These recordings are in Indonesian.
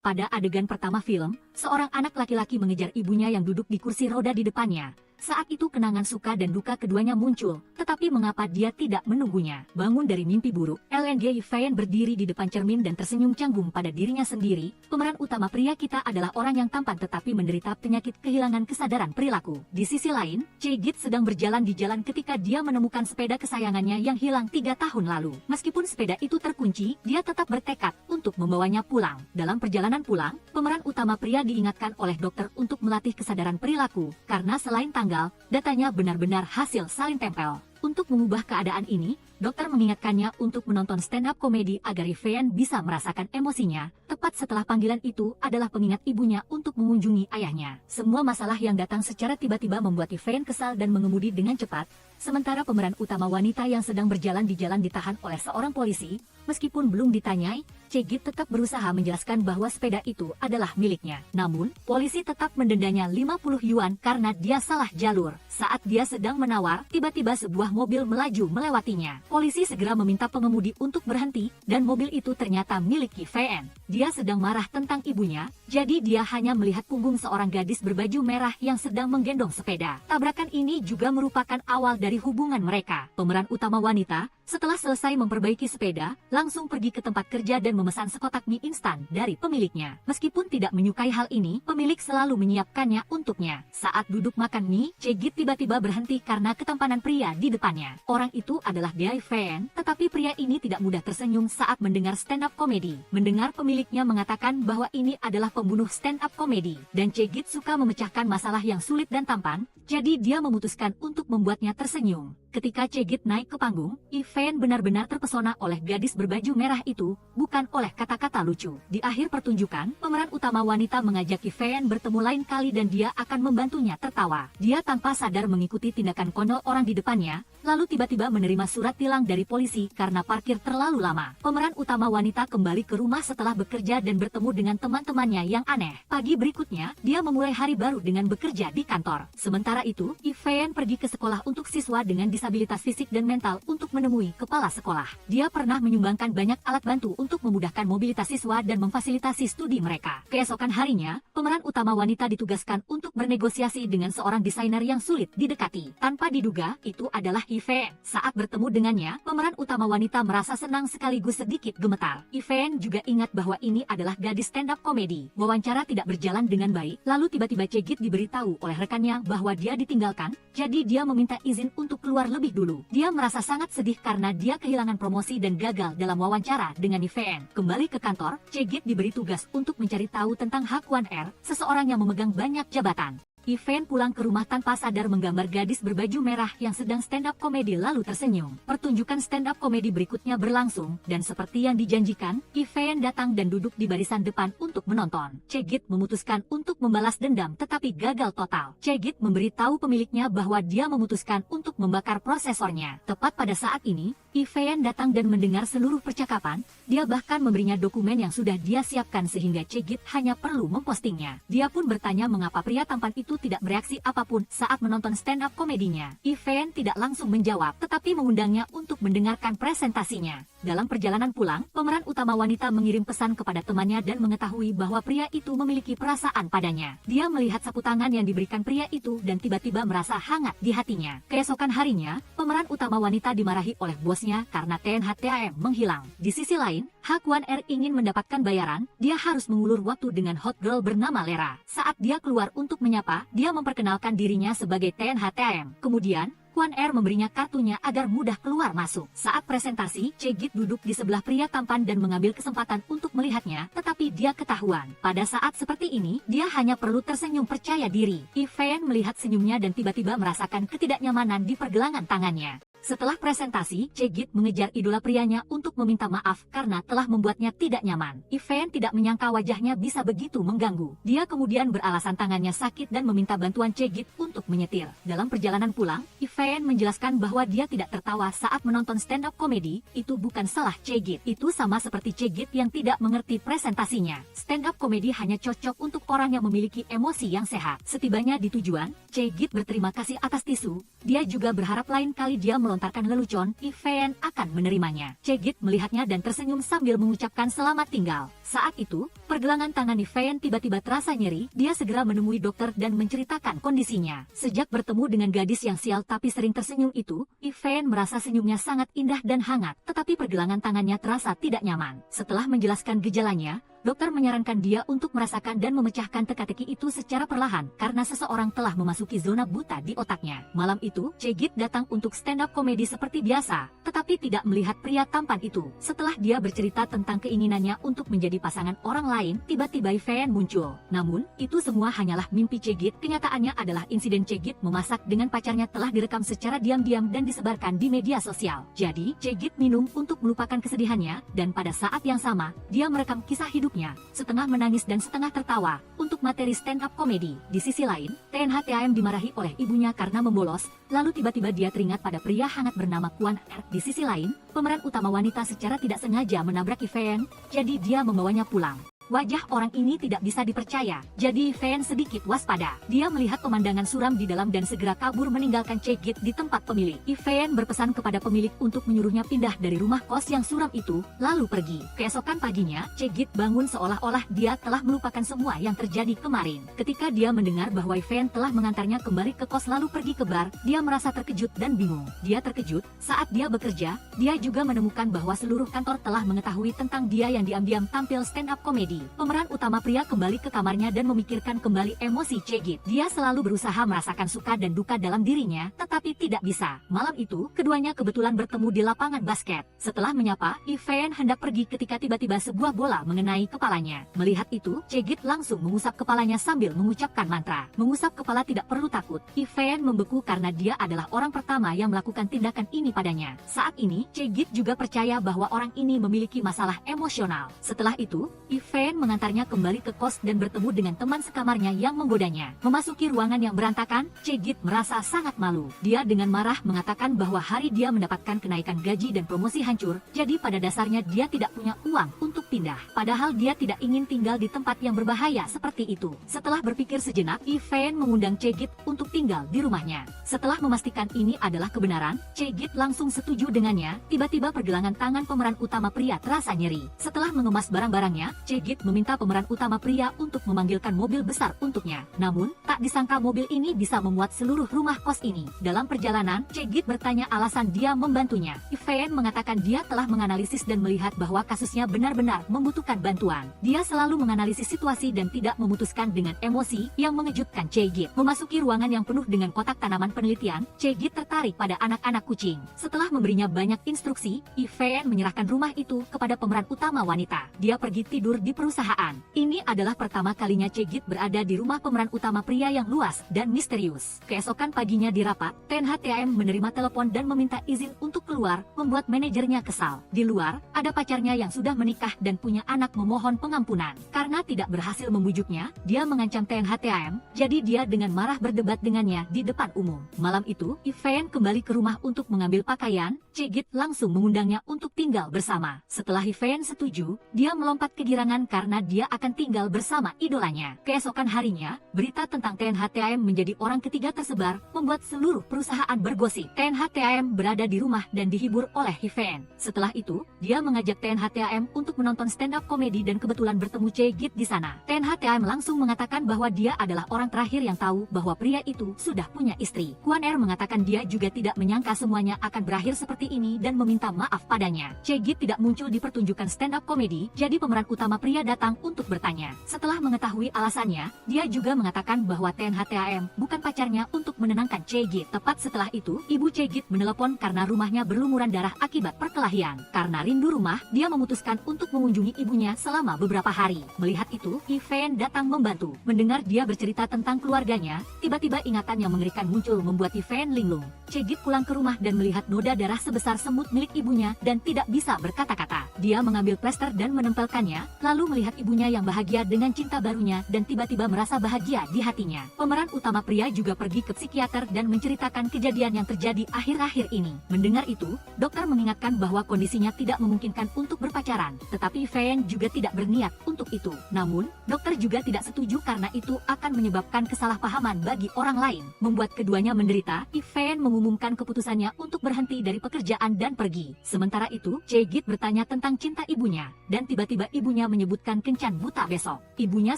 Pada adegan pertama film, seorang anak laki-laki mengejar ibunya yang duduk di kursi roda di depannya. Saat itu kenangan suka dan duka keduanya muncul, tetapi mengapa dia tidak menunggunya? Bangun dari mimpi buruk, LNG Yifan berdiri di depan cermin dan tersenyum canggung pada dirinya sendiri. Pemeran utama pria kita adalah orang yang tampan tetapi menderita penyakit kehilangan kesadaran perilaku. Di sisi lain, Chae-git sedang berjalan di jalan ketika dia menemukan sepeda kesayangannya yang hilang 3 tahun lalu. Meskipun sepeda itu terkunci, dia tetap bertekad untuk membawanya pulang. Dalam perjalanan pulang, pemeran utama pria diingatkan oleh dokter untuk melatih kesadaran perilaku, karena selain tanggal, datanya benar-benar hasil salin tempel. Untuk mengubah keadaan ini, dokter mengingatkannya untuk menonton stand-up komedi agar Yifan bisa merasakan emosinya. Tepat setelah panggilan itu adalah pengingat ibunya untuk mengunjungi ayahnya. Semua masalah yang datang secara tiba-tiba membuat Yifan kesal dan mengemudi dengan cepat, sementara pemeran utama wanita yang sedang berjalan di jalan ditahan oleh seorang polisi. Meskipun belum ditanyai, Chae-git tetap berusaha menjelaskan bahwa sepeda itu adalah miliknya. Namun, polisi tetap mendendanya 50 yuan karena dia salah jalur. Saat dia sedang menawar, tiba-tiba sebuah mobil melaju melewatinya. Polisi segera meminta pengemudi untuk berhenti, dan mobil itu ternyata milik Yifan. Dia sedang marah tentang ibunya, jadi dia hanya melihat punggung seorang gadis berbaju merah yang sedang menggendong sepeda. Tabrakan ini juga merupakan awal dari hubungan mereka. Pemeran utama wanita, setelah selesai memperbaiki sepeda, langsung pergi ke tempat kerja dan memesan sekotak mie instan dari pemiliknya. Meskipun tidak menyukai hal ini, pemilik selalu menyiapkannya untuknya. Saat duduk makan mie, Chae-git tiba-tiba berhenti karena ketampanan pria di depannya. Orang itu adalah Yifan, tetapi pria ini tidak mudah tersenyum saat mendengar stand-up komedi. Mendengar pemiliknya mengatakan bahwa ini adalah pembunuh stand-up komedi, dan Chae-git suka memecahkan masalah yang sulit dan tampan, jadi dia memutuskan untuk membuatnya tersenyum. Ketika Chae-git naik ke panggung, Yifan benar-benar terpesona oleh gadis berbaju merah itu, bukan oleh kata-kata lucu. Di akhir pertunjukan, pemeran utama wanita mengajak Yifan bertemu lain kali dan dia akan membantunya tertawa. Dia tanpa sadar mengikuti tindakan konyol orang di depannya, lalu tiba-tiba menerima surat tilang dari polisi karena parkir terlalu lama. Pemeran utama wanita kembali ke rumah setelah bekerja dan bertemu dengan teman-temannya yang aneh. Pagi berikutnya, dia memulai hari baru dengan bekerja di kantor. Sementara itu, Yifan pergi ke sekolah untuk siswa dengan disabilitas fisik dan mental untuk menemui kepala sekolah. Dia pernah menyumbangkan banyak alat bantu untuk memudahkan mobilitas siswa dan memfasilitasi studi mereka. Keesokan harinya, pemeran utama wanita ditugaskan untuk bernegosiasi dengan seorang desainer yang sulit didekati. Tanpa diduga, itu adalah Yifan. Saat bertemu dengannya, pemeran utama wanita merasa senang sekaligus sedikit gemetar. Yifan juga ingat bahwa ini adalah gadis stand-up komedi. Wawancara tidak berjalan dengan baik, lalu tiba-tiba Chae-git diberitahu oleh rekannya bahwa dia ditinggalkan, jadi dia meminta izin untuk keluar lebih dulu. Dia merasa sangat sedih karena dia kehilangan promosi dan gagal dalam wawancara dengan Yifan. Kembali ke kantor, Chae-git diberi tugas untuk mencari tahu tentang Hwan Er, seseorang yang memegang banyak jabatan. Yifan pulang ke rumah tanpa sadar menggambar gadis berbaju merah yang sedang stand-up komedi lalu tersenyum. Pertunjukan stand-up komedi berikutnya berlangsung, dan seperti yang dijanjikan, Yifan datang dan duduk di barisan depan untuk menonton. Chae-git memutuskan untuk membalas dendam tetapi gagal total. Chae-git memberitahu pemiliknya bahwa dia memutuskan untuk membakar prosesornya. Tepat pada saat ini, Yifan datang dan mendengar seluruh percakapan. Dia bahkan memberinya dokumen yang sudah dia siapkan sehingga Chae-git hanya perlu mempostingnya. Dia pun bertanya mengapa pria tampan itu tidak bereaksi apapun saat menonton stand-up komedinya. Yifan tidak langsung menjawab, tetapi mengundangnya untuk mendengarkan presentasinya. Dalam perjalanan pulang, pemeran utama wanita mengirim pesan kepada temannya dan mengetahui bahwa pria itu memiliki perasaan padanya. Dia melihat sapu tangan yang diberikan pria itu dan tiba-tiba merasa hangat di hatinya. Keesokan harinya, pemeran utama wanita dimarahi oleh bosnya karena TNHTAM menghilang. Di sisi lain, Hwan Er ingin mendapatkan bayaran, dia harus mengulur waktu dengan hot girl bernama Lera. Saat dia keluar untuk menyapa, dia memperkenalkan dirinya sebagai TNHTAM. Kemudian, Hwan Er memberinya kartunya agar mudah keluar masuk. Saat presentasi, Chae-git duduk di sebelah pria tampan dan mengambil kesempatan untuk melihatnya, tetapi dia ketahuan. Pada saat seperti ini, dia hanya perlu tersenyum percaya diri. Yifan melihat senyumnya dan tiba-tiba merasakan ketidaknyamanan di pergelangan tangannya. Setelah presentasi, Chae-git mengejar idola prianya untuk meminta maaf karena telah membuatnya tidak nyaman. Yifan tidak menyangka wajahnya bisa begitu mengganggu. Dia kemudian beralasan tangannya sakit dan meminta bantuan Chae-git untuk menyetir. Dalam perjalanan pulang, Yifan menjelaskan bahwa dia tidak tertawa saat menonton stand-up komedi. Itu bukan salah Chae-git. Itu sama seperti Chae-git yang tidak mengerti presentasinya. Stand-up komedi hanya cocok untuk orang yang memiliki emosi yang sehat. Setibanya di tujuan, Chae-git berterima kasih atas tisu. Dia juga berharap lain kali dia melontarkan melontarkan lelucon, Ivan akan menerimanya. Cegit melihatnya dan tersenyum sambil mengucapkan selamat tinggal. Saat itu, pergelangan tangan Ivan tiba-tiba terasa nyeri, dia segera menemui dokter dan menceritakan kondisinya. Sejak bertemu dengan gadis yang sial tapi sering tersenyum itu, Ivan merasa senyumnya sangat indah dan hangat, tetapi pergelangan tangannya terasa tidak nyaman. Setelah menjelaskan gejalanya, dokter menyarankan dia untuk merasakan dan memecahkan teka-teki itu secara perlahan karena seseorang telah memasuki zona buta di otaknya. Malam itu, Cegit datang untuk stand-up komedi seperti biasa, tetapi tidak melihat pria tampan itu. Setelah dia bercerita tentang keinginannya untuk menjadi pasangan orang lain, tiba-tiba Ivan muncul. Namun, itu semua hanyalah mimpi Cegit. Kenyataannya adalah insiden Cegit memasak dengan pacarnya telah direkam secara diam-diam dan disebarkan di media sosial. Jadi, Cegit minum untuk melupakan kesedihannya, dan pada saat yang sama, dia merekam kisah hidup setengah menangis dan setengah tertawa untuk materi stand-up komedi. Di sisi lain, TNHTAM dimarahi oleh ibunya karena membolos, lalu tiba-tiba dia teringat pada pria hangat bernama Kuan Er. Di sisi lain, pemeran utama wanita secara tidak sengaja menabrak Ivan, jadi dia membawanya pulang. Wajah orang ini tidak bisa dipercaya, jadi Ivan sedikit waspada. Dia melihat pemandangan suram di dalam dan segera kabur meninggalkan Cegit di tempat pemilik. Ivan berpesan kepada pemilik untuk menyuruhnya pindah dari rumah kos yang suram itu, lalu pergi. Keesokan paginya, Cegit bangun seolah-olah dia telah melupakan semua yang terjadi kemarin. Ketika dia mendengar bahwa Ivan telah mengantarnya kembali ke kos lalu pergi ke bar, dia merasa terkejut dan bingung. Dia terkejut saat dia bekerja, dia juga menemukan bahwa seluruh kantor telah mengetahui tentang dia yang diam-diam tampil stand-up komedi. Pemeran utama pria kembali ke kamarnya dan memikirkan kembali emosi Cegit. Dia selalu berusaha merasakan suka dan duka dalam dirinya, tetapi tidak bisa. Malam itu, keduanya kebetulan bertemu di lapangan basket. Setelah menyapa, Ivan hendak pergi ketika tiba-tiba sebuah bola mengenai kepalanya. Melihat itu, Cegit langsung mengusap kepalanya sambil mengucapkan mantra. Mengusap kepala tidak perlu takut. Ivan membeku karena dia adalah orang pertama yang melakukan tindakan ini padanya. Saat ini, Cegit juga percaya bahwa orang ini memiliki masalah emosional. Setelah itu, Ivan mengantarnya kembali ke kos dan bertemu dengan teman sekamarnya yang menggodanya. Memasuki ruangan yang berantakan, Cegit merasa sangat malu. Dia dengan marah mengatakan bahwa hari dia mendapatkan kenaikan gaji dan promosi hancur, jadi pada dasarnya dia tidak punya uang untuk pindah. Padahal dia tidak ingin tinggal di tempat yang berbahaya seperti itu. Setelah berpikir sejenak, Ivan mengundang Cegit untuk tinggal di rumahnya. Setelah memastikan ini adalah kebenaran, Cegit langsung setuju dengannya. Tiba-tiba pergelangan tangan pemeran utama pria terasa nyeri. Setelah mengemas barang-barangnya, Cegit meminta pemeran utama pria untuk memanggilkan mobil besar untuknya. Namun, tak disangka mobil ini bisa memuat seluruh rumah kos ini. Dalam perjalanan, Cegit bertanya alasan dia membantunya. Ivan mengatakan dia telah menganalisis dan melihat bahwa kasusnya benar-benar membutuhkan bantuan. Dia selalu menganalisis situasi dan tidak memutuskan dengan emosi yang mengejutkan Cegit. Memasuki ruangan yang penuh dengan kotak tanaman penelitian, Cegit tertarik pada anak-anak kucing. Setelah memberinya banyak instruksi, Ivan menyerahkan rumah itu kepada pemeran utama wanita. Dia pergi tidur di perusahaan. Ini adalah pertama kalinya Cegit berada di rumah pemeran utama pria yang luas dan misterius. Keesokan paginya di rapat, TNHTAM menerima telepon dan meminta izin untuk keluar, membuat manajernya kesal. Di luar, ada pacarnya yang sudah menikah dan punya anak memohon pengampunan. Karena tidak berhasil membujuknya, dia mengancam TNHTAM, jadi dia dengan marah berdebat dengannya di depan umum. Malam itu, Ivan kembali ke rumah untuk mengambil pakaian. Cegit langsung mengundangnya untuk tinggal bersama. Setelah Ivan setuju, dia melompat kegirangan karena dia akan tinggal bersama idolanya. Keesokan harinya, berita tentang TNHTAM menjadi orang ketiga tersebar, membuat seluruh perusahaan bergosip. TNHTAM berada di rumah dan dihibur oleh Ivan. Setelah itu, dia mengajak TNHTAM untuk menonton stand-up komedi dan kebetulan bertemu Cegit di sana. TNHTAM langsung mengatakan bahwa dia adalah orang terakhir yang tahu bahwa pria itu sudah punya istri. Kuan Er mengatakan dia juga tidak menyangka semuanya akan berakhir seperti ini dan meminta maaf padanya. Cegit tidak muncul di pertunjukan stand-up komedi, jadi pemeran utama pria datang untuk bertanya. Setelah mengetahui alasannya, dia juga mengatakan bahwa TNHTAM bukan pacarnya untuk menenangkan Cegit. Tepat setelah itu, ibu Cegit menelepon karena rumahnya berlumuran darah akibat perkelahian. Karena rindu rumah, dia memutuskan untuk mengunjungi ibunya selama beberapa hari. Melihat itu, Ivan datang membantu. Mendengar dia bercerita tentang keluarganya, tiba-tiba ingatan yang mengerikan muncul membuat Ivan linglung. Cegit pulang ke rumah dan melihat noda darah sebesar semut milik ibunya dan tidak bisa berkata-kata. dia mengambil plester dan menempelkannya, lalu melihat ibunya yang bahagia dengan cinta barunya dan tiba-tiba merasa bahagia di hatinya. Pemeran utama pria juga pergi ke psikiater dan menceritakan kejadian yang terjadi akhir-akhir ini. Mendengar itu, dokter mengingatkan bahwa kondisinya tidak memungkinkan untuk berpacaran, tetapi Feyen juga tidak berniat untuk itu. Namun, dokter juga tidak setuju karena itu akan menyebabkan kesalahpahaman bagi orang lain. Membuat keduanya menderita, Feyen mengumumkan keputusannya untuk berhenti dari pekerjaan dan pergi. Sementara itu, Chae-git bertanya tentang cinta ibunya, dan tiba-tiba ibunya menyebutkan kencan buta besok. Ibunya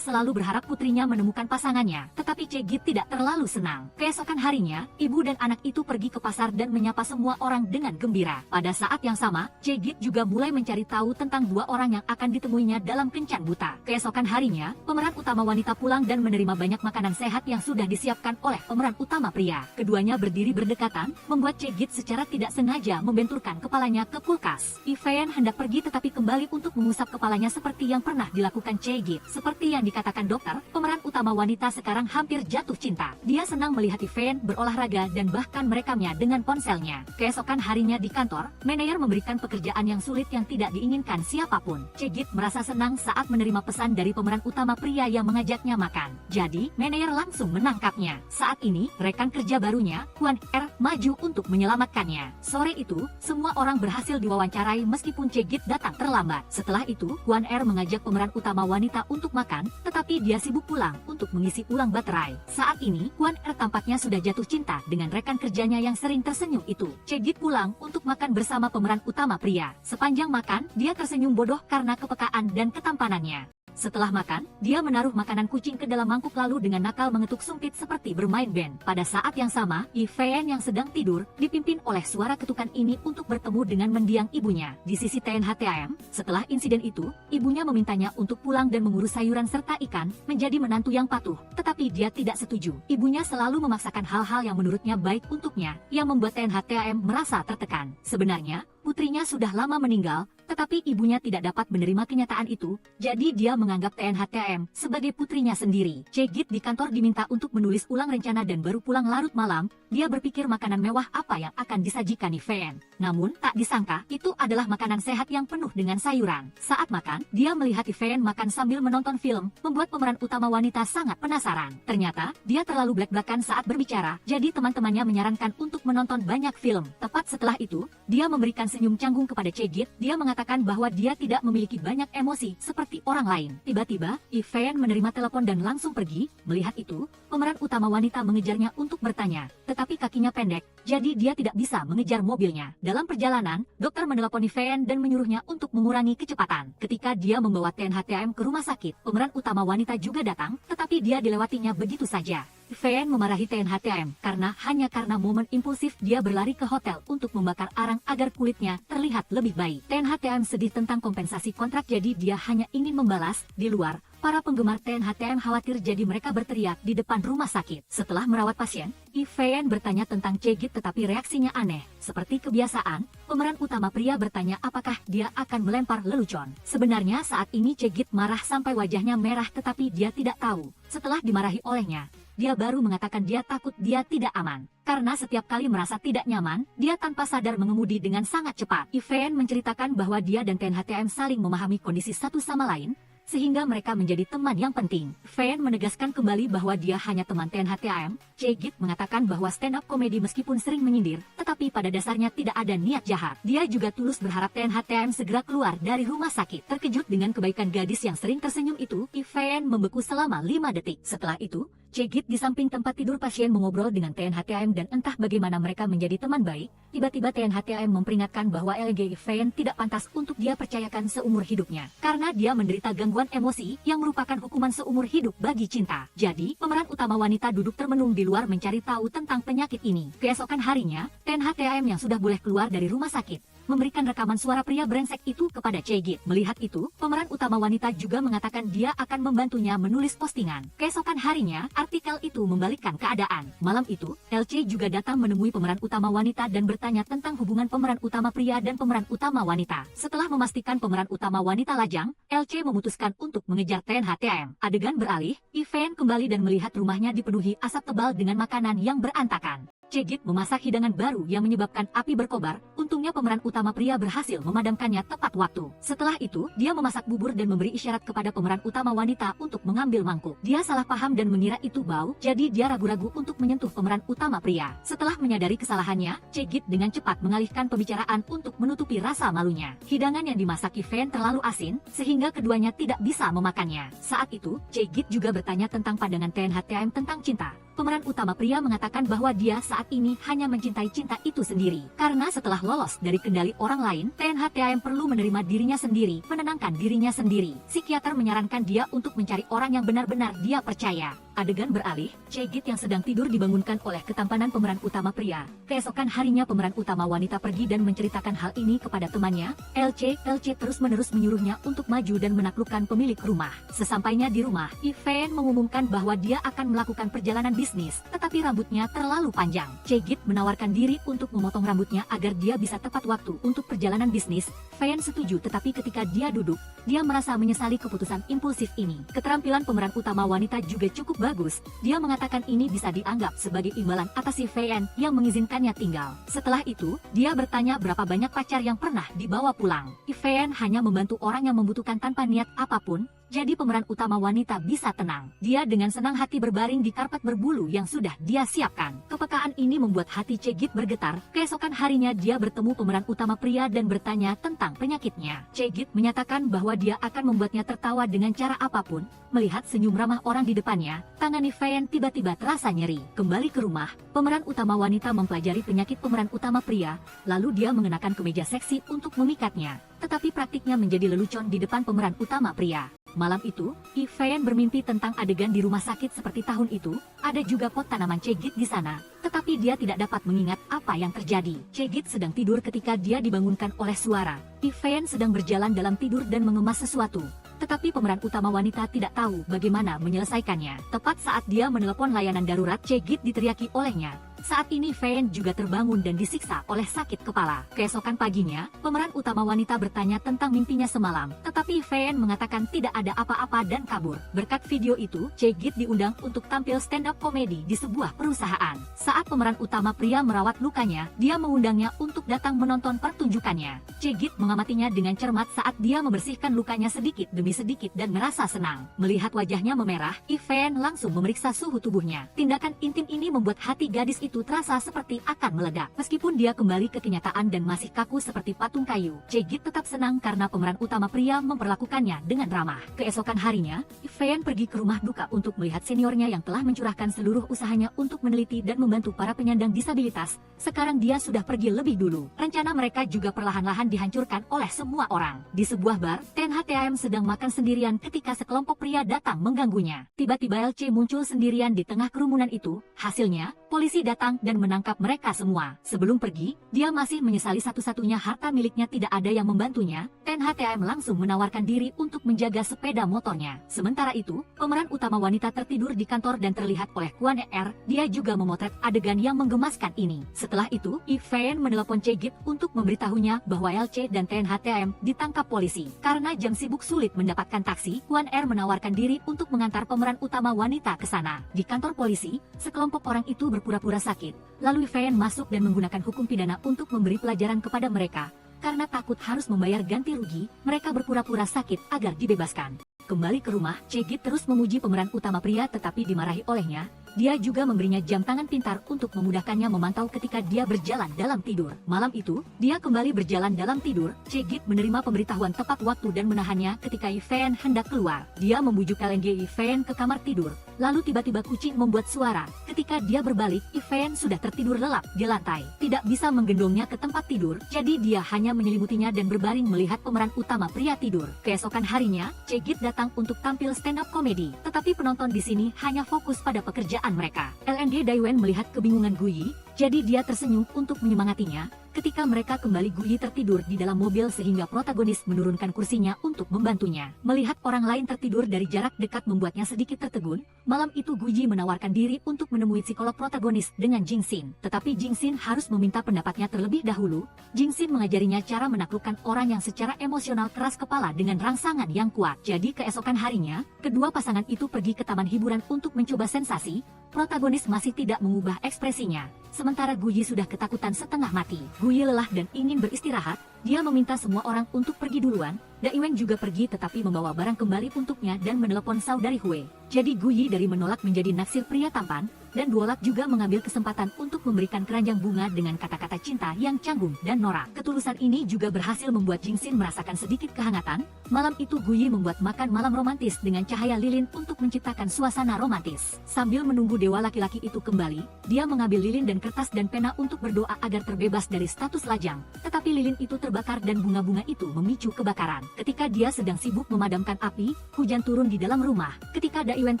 selalu berharap putrinya menemukan pasangannya, tetapi Chae-git tidak terlalu senang. Keesokan harinya, ibu dan anak itu pergi ke pasar dan menyapa semua orang dengan gembira. Pada saat yang sama, Chae-git juga mulai mencari tahu tentang dua orang yang akan ditemuinya dalam kencan buta. Keesokan harinya, pemeran utama wanita pulang dan menerima banyak makanan sehat yang sudah disiapkan oleh pemeran utama pria. Keduanya berdiri berdekatan, membuat Chae-git secara tidak sengaja membenturkan kepalanya ke kulkas. Feyen hendak pergi tetapi kembali untuk mengusap kepalanya seperti yang pernah dilakukan Chae-git. Seperti yang dikatakan dokter, pemeran utama wanita sekarang hampir jatuh cinta. Dia senang melihat Feyen berolahraga dan bahkan merekamnya dengan ponselnya. Keesokan harinya di kantor, manajer memberikan pekerjaan yang sulit yang tidak diinginkan siapapun. Chae-git merasa senang saat menerima pesan dari pemeran utama pria yang mengajaknya makan. Jadi, manajer langsung menangkapnya. Saat ini, rekan kerja barunya, Hwan Er, maju untuk menyelamatkannya. Sore itu, semua orang berhasil diwawancarai meskipun Chae-git datang terlambat. Setelah itu, Hwan Er mengajak pemeran utama wanita untuk makan, tetapi dia sibuk pulang untuk mengisi ulang baterai. Saat ini, Hwan Er tampaknya sudah jatuh cinta dengan rekan kerjanya yang sering tersenyum itu. Chae-git pulang untuk makan bersama pemeran utama pria. Sepanjang makan, dia tersenyum bodoh karena kepekaan dan ketampanannya. Setelah makan, dia menaruh makanan kucing ke dalam mangkuk lalu dengan nakal mengetuk sumpit seperti bermain band. Pada saat yang sama, Feyen yang sedang tidur, dipimpin oleh suara ketukan ini untuk bertemu dengan mendiang ibunya. Di sisi TNHTAM, setelah insiden itu, ibunya memintanya untuk pulang dan mengurus sayuran serta ikan, menjadi menantu yang patuh, tetapi dia tidak setuju. Ibunya selalu memaksakan hal-hal yang menurutnya baik untuknya, yang membuat TNHTAM merasa tertekan. Sebenarnya, putrinya sudah lama meninggal, tetapi ibunya tidak dapat menerima kenyataan itu, jadi dia menganggap TNHTAM sebagai putrinya sendiri. Chae-git di kantor diminta untuk menulis ulang rencana dan baru pulang larut malam, dia berpikir makanan mewah apa yang akan disajikan Feyen. Namun, tak disangka, itu adalah makanan sehat yang penuh dengan sayuran. Saat makan, dia melihat Feyen makan sambil menonton film, membuat pemeran utama wanita sangat penasaran. Ternyata, dia terlalu blak-blakan saat berbicara, jadi teman-temannya menyarankan untuk menonton banyak film. Tepat setelah itu, dia memberikan senyum canggung kepada Chae-git, dia mengatakan bahwa dia tidak memiliki banyak emosi seperti orang lain. Tiba-tiba, Feyen menerima telepon dan langsung pergi. Melihat itu, pemeran utama wanita mengejarnya untuk bertanya, tetapi kakinya pendek, jadi dia tidak bisa mengejar mobilnya. Dalam perjalanan, dokter meneleponi Feyen dan menyuruhnya untuk mengurangi kecepatan. Ketika dia membawa TNHTAM ke rumah sakit, pemeran utama wanita juga datang, tetapi dia dilewatinya begitu saja. Feyen memarahi TNHTAM hanya karena momen impulsif dia berlari ke hotel untuk membakar arang agar kulitnya terlihat lebih baik. TNHTAM sedih tentang kompensasi kontrak jadi dia hanya ingin membalas. Di luar, para penggemar TNHTAM khawatir jadi mereka berteriak di depan rumah sakit. Setelah merawat pasien, Feyen bertanya tentang Chae-git tetapi reaksinya aneh. Seperti kebiasaan, pemeran utama pria bertanya apakah dia akan melempar lelucon. Sebenarnya saat ini Chae-git marah sampai wajahnya merah tetapi dia tidak tahu. Setelah dimarahi olehnya, dia baru mengatakan dia takut dia tidak aman. Karena setiap kali merasa tidak nyaman, dia tanpa sadar mengemudi dengan sangat cepat. Feyen menceritakan bahwa dia dan TNHTAM saling memahami kondisi satu sama lain, sehingga mereka menjadi teman yang penting. Feyen menegaskan kembali bahwa dia hanya teman TNHTAM. Chae-git mengatakan bahwa stand-up komedi meskipun sering menyindir, tetapi pada dasarnya tidak ada niat jahat. Dia juga tulus berharap TNHTAM segera keluar dari rumah sakit. Terkejut dengan kebaikan gadis yang sering tersenyum itu, Feyen membeku selama 5 detik. Setelah itu, Chae-git di samping tempat tidur pasien mengobrol dengan TNHTAM dan entah bagaimana mereka menjadi teman baik. Tiba-tiba TNHTAM memperingatkan bahwa LG Feyen tidak pantas untuk dia percayakan seumur hidupnya, karena dia menderita gangguan emosi yang merupakan hukuman seumur hidup bagi cinta. Jadi, pemeran utama wanita duduk termenung di luar mencari tahu tentang penyakit ini. Keesokan harinya, TNHTAM yang sudah boleh keluar dari rumah sakit memberikan rekaman suara pria brengsek itu kepada Chae-git. Melihat itu, pemeran utama wanita juga mengatakan dia akan membantunya menulis postingan. Keesokan harinya, artikel itu membalikkan keadaan. Malam itu, LC juga datang menemui pemeran utama wanita dan bertanya tentang hubungan pemeran utama pria dan pemeran utama wanita. Setelah memastikan pemeran utama wanita lajang, LC memutuskan untuk mengejar TNHTAM. Adegan beralih, Feyen kembali dan melihat rumahnya dipenuhi asap tebal dengan makanan yang berantakan. Cegit memasak hidangan baru yang menyebabkan api berkobar. Untungnya pemeran utama pria berhasil memadamkannya tepat waktu. Setelah itu, dia memasak bubur dan memberi isyarat kepada pemeran utama wanita untuk mengambil mangkuk. Dia salah paham dan mengira itu bau, jadi dia ragu-ragu untuk menyentuh pemeran utama pria. Setelah menyadari kesalahannya, Cegit dengan cepat mengalihkan pembicaraan untuk menutupi rasa malunya. Hidangan yang dimasak Yifan terlalu asin, sehingga keduanya tidak bisa memakannya. Saat itu, Cegit juga bertanya tentang pandangan TNHTM tentang cinta. Pemeran utama pria mengatakan bahwa dia saat ini hanya mencintai cinta itu sendiri. Karena setelah lolos dari kendali orang lain, TNHTM perlu menerima dirinya sendiri, menenangkan dirinya sendiri. Psikiater menyarankan dia untuk mencari orang yang benar-benar dia percaya. Adegan beralih, Cegit yang sedang tidur dibangunkan oleh ketampanan pemeran utama pria. Keesokan harinya pemeran utama wanita pergi dan menceritakan hal ini kepada temannya, LC terus-menerus menyuruhnya untuk maju dan menaklukkan pemilik rumah. Sesampainya di rumah, Yifan mengumumkan bahwa dia akan melakukan perjalanan bisnis, tetapi rambutnya terlalu panjang. Cegit menawarkan diri untuk memotong rambutnya agar dia bisa tepat waktu untuk perjalanan bisnis. Fan setuju, tetapi ketika dia duduk, dia merasa menyesali keputusan impulsif ini. Keterampilan pemeran utama wanita juga cukup bagus. Dia mengatakan ini bisa dianggap sebagai imbalan atas Yifan yang mengizinkannya tinggal. Setelah itu, dia bertanya berapa banyak pacar yang pernah dibawa pulang. Yifan hanya membantu orang yang membutuhkan tanpa niat apapun. Jadi pemeran utama wanita bisa tenang. Dia dengan senang hati berbaring di karpet berbulu yang sudah dia siapkan. Kepekaan ini membuat hati Cegit bergetar. Keesokan harinya dia bertemu pemeran utama pria dan bertanya tentang penyakitnya. Cegit menyatakan bahwa dia akan membuatnya tertawa dengan cara apapun. Melihat senyum ramah orang di depannya, tangan Yifan tiba-tiba terasa nyeri. Kembali ke rumah, pemeran utama wanita mempelajari penyakit pemeran utama pria, lalu dia mengenakan kemeja seksi untuk memikatnya. Tetapi praktiknya menjadi lelucon di depan pemeran utama pria. Malam itu, Yifan bermimpi tentang adegan di rumah sakit seperti tahun itu. Ada juga pot tanaman Cegit di sana, tetapi dia tidak dapat mengingat apa yang terjadi. Cegit sedang tidur ketika dia dibangunkan oleh suara. Yifan sedang berjalan dalam tidur dan mengemas sesuatu. Tetapi pemeran utama wanita tidak tahu bagaimana menyelesaikannya. Tepat saat dia menelepon layanan darurat, Cegit diteriaki olehnya. Saat ini Fan juga terbangun dan disiksa oleh sakit kepala. Keesokan paginya, pemeran utama wanita bertanya tentang mimpinya semalam. Tetapi Fan mengatakan tidak ada apa-apa dan kabur. Berkat video itu, Cegit diundang untuk tampil stand-up komedi di sebuah perusahaan. Saat pemeran utama pria merawat lukanya, dia mengundangnya untuk datang menonton pertunjukannya. Cegit mengamatinya dengan cermat saat dia membersihkan lukanya sedikit demi sedikit dan merasa senang. Melihat wajahnya memerah, Fan langsung memeriksa suhu tubuhnya. Tindakan intim ini membuat hati gadis itu terasa seperti akan meledak. Meskipun dia kembali ke kenyataan dan masih kaku seperti patung kayu, Cegit tetap senang karena pemeran utama pria memperlakukannya dengan ramah. Keesokan harinya, Fan pergi ke rumah duka untuk melihat seniornya yang telah mencurahkan seluruh usahanya untuk meneliti dan membantu para penyandang disabilitas. Sekarang dia sudah pergi lebih dulu. Rencana mereka juga perlahan-lahan dihancurkan oleh semua orang. Di sebuah bar, TNHTM sedang makan sendirian ketika sekelompok pria datang mengganggunya. Tiba-tiba LC muncul sendirian di tengah kerumunan itu. Hasilnya, polisi datang dan menangkap mereka semua. Sebelum pergi, dia masih menyesali satu-satunya harta miliknya tidak ada yang membantunya. TNHTM langsung menawarkan diri untuk menjaga sepeda motornya. Sementara itu, pemeran utama wanita tertidur di kantor dan terlihat oleh Kwon Er. Dia juga memotret adegan yang menggemaskan ini. Setelah itu, Fan menelepon Cegit untuk memberitahunya bahwa LC dan TNHTM ditangkap polisi. Karena jam sibuk sulit mendapatkan taksi, Kwon Er menawarkan diri untuk mengantar pemeran utama wanita ke sana. Di kantor polisi, sekelompok orang itu berpura-pura sakit. Lalu Fan masuk dan menggunakan hukum pidana untuk memberi pelajaran kepada mereka. Karena takut harus membayar ganti rugi, mereka berpura-pura sakit agar dibebaskan. Kembali ke rumah, Cegit terus memuji pemeran utama pria tetapi dimarahi olehnya. Dia juga memberinya jam tangan pintar untuk memudahkannya memantau ketika dia berjalan dalam tidur. Malam itu, dia kembali berjalan dalam tidur. Cegit menerima pemberitahuan tepat waktu dan menahannya ketika Fan hendak keluar. Dia membujuk LNG Fan ke kamar tidur. Lalu tiba-tiba kucing membuat suara. Ketika dia berbalik, Fan sudah tertidur lelap di lantai. Tidak bisa menggendongnya ke tempat tidur, jadi dia hanya menyelimutinya dan berbaring melihat pemeran utama pria tidur. Keesokan harinya, Cegit datang untuk tampil stand-up komedi. Tetapi penonton di sini hanya fokus pada pekerjaan mereka. LNG Daiwen melihat kebingungan Guyi, jadi dia tersenyum untuk menyemangatinya. Ketika mereka kembali, Guyi tertidur di dalam mobil sehingga protagonis menurunkan kursinya untuk membantunya. Melihat orang lain tertidur dari jarak dekat membuatnya sedikit tertegun. Malam itu Guyi menawarkan diri untuk menemui psikolog protagonis dengan Jingxin. Tetapi Jingxin harus meminta pendapatnya terlebih dahulu. Jingxin mengajarinya cara menaklukkan orang yang secara emosional keras kepala dengan rangsangan yang kuat. Jadi keesokan harinya, kedua pasangan itu pergi ke taman hiburan untuk mencoba sensasi. Protagonis masih tidak mengubah ekspresinya. Sementara Guyi sudah ketakutan setengah mati. Guyi lelah dan ingin beristirahat. Dia meminta semua orang untuk pergi duluan. Daiwen juga pergi tetapi membawa barang kembali untuknya dan menelepon saudari Hue. Jadi Guyi dari menolak menjadi naksir pria tampan. Dan Duolak juga mengambil kesempatan untuk memberikan keranjang bunga dengan kata-kata cinta yang canggung dan norak. Ketulusan ini juga berhasil membuat Jingxin merasakan sedikit kehangatan. Malam itu Guyi membuat makan malam romantis dengan cahaya lilin untuk menciptakan suasana romantis. Sambil menunggu dewa laki-laki itu kembali, dia mengambil lilin dan kertas dan pena untuk berdoa agar terbebas dari status lajang. Tetapi lilin itu terbakar dan bunga-bunga itu memicu kebakaran. Ketika dia sedang sibuk memadamkan api, hujan turun di dalam rumah. Ketika Daiwen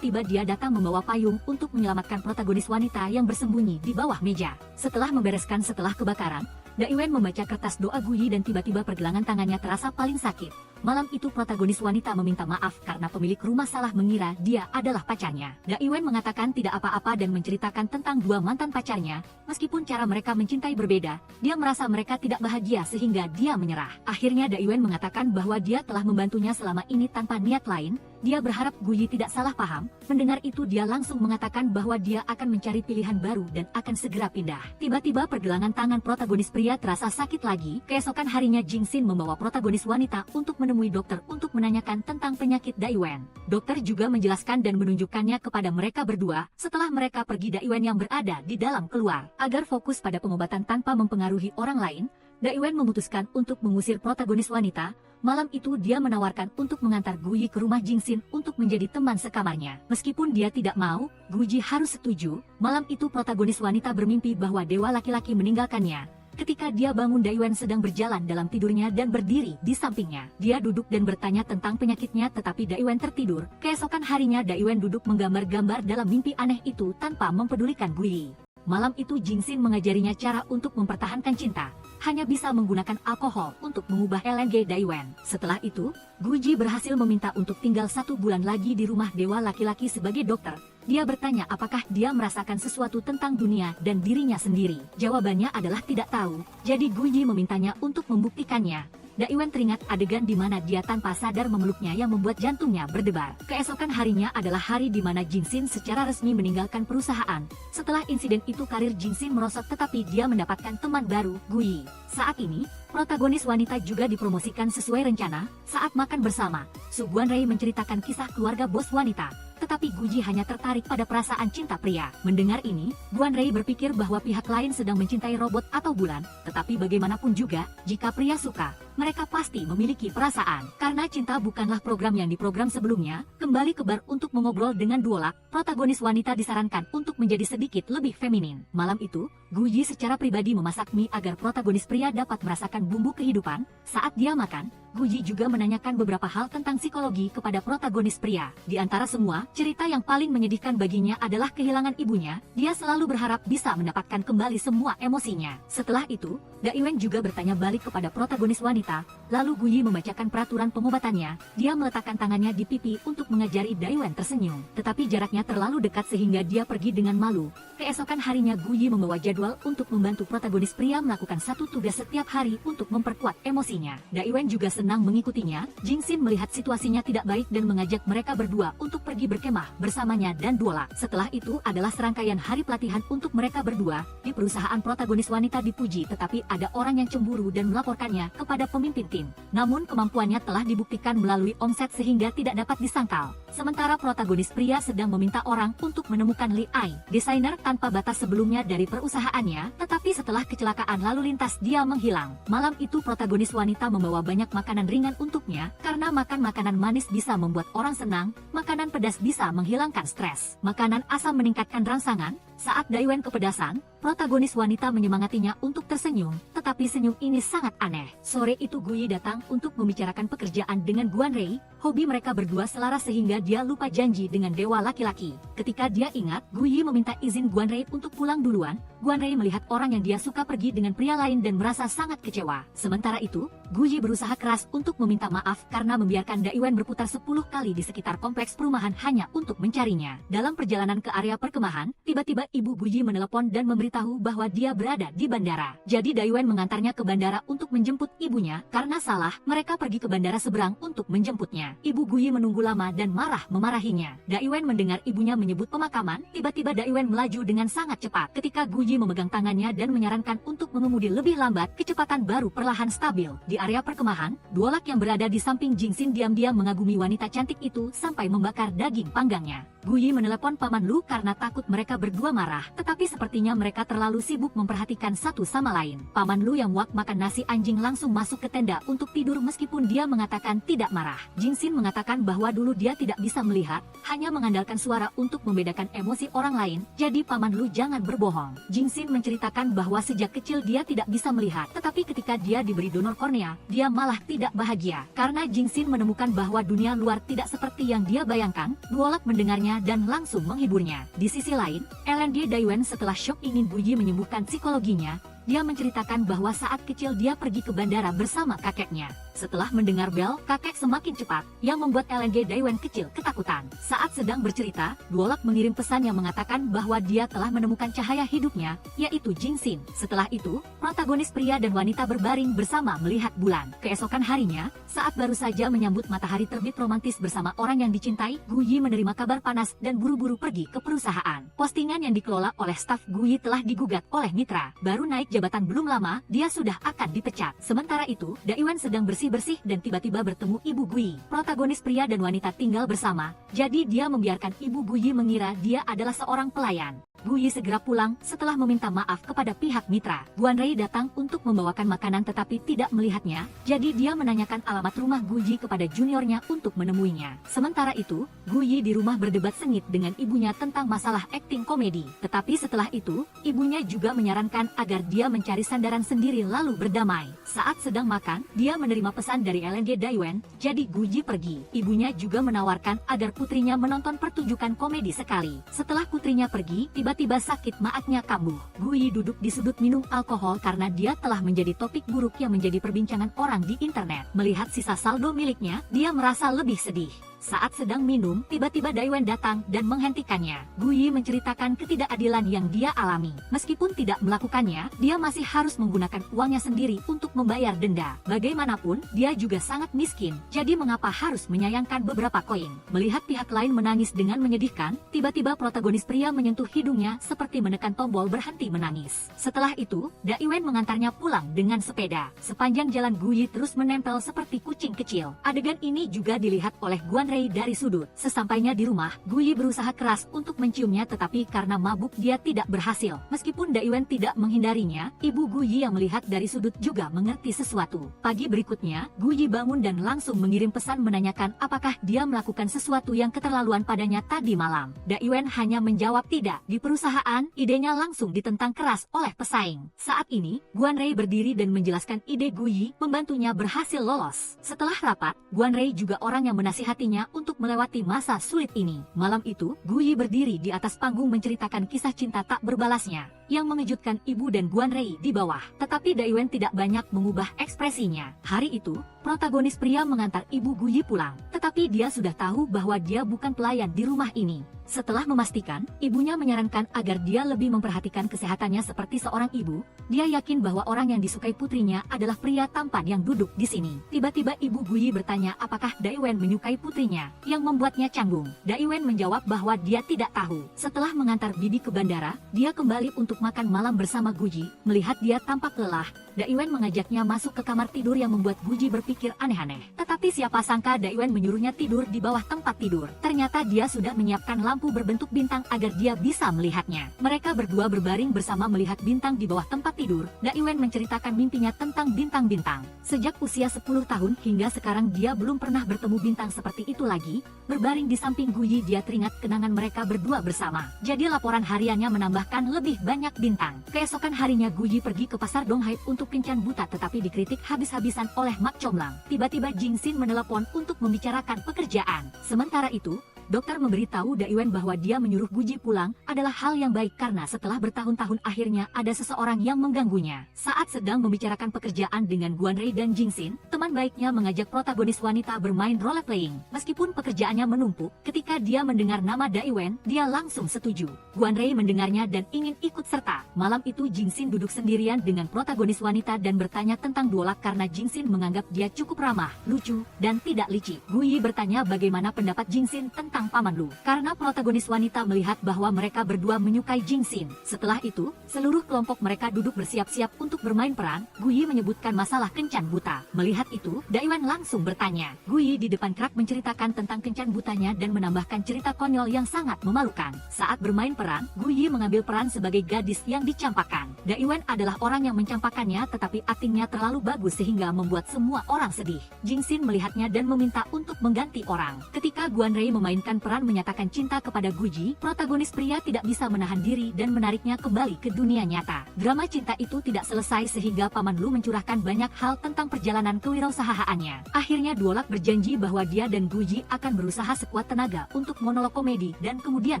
tiba, dia datang membawa payung untuk menyelamatkan protagonis wanita yang bersembunyi di bawah meja. Setelah membereskan setelah kebakaran, Daiwen membaca kertas doa Guyi dan tiba-tiba pergelangan tangannya terasa paling sakit. Malam itu protagonis wanita meminta maaf karena pemilik rumah salah mengira dia adalah pacarnya. Daiwen mengatakan tidak apa-apa dan menceritakan tentang dua mantan pacarnya. Meskipun cara mereka mencintai berbeda, dia merasa mereka tidak bahagia sehingga dia menyerah. Akhirnya Daiwen mengatakan bahwa dia telah membantunya selama ini tanpa niat lain. Dia berharap Guyi tidak salah paham. Mendengar itu dia langsung mengatakan bahwa dia akan mencari pilihan baru dan akan segera pindah. Tiba-tiba pergelangan tangan protagonis pria terasa sakit lagi. Keesokan harinya Jingxin membawa protagonis wanita untuk menemui dokter untuk menanyakan tentang penyakit Daiwen. Dokter juga menjelaskan dan menunjukkannya kepada mereka berdua. Setelah mereka pergi, Daiwen yang berada di dalam keluar. Agar fokus pada pengobatan tanpa mempengaruhi orang lain, Daiwen memutuskan untuk mengusir protagonis wanita. Malam itu dia menawarkan untuk mengantar Guyi ke rumah Jingxin untuk menjadi teman sekamarnya. Meskipun dia tidak mau, Guyi harus setuju. Malam itu protagonis wanita bermimpi bahwa dewa laki-laki meninggalkannya. Ketika dia bangun, Daiwen sedang berjalan dalam tidurnya dan berdiri di sampingnya. Dia duduk dan bertanya tentang penyakitnya tetapi Daiwen tertidur. Keesokan harinya Daiwen duduk menggambar-gambar dalam mimpi aneh itu tanpa mempedulikan Guyi. Malam itu Jingxin mengajarinya cara untuk mempertahankan cinta. Hanya bisa menggunakan alkohol untuk mengubah LNG Daiwen. Setelah itu, Guyi berhasil meminta untuk tinggal 1 bulan lagi di rumah dewa laki-laki sebagai dokter. Dia bertanya apakah dia merasakan sesuatu tentang dunia dan dirinya sendiri. Jawabannya adalah tidak tahu. Jadi Guyi memintanya untuk membuktikannya. Daiwen teringat adegan di mana dia tanpa sadar memeluknya yang membuat jantungnya berdebar. Keesokan harinya adalah hari di mana Jingxin secara resmi meninggalkan perusahaan. Setelah insiden itu karir Jingxin merosot tetapi dia mendapatkan teman baru, Guyi. Saat ini, protagonis wanita juga dipromosikan sesuai rencana. Saat makan bersama, Su Guanrei menceritakan kisah keluarga bos wanita. Tetapi Guyi hanya tertarik pada perasaan cinta pria. Mendengar ini, Guanrei berpikir bahwa pihak lain sedang mencintai robot atau bulan. Tetapi bagaimanapun juga, jika pria suka, mereka pasti memiliki perasaan. Karena cinta bukanlah program yang diprogram sebelumnya, kembali ke bar untuk mengobrol dengan Duolak, protagonis wanita disarankan untuk menjadi sedikit lebih feminin. Malam itu, Guyi secara pribadi memasak mie agar protagonis pria dapat merasakan bumbu kehidupan. Saat dia makan, Guyi juga menanyakan beberapa hal tentang psikologi kepada protagonis pria. Di antara semua, cerita yang paling menyedihkan baginya adalah kehilangan ibunya. Dia selalu berharap bisa mendapatkan kembali semua emosinya. Setelah itu, Daiwen juga bertanya balik kepada protagonis wanita. Lalu Guyi membacakan peraturan pengobatannya. Dia meletakkan tangannya di pipi untuk mengajari Daiwen tersenyum. Tetapi jaraknya terlalu dekat sehingga dia pergi dengan malu. Keesokan harinya Guyi membawa jadwal untuk membantu protagonis pria melakukan satu tugas setiap hari untuk memperkuat emosinya. Daiwen juga senang mengikutinya. Jingxin melihat situasinya tidak baik dan mengajak mereka berdua untuk pergi berkemah bersamanya dan Duolak. Setelah itu adalah serangkaian hari pelatihan untuk mereka berdua. Di perusahaan protagonis wanita dipuji tetapi ada orang yang cemburu dan melaporkannya kepada pemimpin tim. Namun kemampuannya telah dibuktikan melalui omset sehingga tidak dapat disangkal. Sementara protagonis pria sedang meminta orang untuk menemukan Li Ai, desainer tanpa batas sebelumnya dari perusahaannya, tetapi setelah kecelakaan lalu lintas dia menghilang. Malam itu protagonis wanita membawa banyak makanan ringan untuknya, karena makan makanan manis bisa membuat orang senang, makanan pedas bisa menghilangkan stres, makanan asam meningkatkan rangsangan. Saat Daiwen kepedasan, protagonis wanita menyemangatinya untuk tersenyum, tetapi senyum ini sangat aneh. Sore itu Guyi datang untuk membicarakan pekerjaan dengan Guanrei. Hobi mereka berdua selaras sehingga dia lupa janji dengan dewa laki-laki. Ketika dia ingat, Guyi meminta izin Guanrei untuk pulang duluan. Guanrei melihat orang yang dia suka pergi dengan pria lain dan merasa sangat kecewa. Sementara itu, Guyi berusaha keras untuk meminta maaf karena membiarkan Daiwen berputar 10 kali di sekitar kompleks perumahan hanya untuk mencarinya. Dalam perjalanan ke area perkemahan, tiba-tiba ibu Guyi menelepon dan memberitahu bahwa dia berada di bandara. Jadi Daiwen mengantarnya ke bandara untuk menjemput ibunya. Karena salah, mereka pergi ke bandara seberang untuk menjemputnya. Ibu Guyi menunggu lama dan marah memarahinya. Daiwen mendengar ibunya menyebut pemakaman. Tiba-tiba Daiwen melaju dengan sangat cepat. Ketika Guyi memegang tangannya dan menyarankan untuk mengemudi lebih lambat, kecepatan baru perlahan stabil. Di area perkemahan, Duolak yang berada di samping Jingxin diam-diam mengagumi wanita cantik itu sampai membakar daging panggangnya. Guyi menelepon Paman Lu karena takut mereka berdua marah, tetapi sepertinya mereka terlalu sibuk memperhatikan satu sama lain. Paman Lu yang muak makan nasi anjing langsung masuk ke tenda untuk tidur meskipun dia mengatakan tidak marah. Jingxin mengatakan bahwa dulu dia tidak bisa melihat, hanya mengandalkan suara untuk membedakan emosi orang lain, jadi Paman Lu jangan berbohong. Jingxin menceritakan bahwa sejak kecil dia tidak bisa melihat, tetapi ketika dia diberi donor kornea, dia malah tidak bahagia. Karena Jingxin menemukan bahwa dunia luar tidak seperti yang dia bayangkan, Duolak mendengarnya dan langsung menghiburnya. Di sisi lain, LND Daiwen setelah syok ingin Guyi menyembuhkan psikologinya, dia menceritakan bahwa saat kecil dia pergi ke bandara bersama kakeknya. Setelah mendengar bel, kakek semakin cepat, yang membuat LNG Daiwen kecil ketakutan. Saat sedang bercerita, Duolak mengirim pesan yang mengatakan bahwa dia telah menemukan cahaya hidupnya, yaitu Jingxin. Setelah itu, protagonis pria dan wanita berbaring bersama melihat bulan. Keesokan harinya, saat baru saja menyambut matahari terbit romantis bersama orang yang dicintai, Guyi menerima kabar panas dan buru-buru pergi ke perusahaan. Postingan yang dikelola oleh staf Guyi telah digugat oleh mitra. Baru naik jabatan belum lama, dia sudah akan dipecat. Sementara itu, Daiwen sedang bersih dan tiba-tiba bertemu Ibu Guyi. Protagonis pria dan wanita tinggal bersama, jadi dia membiarkan Ibu Guyi mengira dia adalah seorang pelayan. Guyi segera pulang setelah meminta maaf kepada pihak mitra. Guanrei datang untuk membawakan makanan tetapi tidak melihatnya, jadi dia menanyakan alamat rumah Guyi kepada juniornya untuk menemuinya. Sementara itu, Guyi di rumah berdebat sengit dengan ibunya tentang masalah akting komedi. Tetapi setelah itu, ibunya juga menyarankan agar dia mencari sandaran sendiri lalu berdamai. Saat sedang makan, dia menerima pesan dari LNG Daiwen, jadi Guyi pergi. Ibunya juga menawarkan agar putrinya menonton pertunjukan komedi sekali. Setelah putrinya pergi, tiba-tiba sakit maatnya kambuh. Guyi duduk di sudut minum alkohol karena dia telah menjadi topik buruk yang menjadi perbincangan orang di internet. Melihat sisa saldo miliknya, dia merasa lebih sedih. Saat sedang minum, tiba-tiba Daiwen datang dan menghentikannya. Guyi menceritakan ketidakadilan yang dia alami. Meskipun tidak melakukannya, dia masih harus menggunakan uangnya sendiri untuk membayar denda. Bagaimanapun, dia juga sangat miskin, jadi mengapa harus menyayangkan beberapa koin? Melihat pihak lain menangis dengan menyedihkan, tiba-tiba protagonis pria menyentuh hidungnya seperti menekan tombol berhenti menangis. Setelah itu, Daiwen mengantarnya pulang dengan sepeda. Sepanjang jalan Guyi terus menempel seperti kucing kecil. Adegan ini juga dilihat oleh Guanrei dari sudut. Sesampainya di rumah, Guyi berusaha keras untuk menciumnya tetapi karena mabuk dia tidak berhasil. Meskipun Daiwen tidak menghindarinya, ibu Guyi yang melihat dari sudut juga mengerti sesuatu. Pagi berikutnya, Guyi bangun dan langsung mengirim pesan menanyakan apakah dia melakukan sesuatu yang keterlaluan padanya tadi malam. Daiwen hanya menjawab tidak. Di perusahaan, idenya langsung ditentang keras oleh pesaing. Saat ini, Guanrei berdiri dan menjelaskan ide Guyi, membantunya berhasil lolos. Setelah rapat, Guanrei juga orang yang menasihatinya untuk melewati masa sulit ini. Malam itu, Guyi berdiri di atas panggung menceritakan kisah cinta tak berbalasnya, yang mengejutkan ibu dan Guanrei di bawah. Tetapi Daiwen tidak banyak mengubah ekspresinya. Hari itu, protagonis pria mengantar ibu Guyi pulang, tetapi dia sudah tahu bahwa dia bukan pelayan di rumah ini. Setelah memastikan, ibunya menyarankan agar dia lebih memperhatikan kesehatannya seperti seorang ibu. Dia yakin bahwa orang yang disukai putrinya adalah pria tampan yang duduk di sini. Tiba-tiba ibu Guyi bertanya apakah Daiwen menyukai putrinya, yang membuatnya canggung. Daiwen menjawab bahwa dia tidak tahu. Setelah mengantar bibi ke bandara, dia kembali untuk makan malam bersama Guyi. Melihat dia tampak lelah, Daiwen mengajaknya masuk ke kamar tidur yang membuat Guyi berpikir aneh-aneh. Tetapi siapa sangka Daiwen menyuruhnya tidur di bawah tempat tidur. Ternyata dia sudah menyiapkan lampu berbentuk bintang agar dia bisa melihatnya. Mereka berdua berbaring bersama melihat bintang di bawah tempat tidur. Daiwen menceritakan mimpinya tentang bintang-bintang. Sejak usia 10 tahun hingga sekarang dia belum pernah bertemu bintang seperti itu lagi. Berbaring di samping Guyi dia teringat kenangan mereka berdua bersama. Jadi laporan hariannya menambahkan lebih banyak bintang. Keesokan harinya Guyi pergi ke pasar Donghai untuk kencan buta tetapi dikritik habis-habisan oleh Mak Comlang. Tiba-tiba Jingxin menelepon untuk membicarakan pekerjaan. Sementara itu, Dokter memberitahu Daiwen bahwa dia menyuruh Guji pulang adalah hal yang baik karena setelah bertahun-tahun akhirnya ada seseorang yang mengganggunya. Saat sedang membicarakan pekerjaan dengan Guanrei dan Jingxin, teman baiknya mengajak protagonis wanita bermain role playing. Meskipun pekerjaannya menumpuk, ketika dia mendengar nama Daiwen, dia langsung setuju. Guanrei mendengarnya dan ingin ikut serta. Malam itu Jingxin duduk sendirian dengan protagonis wanita dan bertanya tentang Duolak karena Jingxin menganggap dia cukup ramah, lucu, dan tidak licik. Guyi bertanya bagaimana pendapat Jingxin tentang Paman Lu. Karena protagonis wanita melihat bahwa mereka berdua menyukai Jingxin. Setelah itu, seluruh kelompok mereka duduk bersiap-siap untuk bermain peran. Guyi menyebutkan masalah kencan buta. Melihat itu, Daiwen langsung bertanya. Guyi di depan Krak menceritakan tentang kencan butanya dan menambahkan cerita konyol yang sangat memalukan. Saat bermain peran, Guyi mengambil peran sebagai gadis yang dicampakkan. Daiwen adalah orang yang mencampakkannya tetapi aktingnya terlalu bagus sehingga membuat semua orang sedih. Jingxin melihatnya dan meminta untuk mengganti orang. Ketika Guanrei memainkan peran menyatakan cinta kepada Guji, protagonis pria tidak bisa menahan diri dan menariknya kembali ke dunia nyata. Drama cinta itu tidak selesai sehingga Paman Lu mencurahkan banyak hal tentang perjalanan kewirausahaannya. Akhirnya Duolak berjanji bahwa dia dan Guji akan berusaha sekuat tenaga untuk monolog komedi dan kemudian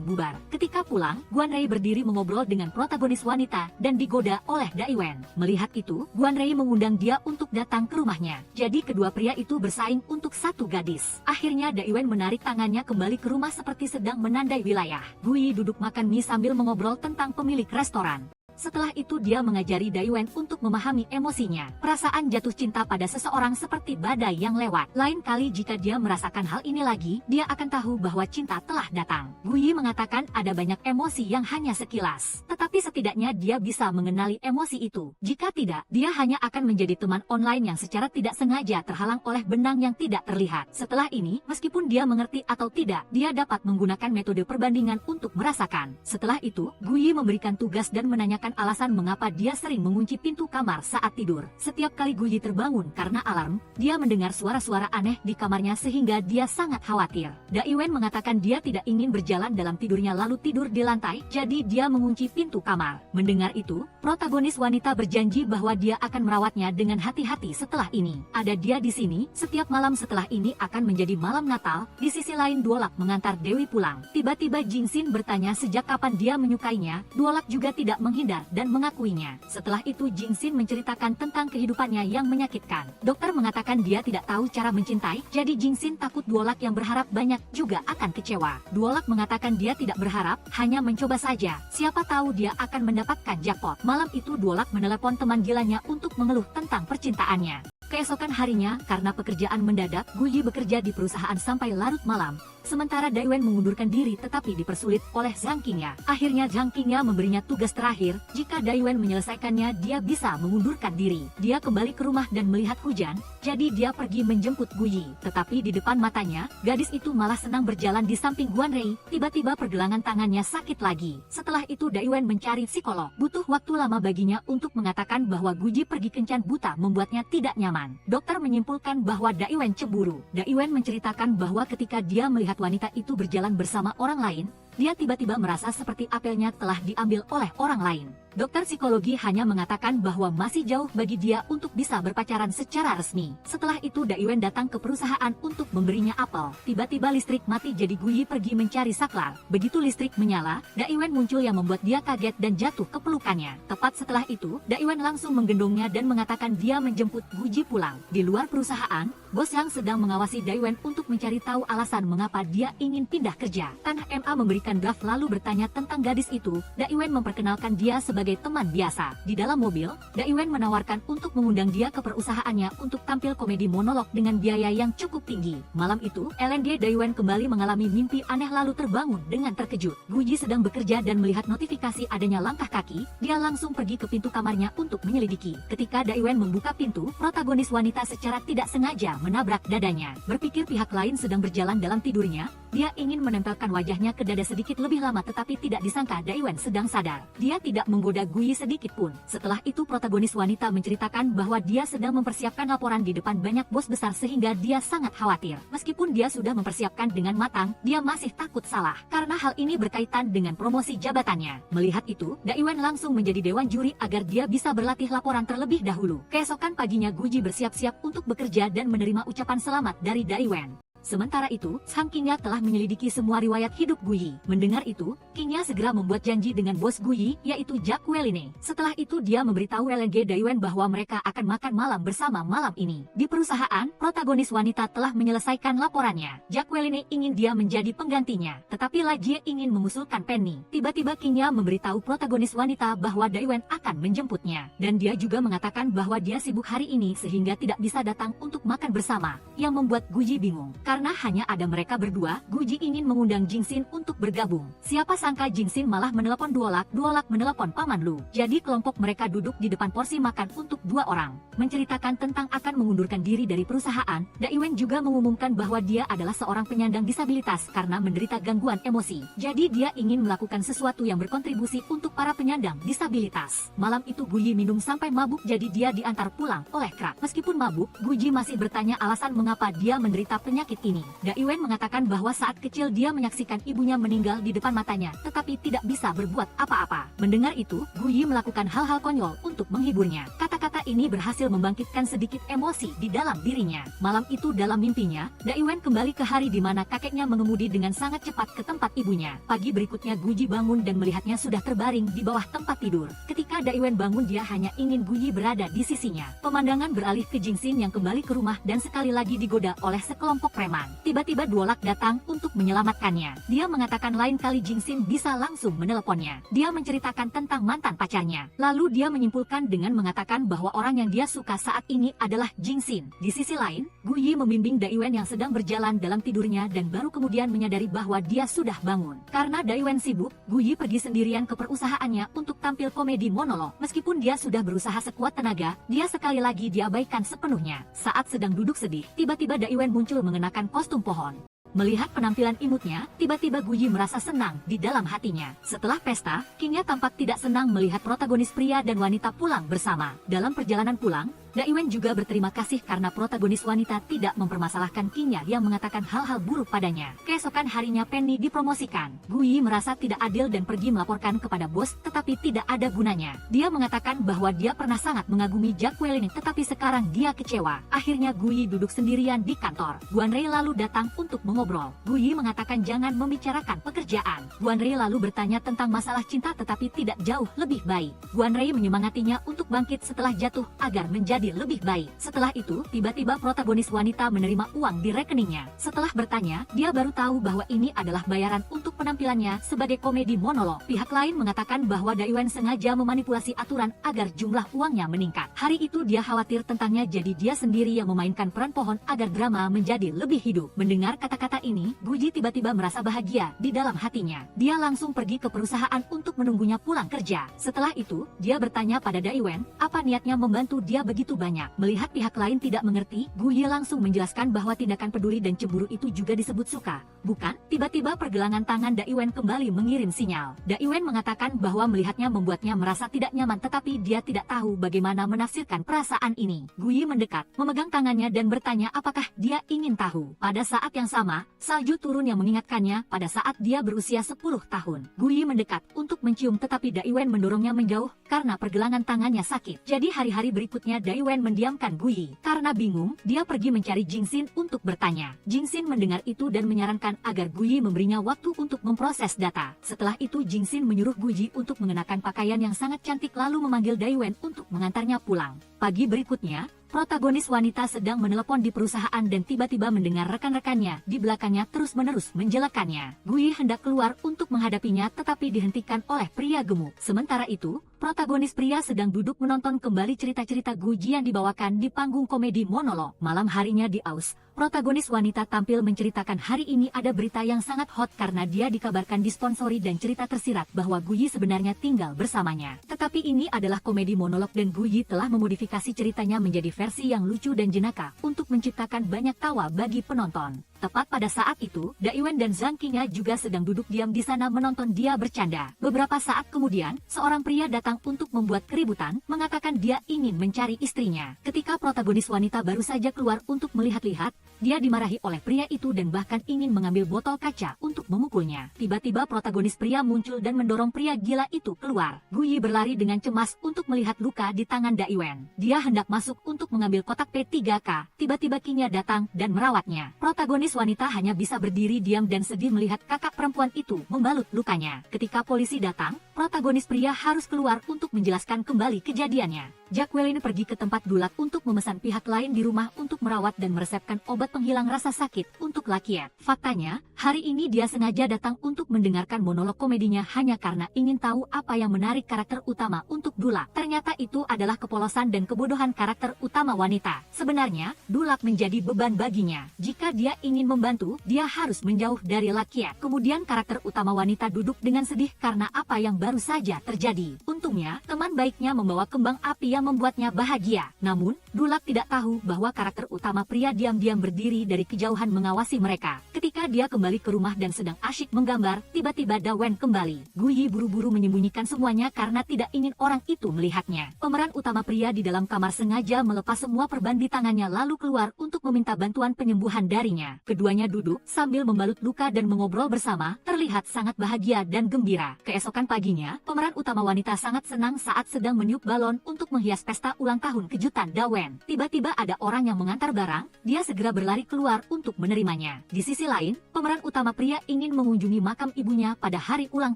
bubar. Ketika pulang, Guanrei berdiri mengobrol dengan protagonis wanita dan digoda oleh Daiwen. Melihat itu, Guanrei mengundang dia untuk datang ke rumahnya. Jadi kedua pria itu bersaing untuk satu gadis. Akhirnya Daiwen menarik tangannya kembali ke rumah seperti sedang menandai wilayah. Guyi duduk makan mie sambil mengobrol tentang pemilik restoran. Setelah itu dia mengajari Daiwen untuk memahami emosinya. Perasaan jatuh cinta pada seseorang seperti badai yang lewat. Lain kali jika dia merasakan hal ini lagi, dia akan tahu bahwa cinta telah datang. Guyi mengatakan ada banyak emosi yang hanya sekilas. Tetapi setidaknya dia bisa mengenali emosi itu. Jika tidak, dia hanya akan menjadi teman online yang secara tidak sengaja terhalang oleh benang yang tidak terlihat. Setelah ini, meskipun dia mengerti atau tidak, dia dapat menggunakan metode perbandingan untuk merasakan. Setelah itu, Guyi memberikan tugas dan menanyakan alasan mengapa dia sering mengunci pintu kamar saat tidur. Setiap kali Guyi terbangun karena alarm, dia mendengar suara-suara aneh di kamarnya sehingga dia sangat khawatir. Daiwen mengatakan dia tidak ingin berjalan dalam tidurnya lalu tidur di lantai, jadi dia mengunci pintu kamar. Mendengar itu, protagonis wanita berjanji bahwa dia akan merawatnya dengan hati-hati setelah ini. Ada dia di sini, setiap malam setelah ini akan menjadi malam Natal. Di sisi lain Duolak mengantar Dewi pulang. Tiba-tiba Jingxin bertanya sejak kapan dia menyukainya. Duolak juga tidak menghindar dan mengakuinya. Setelah itu Jingxin menceritakan tentang kehidupannya yang menyakitkan. Dokter mengatakan dia tidak tahu cara mencintai, jadi Jingxin takut Duolak yang berharap banyak juga akan kecewa. Duolak mengatakan dia tidak berharap, hanya mencoba saja. Siapa tahu dia akan mendapatkan jackpot. Malam itu Duolak menelepon teman gilanya untuk mengeluh tentang percintaannya. Keesokan harinya, karena pekerjaan mendadak, Guyi bekerja di perusahaan sampai larut malam. Sementara Daiwen mengundurkan diri tetapi dipersulit oleh Zhang Qingya. Akhirnya Zhang Qingya memberinya tugas terakhir, jika Daiwen menyelesaikannya dia bisa mengundurkan diri. Dia kembali ke rumah dan melihat hujan, jadi dia pergi menjemput Guyi. Tetapi di depan matanya, gadis itu malah senang berjalan di samping Guanrei. Tiba-tiba pergelangan tangannya sakit lagi. Setelah itu Daiwen mencari psikolog. Butuh waktu lama baginya untuk mengatakan bahwa Guyi pergi kencan buta membuatnya tidak nyaman. Dokter menyimpulkan bahwa Daiwen cemburu. Daiwen menceritakan bahwa ketika dia melihat wanita itu berjalan bersama orang lain, dia tiba-tiba merasa seperti apelnya telah diambil oleh orang lain. Dokter psikologi hanya mengatakan bahwa masih jauh bagi dia untuk bisa berpacaran secara resmi. Setelah itu Daiwen datang ke perusahaan untuk memberinya apel. Tiba-tiba listrik mati jadi Guyi pergi mencari saklar. Begitu listrik menyala, Daiwen muncul yang membuat dia kaget dan jatuh ke pelukannya. Tepat setelah itu, Daiwen langsung menggendongnya dan mengatakan dia menjemput Guyi pulang. Di luar perusahaan, bos yang sedang mengawasi Daiwen untuk mencari tahu alasan mengapa dia ingin pindah kerja. Tanah MA memberikan draft lalu bertanya tentang gadis itu. Daiwen memperkenalkan dia sebagai teman biasa. Di dalam mobil, Daiwen menawarkan untuk mengundang dia ke perusahaannya untuk tampil komedi monolog dengan biaya yang cukup tinggi. Malam itu, LND Daiwen kembali mengalami mimpi aneh lalu terbangun dengan terkejut. Guji sedang bekerja dan melihat notifikasi adanya langkah kaki, dia langsung pergi ke pintu kamarnya untuk menyelidiki. Ketika Daiwen membuka pintu, protagonis wanita secara tidak sengaja menabrak dadanya. Berpikir pihak lain sedang berjalan dalam tidurnya, dia ingin menempelkan wajahnya ke dada sedikit lebih lama tetapi tidak disangka Daiwen sedang sadar. Dia tidak menggoda Guyi sedikit pun. Setelah itu protagonis wanita menceritakan bahwa dia sedang mempersiapkan laporan di depan banyak bos besar sehingga dia sangat khawatir. Meskipun dia sudah mempersiapkan dengan matang, dia masih takut salah karena hal ini berkaitan dengan promosi jabatannya. Melihat itu, Daiwen langsung menjadi dewan juri agar dia bisa berlatih laporan terlebih dahulu. Keesokan paginya Guji bersiap-siap untuk bekerja dan menerima ucapan selamat dari Daiwen. Sementara itu, Sang Qingya telah menyelidiki semua riwayat hidup Guyi. Mendengar itu, Qingya segera membuat janji dengan bos Guyi, yaitu Jack Weline. Setelah itu dia memberitahu LNG Daiwen bahwa mereka akan makan malam bersama malam ini. Di perusahaan, protagonis wanita telah menyelesaikan laporannya. Jack Weline ingin dia menjadi penggantinya, tetapi Lajie ingin mengusulkan Penny. Tiba-tiba Qingya memberitahu protagonis wanita bahwa Daiwen akan menjemputnya, dan dia juga mengatakan bahwa dia sibuk hari ini sehingga tidak bisa datang untuk makan bersama, yang membuat Guji bingung. Karena hanya ada mereka berdua, Guji ingin mengundang Jingxin untuk bergabung. Siapa sangka Jingxin malah menelepon Duolak menelepon Paman Lu. Jadi kelompok mereka duduk di depan porsi makan untuk 2 orang, menceritakan tentang akan mengundurkan diri dari perusahaan. Daiwen juga mengumumkan bahwa dia adalah seorang penyandang disabilitas karena menderita gangguan emosi. Jadi dia ingin melakukan sesuatu yang berkontribusi untuk para penyandang disabilitas. Malam itu Guyi minum sampai mabuk, jadi dia diantar pulang oleh Krak. Meskipun mabuk, Guji masih bertanya alasan mengapa dia menderita penyakit ini. Daiwen mengatakan bahwa saat kecil dia menyaksikan ibunya meninggal di depan matanya, tetapi tidak bisa berbuat apa-apa. Mendengar itu, Guyi melakukan hal-hal konyol untuk menghiburnya. Kata-kata ini berhasil membangkitkan sedikit emosi di dalam dirinya. Malam itu dalam mimpinya, Daiwen kembali ke hari di mana kakeknya mengemudi dengan sangat cepat ke tempat ibunya. Pagi berikutnya Guji bangun dan melihatnya sudah terbaring di bawah tempat tidur. Ketika Daiwen bangun, dia hanya ingin Guyi berada di sisinya. Pemandangan beralih ke Jingxin yang kembali ke rumah dan sekali lagi digoda oleh sekelompok preman. Tiba-tiba Duolak datang untuk menyelamatkannya. Dia mengatakan lain kali Jingxin bisa langsung meneleponnya. Dia menceritakan tentang mantan pacarnya. Lalu dia menyimpulkan dengan mengatakan bahwa orang yang dia suka saat ini adalah Jingxin. Di sisi lain, Guyi membimbing Daiwen yang sedang berjalan dalam tidurnya dan baru kemudian menyadari bahwa dia sudah bangun. Karena Daiwen sibuk, Guyi pergi sendirian ke perusahaannya untuk tampil komedi monolog. Meskipun dia sudah berusaha sekuat tenaga, dia sekali lagi diabaikan sepenuhnya. Saat sedang duduk sedih, tiba-tiba Daiwen muncul mengenakan kostum pohon. Melihat penampilan imutnya, tiba-tiba Guyi merasa senang di dalam hatinya. Setelah pesta, Qingya tampak tidak senang melihat protagonis pria dan wanita pulang bersama. Dalam perjalanan pulang, Daiwen juga berterima kasih karena protagonis wanita tidak mempermasalahkan Qingya yang mengatakan hal-hal buruk padanya. Keesokan harinya Penny dipromosikan. Guyi merasa tidak adil dan pergi melaporkan kepada bos, tetapi tidak ada gunanya. Dia mengatakan bahwa dia pernah sangat mengagumi Jack Weline, tetapi sekarang dia kecewa. Akhirnya Guyi duduk sendirian di kantor. Guanrei lalu datang untuk mengobrol. Guyi mengatakan jangan membicarakan pekerjaan. Guanrei lalu bertanya tentang masalah cinta, tetapi tidak jauh lebih baik. Guanrei menyemangatinya untuk bangkit setelah jatuh agar menjadi lebih baik. Setelah itu, tiba-tiba protagonis wanita menerima uang di rekeningnya. Setelah bertanya, dia baru tahu bahwa ini adalah bayaran untuk penampilannya sebagai komedi monolog. Pihak lain mengatakan bahwa Daiwen sengaja memanipulasi aturan agar jumlah uangnya meningkat. Hari itu dia khawatir tentangnya, jadi dia sendiri yang memainkan peran pohon agar drama menjadi lebih hidup. Mendengar kata-kata ini, Guji tiba-tiba merasa bahagia di dalam hatinya. Dia langsung pergi ke perusahaan untuk menunggunya pulang kerja. Setelah itu, dia bertanya pada Daiwen, apa niatnya membantu dia begitu banyak. Melihat pihak lain tidak mengerti, Guyi langsung menjelaskan bahwa tindakan peduli dan cemburu itu juga disebut suka, bukan? Tiba-tiba pergelangan tangan Daiwen kembali mengirim sinyal. Daiwen mengatakan bahwa melihatnya membuatnya merasa tidak nyaman, tetapi dia tidak tahu bagaimana menafsirkan perasaan ini. Guyi mendekat, memegang tangannya dan bertanya apakah dia ingin tahu. Pada saat yang sama, salju turun yang mengingatkannya pada saat dia berusia 10 tahun. Guyi mendekat untuk mencium, tetapi Daiwen mendorongnya menjauh karena pergelangan tangannya sakit. Jadi hari-hari berikutnya Daiwen mendiamkan Guyi. Karena bingung, dia pergi mencari Jingxin untuk bertanya. Jingxin mendengar itu dan menyarankan agar Guyi memberinya waktu untuk memproses data. Setelah itu Jingxin menyuruh Guyi untuk mengenakan pakaian yang sangat cantik lalu memanggil Daiwen untuk mengantarnya pulang. Pagi berikutnya, protagonis wanita sedang menelepon di perusahaan dan tiba-tiba mendengar rekan-rekannya di belakangnya terus-menerus menjelekannya. Guyi hendak keluar untuk menghadapinya tetapi dihentikan oleh pria gemuk. Sementara itu, protagonis pria sedang duduk menonton kembali cerita-cerita Guji yang dibawakan di panggung komedi monolog. Malam harinya di Aus, protagonis wanita tampil menceritakan hari ini ada berita yang sangat hot karena dia dikabarkan disponsori dan cerita tersirat bahwa Guyi sebenarnya tinggal bersamanya. Tetapi ini adalah komedi monolog dan Guyi telah memodifikasi ceritanya menjadi versi yang lucu dan jenaka untuk menciptakan banyak tawa bagi penonton. Tepat pada saat itu, Daiwen dan Zhang Qingya juga sedang duduk diam di sana menonton dia bercanda. Beberapa saat kemudian, seorang pria datang datang untuk membuat keributan, mengatakan dia ingin mencari istrinya. Ketika protagonis wanita baru saja keluar untuk melihat-lihat, dia dimarahi oleh pria itu dan bahkan ingin mengambil botol kaca untuk memukulnya. Tiba-tiba protagonis pria muncul dan mendorong pria gila itu keluar. Guyi berlari dengan cemas untuk melihat luka di tangan Daiwen. Dia hendak masuk untuk mengambil kotak P3K. Tiba-tiba Kinya datang dan merawatnya. Protagonis wanita hanya bisa berdiri diam dan sedih melihat kakak perempuan itu membalut lukanya. Ketika polisi datang, protagonis pria harus keluar untuk menjelaskan kembali kejadiannya. Jacqueline pergi ke tempat Dulak untuk memesan pihak lain di rumah untuk merawat dan meresepkan obat penghilang rasa sakit untuk Lakiat. Faktanya, hari ini dia sengaja datang untuk mendengarkan monolog komedinya hanya karena ingin tahu apa yang menarik karakter utama untuk Dulak. Ternyata itu adalah kepolosan dan kebodohan karakter utama wanita. Sebenarnya, Dulak menjadi beban baginya. Jika dia ingin membantu, dia harus menjauh dari Lakiat. Kemudian karakter utama wanita duduk dengan sedih karena apa yang baru saja terjadi. Untungnya, teman baiknya membawa kembang api yang membuatnya bahagia. Namun, Dulak tidak tahu bahwa karakter utama pria diam-diam berdiri dari kejauhan mengawasi mereka. Ketika dia kembali ke rumah dan sedang asyik menggambar, tiba-tiba Dawen kembali. Guyi buru-buru menyembunyikan semuanya karena tidak ingin orang itu melihatnya. Pemeran utama pria di dalam kamar sengaja melepas semua perban di tangannya lalu keluar untuk meminta bantuan penyembuhan darinya. Keduanya duduk sambil membalut luka dan mengobrol bersama, terlihat sangat bahagia dan gembira. Keesokan paginya, pemeran utama wanita sangat senang saat sedang meniup balon untuk menghias pesta ulang tahun kejutan Dawen. Tiba-tiba ada orang yang mengantar barang, dia segera berlari keluar untuk menerimanya. Di sisi lain, pemeran utama pria ingin mengunjungi makam ibunya pada hari ulang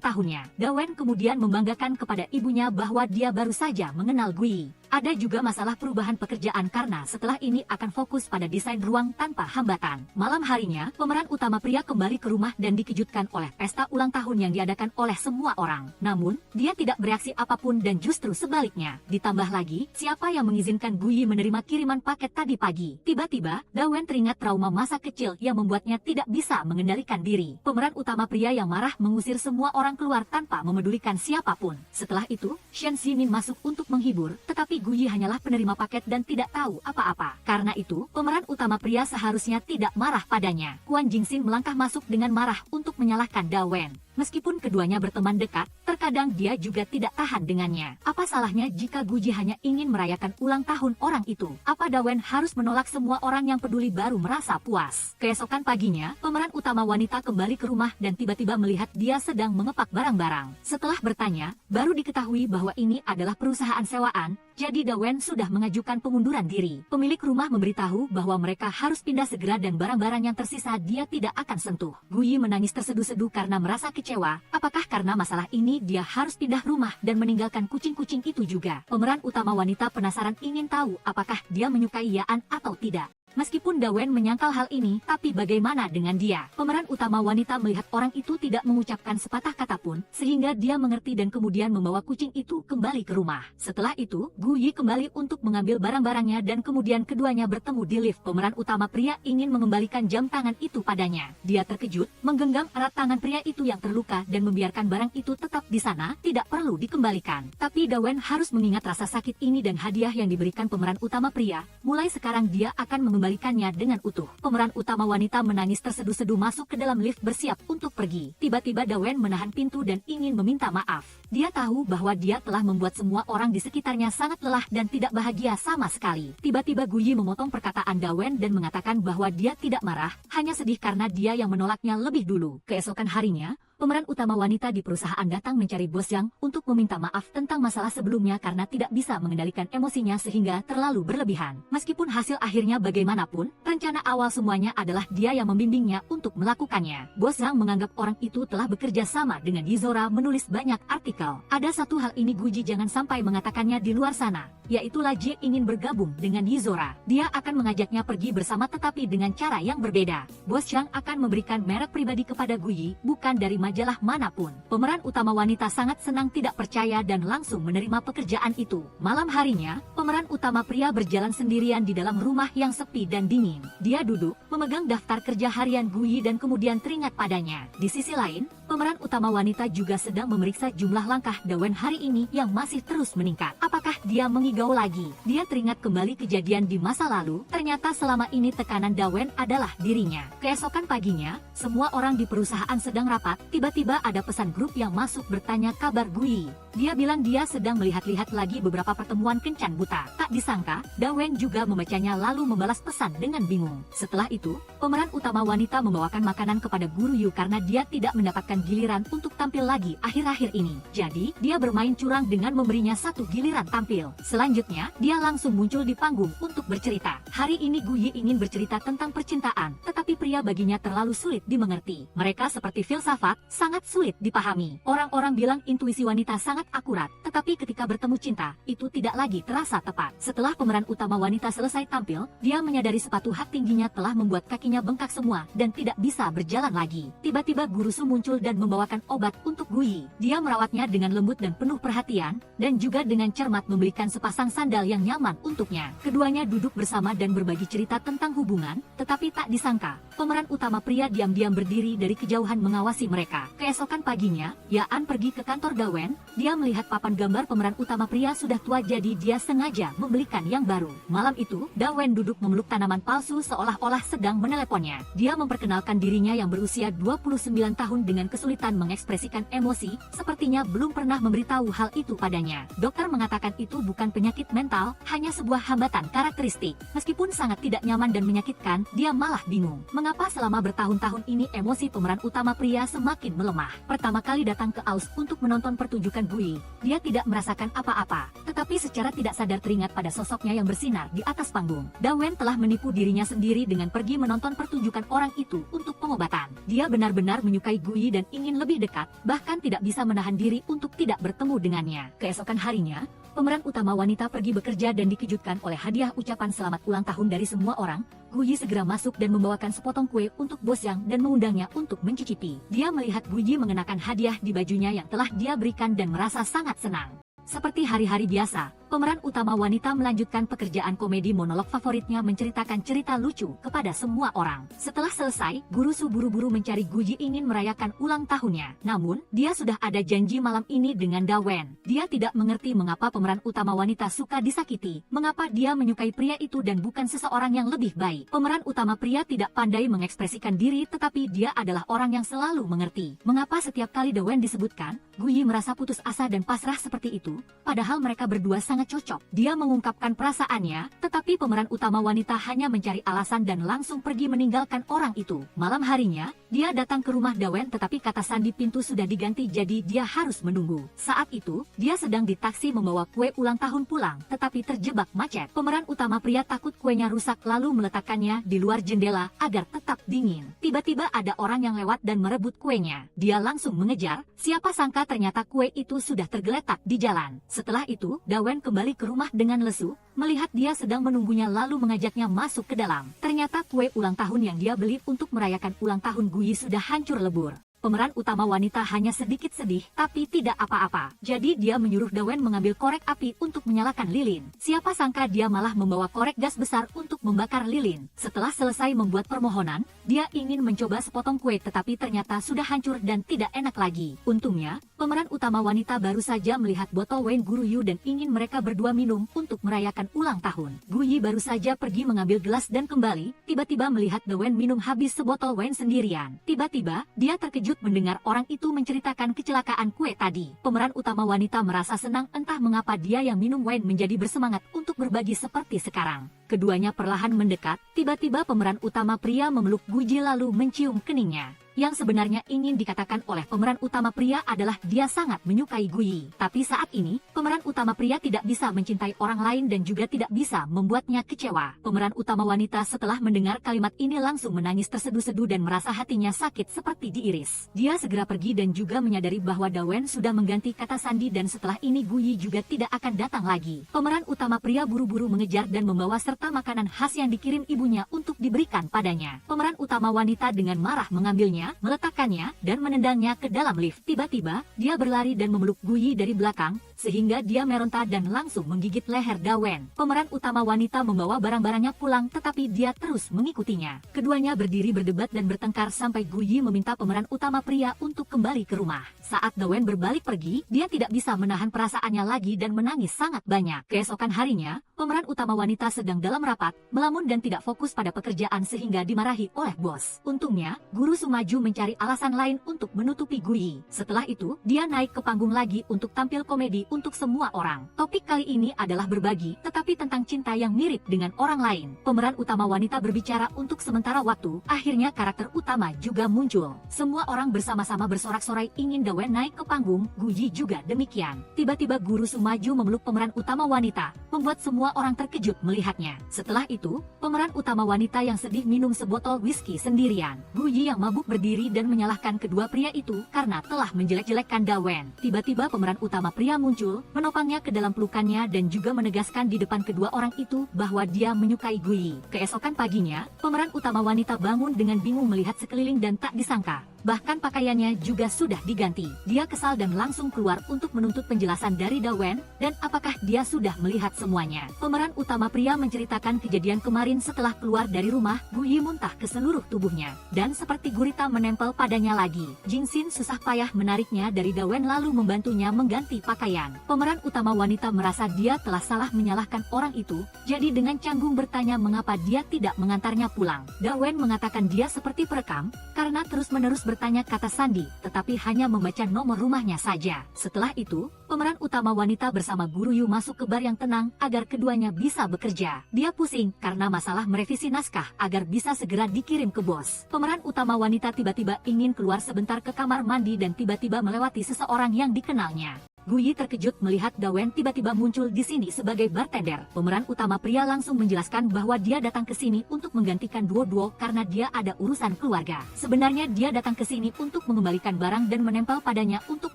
tahunnya. Dawen kemudian membanggakan kepada ibunya bahwa dia baru saja mengenal Guyi. Ada juga masalah perubahan pekerjaan karena setelah ini akan fokus pada desain ruang tanpa hambatan. Malam harinya, pemeran utama pria kembali ke rumah dan dikejutkan oleh pesta ulang tahun yang diadakan oleh semua orang. Namun, dia tidak bereaksi apapun dan justru sebaliknya. Ditambah lagi, siapa yang mengizinkan Guyi menerima kiriman paket tadi pagi? Tiba-tiba, Dawen teringat trauma masa kecil yang membuatnya tidak bisa mengendalikan diri. Pemeran utama pria yang marah mengusir semua orang keluar tanpa memedulikan siapapun. Setelah itu, Shen Ximin masuk untuk menghibur, tetapi Guyi hanyalah penerima paket dan tidak tahu apa-apa. Karena itu, pemeran utama pria seharusnya tidak marah padanya. Quan Jingxin melangkah masuk dengan marah untuk menyalahkan Dawen. Meskipun keduanya berteman dekat, terkadang dia juga tidak tahan dengannya. Apa salahnya jika Guyi hanya ingin merayakan ulang tahun orang itu? Apa Dawen harus menolak semua orang yang peduli baru merasa puas? Keesokan paginya, pemeran utama wanita kembali ke rumah dan tiba-tiba melihat dia sedang mengepak barang-barang. Setelah bertanya, baru diketahui bahwa ini adalah perusahaan sewaan, jadi Dawen sudah mengajukan pengunduran diri. Pemilik rumah memberitahu bahwa mereka harus pindah segera dan barang-barang yang tersisa dia tidak akan sentuh. Guyi menangis terseduh-seduh karena merasa kecewa. Apakah karena masalah ini dia harus pindah rumah dan meninggalkan kucing-kucing itu juga? Pemeran utama wanita penasaran ingin tahu apakah dia menyukai Yaan atau tidak. Meskipun Dawen menyangkal hal ini, tapi bagaimana dengan dia? Pemeran utama wanita melihat orang itu tidak mengucapkan sepatah kata pun, sehingga dia mengerti dan kemudian membawa kucing itu kembali ke rumah. Setelah itu, Guyi kembali untuk mengambil barang-barangnya dan kemudian keduanya bertemu di lift. Pemeran utama pria ingin mengembalikan jam tangan itu padanya. Dia terkejut, menggenggam erat tangan pria itu yang terluka dan membiarkan barang itu tetap di sana, tidak perlu dikembalikan. Tapi Dawen harus mengingat rasa sakit ini dan hadiah yang diberikan pemeran utama pria. Mulai sekarang dia akan mengembalikannya dengan utuh. Pemeran utama wanita menangis terseduh-seduh masuk ke dalam lift bersiap untuk pergi. Tiba-tiba Dawen menahan pintu dan ingin meminta maaf. Dia tahu bahwa dia telah membuat semua orang di sekitarnya sangat lelah dan tidak bahagia sama sekali. Tiba-tiba Guyi memotong perkataan Dawen dan mengatakan bahwa dia tidak marah, hanya sedih karena dia yang menolaknya lebih dulu. Keesokan harinya, pemeran utama wanita di perusahaan datang mencari bos Yang untuk meminta maaf tentang masalah sebelumnya karena tidak bisa mengendalikan emosinya sehingga terlalu berlebihan. Meskipun hasil akhirnya bagaimanapun, rencana awal semuanya adalah dia yang membimbingnya untuk melakukannya. Bos Yang menganggap orang itu telah bekerja sama dengan Yizora menulis banyak artikel. Ada satu hal ini Guyi jangan sampai mengatakannya di luar sana, yaitu Jie ingin bergabung dengan Yizora. Dia akan mengajaknya pergi bersama tetapi dengan cara yang berbeda. Bos Yang akan memberikan merek pribadi kepada Guyi, bukan dari majalah manapun. Pemeran utama wanita sangat senang tidak percaya dan langsung menerima pekerjaan itu. Malam harinya, pemeran utama pria berjalan sendirian di dalam rumah yang sepi dan dingin. Dia duduk, memegang daftar kerja harian Guyi dan kemudian teringat padanya. Di sisi lain, Pemeran utama wanita juga sedang memeriksa jumlah langkah Dawen hari ini yang masih terus meningkat. Apakah dia mengigau lagi? Dia teringat kembali kejadian di masa lalu. Ternyata selama ini tekanan Dawen adalah dirinya. Keesokan paginya, semua orang di perusahaan sedang rapat. Tiba-tiba ada pesan grup yang masuk bertanya kabar Gui. Dia bilang dia sedang melihat-lihat lagi beberapa pertemuan kencan buta. Tak disangka, Dawen juga membacanya lalu membalas pesan dengan bingung. Setelah itu, pemeran utama wanita membawakan makanan kepada Guru Yu karena dia tidak mendapatkan giliran untuk tampil lagi akhir-akhir ini. Jadi, dia bermain curang dengan memberinya satu giliran tampil. Selanjutnya, dia langsung muncul di panggung untuk bercerita. Hari ini Gu Yi ingin bercerita tentang percintaan, tetapi pria baginya terlalu sulit dimengerti. Mereka seperti filsafat, sangat sulit dipahami. Orang-orang bilang intuisi wanita sangat akurat, tetapi ketika bertemu cinta, itu tidak lagi terasa tepat. Setelah pemeran utama wanita selesai tampil, dia menyadari sepatu hak tingginya telah membuat kakinya bengkak semua dan tidak bisa berjalan lagi. Tiba-tiba Guru Su muncul dan membawakan obat untuk Gu Yi. Dia merawatnya dengan lembut dan penuh perhatian, dan juga dengan cermat membelikan sepasang sandal yang nyaman untuknya. Keduanya duduk bersama dan berbagi cerita tentang hubungan, tetapi tak disangka, pemeran utama pria diam-diam berdiri dari kejauhan mengawasi mereka. Keesokan paginya, Yaan pergi ke kantor Dawen. Dia melihat papan gambar pemeran utama pria sudah tua, jadi dia sengaja membelikan yang baru. Malam itu, Dawen duduk memeluk tanaman palsu seolah-olah sedang meneleponnya. Dia memperkenalkan dirinya yang berusia 29 tahun dengan kesulitan mengekspresikan emosi, sepertinya belum pernah memberitahu hal itu padanya. Dokter mengatakan itu bukan penyakit mental, hanya sebuah hambatan karakteristik. Meskipun sangat tidak nyaman dan menyakitkan, dia malah bingung. Mengapa selama bertahun-tahun ini emosi pemeran utama pria semakin melemah? Pertama kali datang ke Aus untuk menonton pertunjukan Gui, dia tidak merasakan apa-apa, tetapi secara tidak sadar teringat pada sosoknya yang bersinar di atas panggung. Dawen telah menipu dirinya sendiri dengan pergi menonton pertunjukan orang itu untuk pengobatan. Dia benar-benar menyukai Gui dan ingin lebih dekat, bahkan tidak bisa menahan diri untuk tidak bertemu dengannya. Keesokan harinya, pemeran utama wanita pergi bekerja dan dikejutkan oleh hadiah ucapan selamat ulang tahun dari semua orang. Gu Yi segera masuk dan membawakan sepotong kue untuk Bos Yang dan mengundangnya untuk mencicipi. Dia melihat Gu Yi mengenakan hadiah di bajunya yang telah dia berikan dan merasa sangat senang. Seperti hari-hari biasa, pemeran utama wanita melanjutkan pekerjaan komedi monolog favoritnya menceritakan cerita lucu kepada semua orang. Setelah selesai, Guru Su buru-buru mencari Gu Yi ingin merayakan ulang tahunnya. Namun, dia sudah ada janji malam ini dengan Dawen. Dia tidak mengerti mengapa pemeran utama wanita suka disakiti, mengapa dia menyukai pria itu dan bukan seseorang yang lebih baik. Pemeran utama pria tidak pandai mengekspresikan diri, tetapi dia adalah orang yang selalu mengerti. Mengapa setiap kali Dawen disebutkan, Gu Yi merasa putus asa dan pasrah seperti itu? Padahal mereka berdua sangat cocok. Dia mengungkapkan perasaannya, tetapi pemeran utama wanita hanya mencari alasan dan langsung pergi meninggalkan orang itu. Malam harinya, dia datang ke rumah Dawen tetapi kata sandi pintu sudah diganti, jadi dia harus menunggu. Saat itu, dia sedang di taksi membawa kue ulang tahun pulang, tetapi terjebak macet. Pemeran utama pria takut kuenya rusak lalu meletakkannya di luar jendela agar tetap dingin. Tiba-tiba ada orang yang lewat dan merebut kuenya. Dia langsung mengejar, siapa sangka ternyata kue itu sudah tergeletak di jalan. Setelah itu, Dawen kembali ke rumah dengan lesu, melihat dia sedang menunggunya lalu mengajaknya masuk ke dalam. Ternyata kue ulang tahun yang dia beli untuk merayakan ulang tahun Gu Yi sudah hancur lebur. Pemeran utama wanita hanya sedikit sedih, tapi tidak apa-apa. Jadi dia menyuruh Dawen mengambil korek api untuk menyalakan lilin. Siapa sangka dia malah membawa korek gas besar untuk membakar lilin. Setelah selesai membuat permohonan, dia ingin mencoba sepotong kue tetapi ternyata sudah hancur dan tidak enak lagi. Untungnya, pemeran utama wanita baru saja melihat botol wine Guru Yu dan ingin mereka berdua minum untuk merayakan ulang tahun. Gu Yi baru saja pergi mengambil gelas dan kembali, tiba-tiba melihat Dawen minum habis sebotol wine sendirian. Tiba-tiba, dia terkejut mendengar orang itu menceritakan kecelakaan kue tadi. Pemeran utama wanita merasa senang, entah mengapa dia yang minum wine menjadi bersemangat untuk berbagi seperti sekarang. Keduanya perlahan mendekat, tiba-tiba pemeran utama pria memeluk Gu Yi lalu mencium keningnya. Yang sebenarnya ingin dikatakan oleh pemeran utama pria adalah dia sangat menyukai Gu Yi. Tapi saat ini, pemeran utama pria tidak bisa mencintai orang lain dan juga tidak bisa membuatnya kecewa. Pemeran utama wanita setelah mendengar kalimat ini langsung menangis terseduh-seduh dan merasa hatinya sakit seperti diiris. Dia segera pergi dan juga menyadari bahwa Dawen sudah mengganti kata sandi dan setelah ini Gu Yi juga tidak akan datang lagi. Pemeran utama pria buru-buru mengejar dan membawa serta makanan khas yang dikirim ibunya untuk diberikan padanya. Pemeran utama wanita dengan marah mengambilnya mengambilnya, meletakkannya, dan menendangnya ke dalam lift. Tiba-tiba, dia berlari dan memeluk Guyi dari belakang, sehingga dia meronta dan langsung menggigit leher Dawen. Pemeran utama wanita membawa barang-barangnya pulang, tetapi dia terus mengikutinya. Keduanya berdiri berdebat dan bertengkar sampai Guyi meminta pemeran utama pria untuk kembali ke rumah. Saat Dawen berbalik pergi, dia tidak bisa menahan perasaannya lagi dan menangis sangat banyak. Keesokan harinya, pemeran utama wanita sedang dalam rapat, melamun dan tidak fokus pada pekerjaan sehingga dimarahi oleh bos. Untungnya, Guru Sumaju mencari alasan lain untuk menutupi Guyi. Setelah itu, dia naik ke panggung lagi untuk tampil komedi untuk semua orang. Topik kali ini adalah berbagi, tetapi tentang cinta yang mirip dengan orang lain. Pemeran utama wanita berbicara untuk sementara waktu, akhirnya karakter utama juga muncul. Semua orang bersama-sama bersorak-sorai ingin Dawen naik ke panggung, Guyi juga demikian. Tiba-tiba Guru Sumaju memeluk pemeran utama wanita, membuat semua orang terkejut melihatnya. Setelah itu, pemeran utama wanita yang sedih minum sebotol whisky sendirian. Guyi yang mabuk berdiri dan menyalahkan kedua pria itu karena telah menjelek-jelekkan Dawen. Tiba-tiba pemeran utama pria muncul, menopangnya ke dalam pelukannya dan juga menegaskan di depan kedua orang itu bahwa dia menyukai Guyi. Keesokan paginya, pemeran utama wanita bangun dengan bingung melihat sekeliling dan tak disangka, bahkan pakaiannya juga sudah diganti. Dia kesal dan langsung keluar untuk menuntut penjelasan dari Dawen, dan apakah dia sudah melihat semuanya. Pemeran utama pria menceritakan kejadian kemarin setelah keluar dari rumah, Guyi muntah ke seluruh tubuhnya, dan seperti gurita menempel padanya lagi. Jingxin susah payah menariknya dari Dawen lalu membantunya mengganti pakaian. Pemeran utama wanita merasa dia telah salah menyalahkan orang itu, jadi dengan canggung bertanya mengapa dia tidak mengantarnya pulang. Dawen mengatakan dia seperti perekam, karena terus-menerus bertanya kata sandi, tetapi hanya membaca nomor rumahnya saja. Setelah itu, pemeran utama wanita bersama Guru Yu masuk ke bar yang tenang agar keduanya bisa bekerja. Dia pusing karena masalah merevisi naskah agar bisa segera dikirim ke bos. Pemeran utama wanita tiba-tiba ingin keluar sebentar ke kamar mandi dan tiba-tiba melewati seseorang yang dikenalnya. Guyi terkejut melihat Dawen tiba-tiba muncul di sini sebagai bartender. Pemeran utama pria langsung menjelaskan bahwa dia datang ke sini untuk menggantikan Duo-Duo karena dia ada urusan keluarga. Sebenarnya dia datang ke sini untuk mengembalikan barang dan menempel padanya untuk